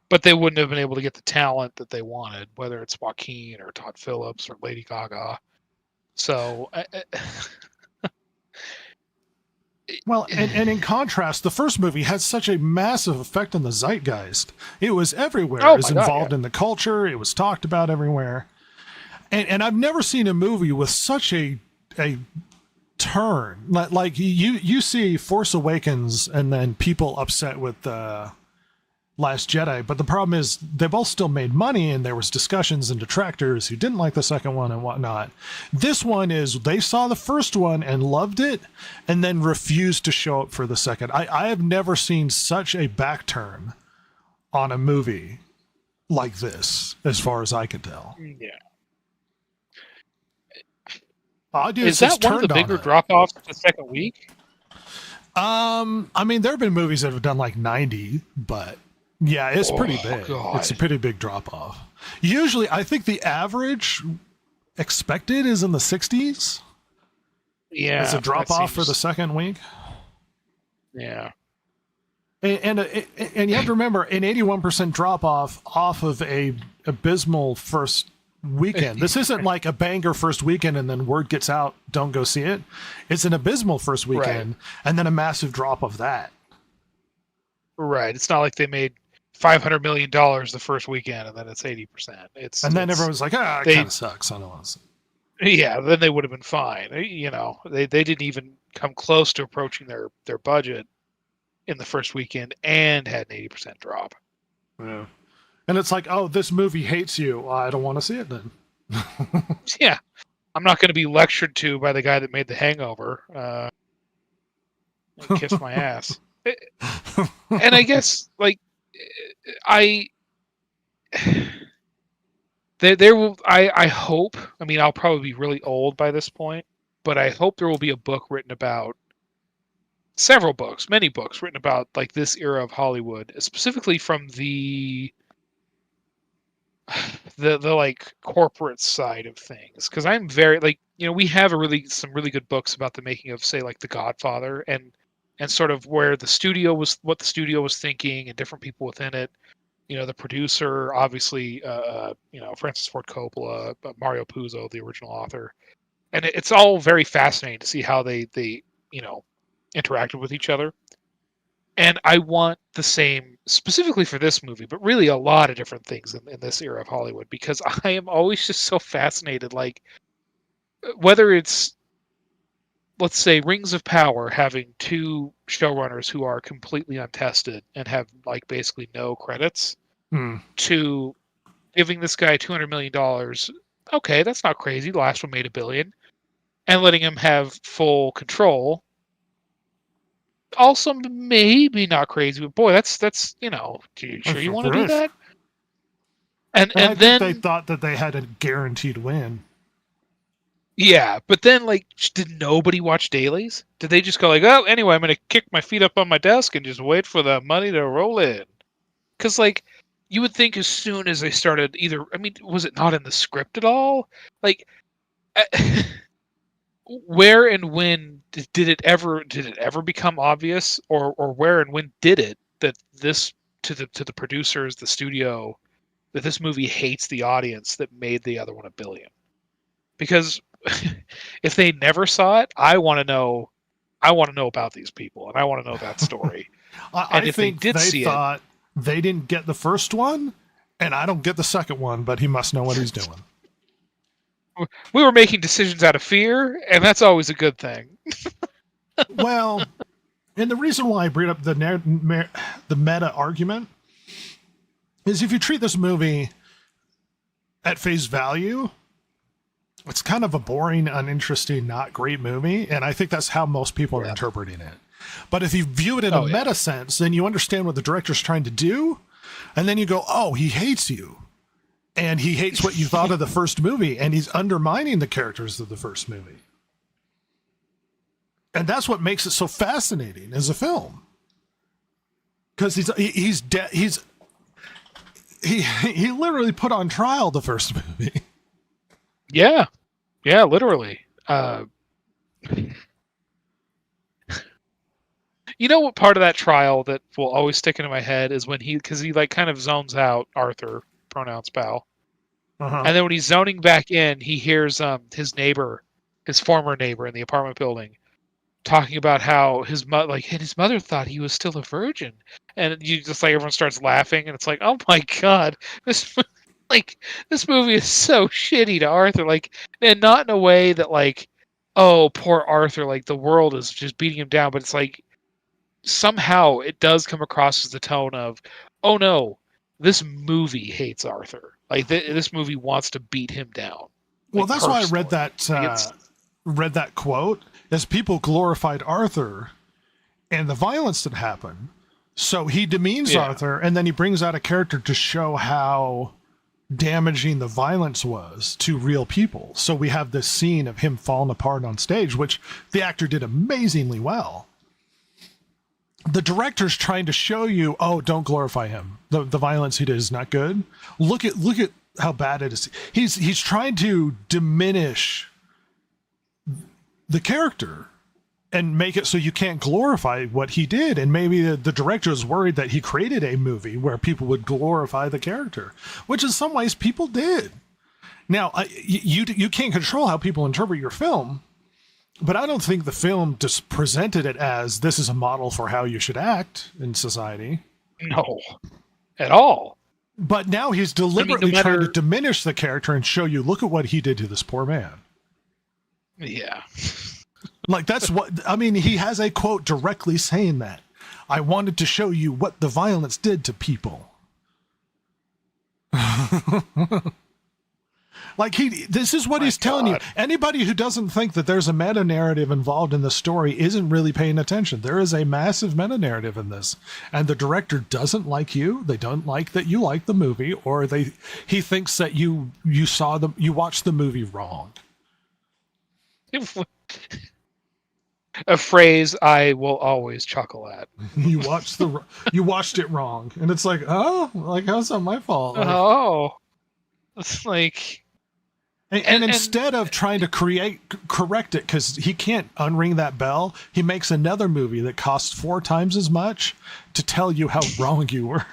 But they wouldn't have been able to get the talent that they wanted, whether it's Joaquin or Todd Phillips or Lady Gaga. So, well, and in contrast, the first movie had such a massive effect on the zeitgeist. It was everywhere. It was involved in the culture. It was talked about everywhere. And I've never seen a movie with such a turn. Like you see Force Awakens and then people upset with Last Jedi, but the problem is they both still made money, and there was discussions and detractors who didn't like the second one and whatnot. This one is they saw the first one and loved it and then refused to show up for the second. I have never seen such a back turn on a movie like this, as far as I can tell. yeah. Is that one of the bigger drop-offs the second week? I mean, there have been movies that have done like 90, but yeah, it's pretty big. God. It's a pretty big drop-off. Usually, I think the average expected is in the 60s. Yeah. As a drop-off for the second week. Yeah. And you have to remember, an 81% drop-off off of a abysmal first weekend. This isn't like a banger first weekend and then word gets out, don't go see it. It's an abysmal first weekend and then a massive drop of that. Right. It's not like they made $500 million the first weekend and then it's 80%. And then everyone's like, it kind of sucks. I don't want to see it. Yeah, then they would have been fine. You know, they didn't even come close to approaching their budget in the first weekend and had an 80% drop. Yeah. And it's like, oh, this movie hates you. I don't want to see it then. Yeah. I'm not going to be lectured to by the guy that made The Hangover. And kiss my ass. And I guess, like, I hope, I mean, I'll probably be really old by this point, but I hope there will be a book written about, many books written about, like, this era of Hollywood, specifically from the like corporate side of things, because I'm very, like, you know, we have some really good books about the making of, say, like The Godfather, and sort of where what the studio was thinking and different people within it. You know, the producer, obviously, you know, Francis Ford Coppola, Mario Puzo, the original author, and it's all very fascinating to see how they you know interacted with each other. And I want the same specifically for this movie, but really a lot of different things in this era of Hollywood, because I am always just so fascinated, like whether it's, let's say, Rings of Power having two showrunners who are completely untested and have like basically no credits, to giving this guy $200 million. Okay, that's not crazy. The last one made $1 billion, and letting him have full control. Also, maybe not crazy, but boy, that's you sure you want to do that? And I then think they thought that they had a guaranteed win. yeah, but then like, did nobody watch dailies? Did they just go like, oh, anyway, I'm gonna kick my feet up on my desk and just wait for the money to roll in? Because like, you would think as soon as they started, either, I mean, was it not in the script at all? Like, where and when did it ever become obvious, or where and when did it, that this, to the producers, the studio, that this movie hates the audience that made the other one $1 billion? Because if they never saw it, I want to know about these people, and I want to know that story. I think they thought they didn't get the first one, and I don't get the second one, but he must know what he's doing. We were making decisions out of fear, and that's always a good thing. Well, and the reason why I bring up the meta argument is if you treat this movie at face value, it's kind of a boring, uninteresting, not great movie, and I think that's how most people are interpreting it. But if you view it in a meta sense, then you understand what the director's trying to do, and then you go, oh, he hates you. And he hates what you thought of the first movie, and he's undermining the characters of the first movie. And that's what makes it so fascinating as a film. Because he literally put on trial the first movie. Yeah, literally. You know what part of that trial that will always stick into my head is when because he like kind of zones out, Arthur, pronouns pal. And then when he's zoning back in, he hears his neighbor, his former neighbor in the apartment building, talking about how his mother thought he was still a virgin, and you just like everyone starts laughing, and it's like, oh my god, this movie is so shitty to Arthur, like, and not in a way that like, oh, poor Arthur, like the world is just beating him down, but it's like somehow it does come across as the tone of, oh no, this movie hates Arthur. Like this movie wants to beat him down. Well, that's why I read that quote, as people glorified Arthur and the violence that happened. So he demeans Arthur, and then he brings out a character to show how damaging the violence was to real people. So we have this scene of him falling apart on stage, which the actor did amazingly well. The director's trying to show you, oh, don't glorify him. The violence he did is not good. Look at how bad it is. He's trying to diminish the character and make it so you can't glorify what he did. And maybe the director is worried that he created a movie where people would glorify the character, which in some ways people did. Now, you can't control how people interpret your film, but I don't think the film just presented it as this is a model for how you should act in society. No, at all. But now he's deliberately trying to diminish the character and show you, look at what he did to this poor man. Yeah. Like, that's what, I mean, he has a quote directly saying that. I wanted to show you what the violence did to people. Like, this is what he's telling you. Anybody who doesn't think that there's a meta narrative involved in the story isn't really paying attention. There is a massive meta narrative in this, and the director doesn't like you. They don't like that you like the movie, or he thinks that you watched the movie wrong. A phrase I will always chuckle at. You watched it wrong, and it's like, oh, like, how's that my fault? Like, it's like. And instead of trying to correct it, because he can't unring that bell, he makes another movie that costs 4 times as much to tell you how wrong you were.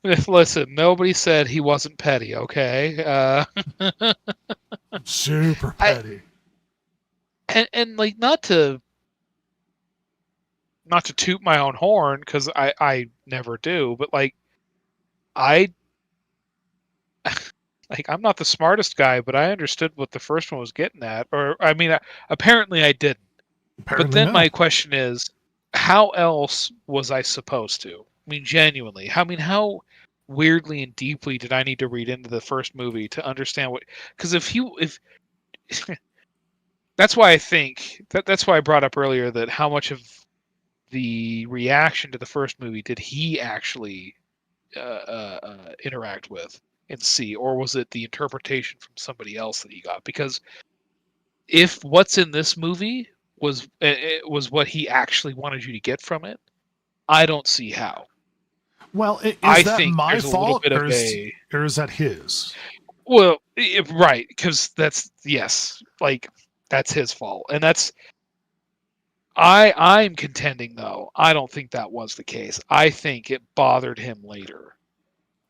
Listen, nobody said he wasn't petty, okay? Super petty. And like, not to not to toot my own horn, because I never do, but like I like I'm not the smartest guy, but I understood what the first one was getting at, or I mean, apparently I didn't. But Apparently, then no. my question is, how else was I supposed to? I mean, genuinely, I mean, how weirdly and deeply did I need to read into the first movie to understand what? Because if that's why I think that's why I brought up earlier that how much of the reaction to the first movie did he actually interact with and see, or was it the interpretation from somebody else that he got? Because if what's in this movie was what he actually wanted you to get from it, I don't see how. Well, I is that think my there's a little fault, bit of or a is that his? well, right, because that's yes, like that's his fault, and that's I'm contending though. I don't think that was the case. I think it bothered him later.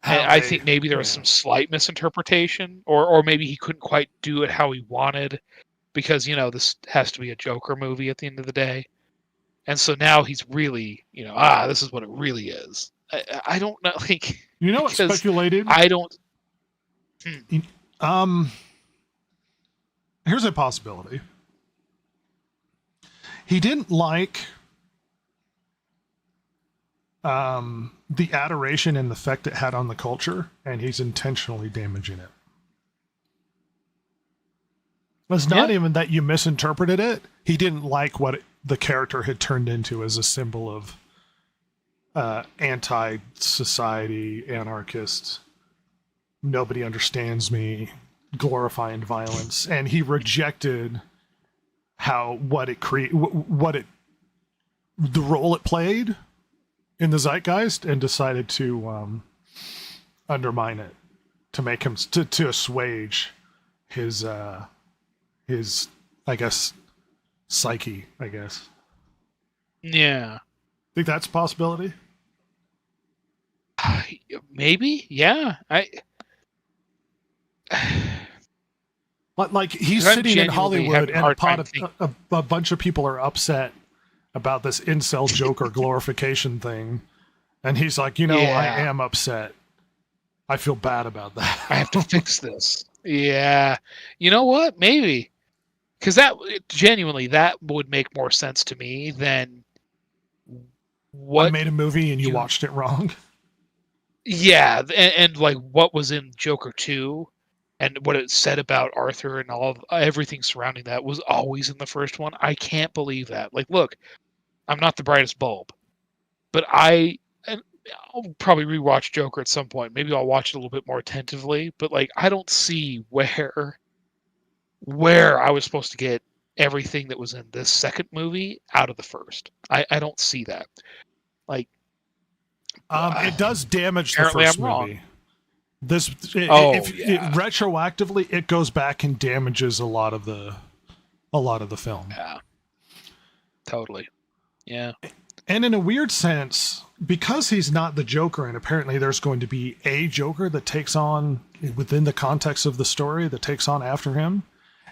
And How I they? think maybe there was Yeah. some slight misinterpretation, or maybe he couldn't quite do it how he wanted, because this has to be a Joker movie at the end of the day, and so now he's really, this is what it really is. I don't know, like You know what because speculated? I don't. Um, Here's a possibility. He didn't like the adoration and the effect it had on the culture, and he's intentionally damaging it. It's not Yeah. even that you misinterpreted it. He didn't like what the character had turned into as a symbol of anti-society, anarchist, nobody understands me, glorifying violence, and he rejected the role it played in the zeitgeist, and decided to undermine it, to make him to assuage his I guess psyche. I guess. Yeah. Think that's a possibility. Maybe. Yeah. Like he's 'Cause I'm sitting in genuinely Hollywood, having a and hard time thinking. a bunch of people are upset about this incel Joker glorification thing, and he's like, I Yeah. am upset. I feel bad about that. I have to fix this. Yeah. You know what? Maybe. Because that genuinely, that would make more sense to me than I what made a movie and you you. watched it wrong. Yeah, and like what was in Joker 2 and what it said about Arthur and everything surrounding that was always in the first one. I can't believe that. Like, look, I'm not the brightest bulb, but and I'll probably rewatch Joker at some point. Maybe I'll watch it a little bit more attentively, but like I don't see where I was supposed to get everything that was in this second movie out of the first. I don't see that. Like It does damage the apparently first I'm wrong. movie. If Yeah. retroactively, it goes back and damages a lot of the film. Yeah. Totally. Yeah. And in a weird sense, because he's not the Joker, and apparently there's going to be a Joker that takes on, within the context of the story, that takes on after him,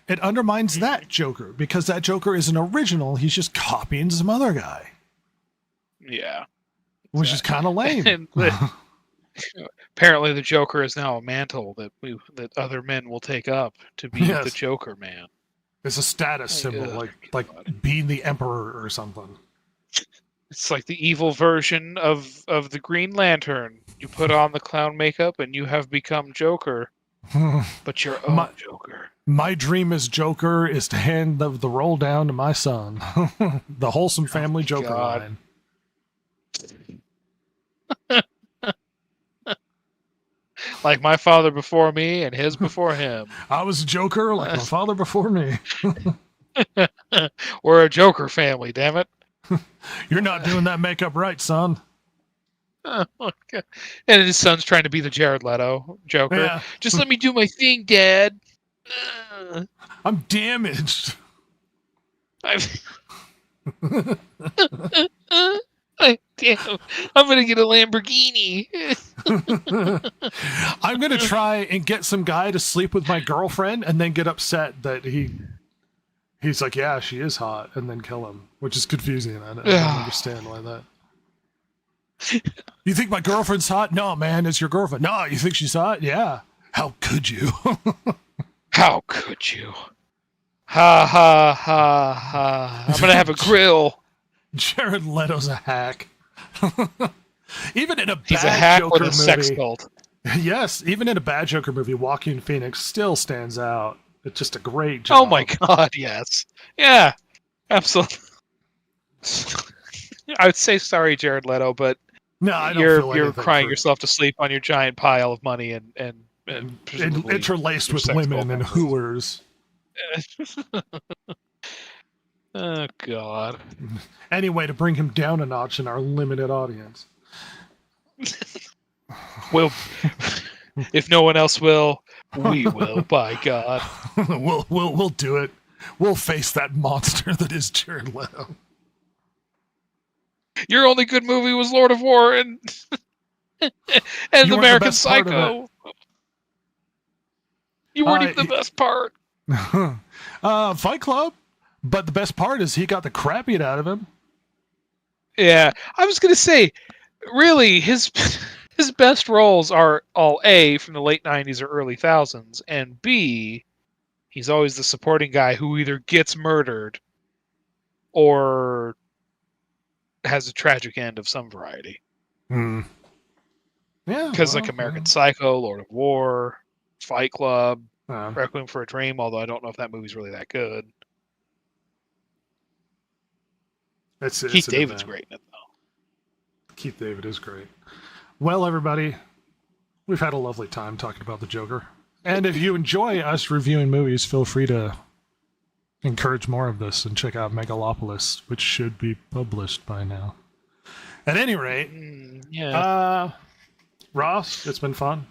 it undermines that Joker, because that Joker isn't original. He's just copying some other guy, Yeah. which is kind of lame. And apparently the Joker is now a mantle that other men will take up to be Yes. the Joker man. It's a status symbol, like being the emperor or something. It's like the evil version of the Green Lantern. You put on the clown makeup and you have become Joker, but your own Joker. My dream as Joker is to hand the role down to my son. The wholesome family Joker God. line. Like my father before me and his before him. I was a Joker like my father before me. We're a Joker family, damn it. You're not doing that makeup right, son. Oh, God. And his son's trying to be the Jared Leto Joker. Yeah. Just let me do my thing, Dad. I'm damaged. Damn, I'm gonna get a Lamborghini. I'm going to try and get some guy to sleep with my girlfriend and then get upset that he He's like, yeah, she is hot, and then kill him, which is confusing. I don't understand why that. You think my girlfriend's hot? No, man, it's your girlfriend. No, you think she's hot? Yeah. How could you? How could you? Ha ha ha ha! I'm gonna have a grill. Jared Leto's a hack. Even in a He's a bad hack Joker with a movie, sex cult. yes, even in a bad Joker movie, Joaquin Phoenix still stands out. It's just a great job. Oh my god, yes. Yeah, absolutely. I would say sorry, Jared Leto, but No, I don't you're feel anything crying for- yourself to sleep on your giant pile of money and presumably interlaced your with sex women cult and members. hooers. Oh god. Anyway, to bring him down a notch in our limited audience. Well, if no one else will, we will. By God. we'll do it. We'll face that monster that is Jared Leto. Your only good movie was Lord of War and You and weren't the American best part of Psycho. You weren't even the best part. Fight Club. But the best part is he got the crap beat out of him. Yeah, I was gonna say, really, his best roles are all A from the late '90s or early thousands, and B, he's always the supporting guy who either gets murdered or has a tragic end of some variety. Hmm. Yeah, Because like American Psycho, Lord of War, Fight Club, Requiem for a Dream, although I don't know if that movie's really that good. Keith David's great in it, though. Keith David is great. Well, everybody, we've had a lovely time talking about the Joker. And if you enjoy us reviewing movies, feel free to encourage more of this and check out Megalopolis, which should be published by now. At any rate, Ross, it's been fun.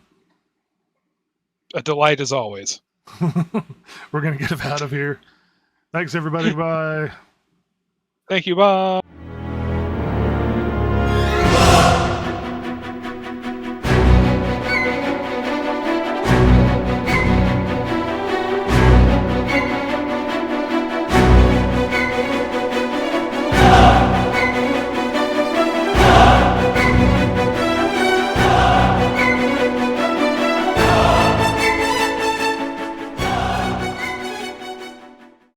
A delight as always. We're going to get him out of here. Thanks, everybody. Bye. Thank you. Bye.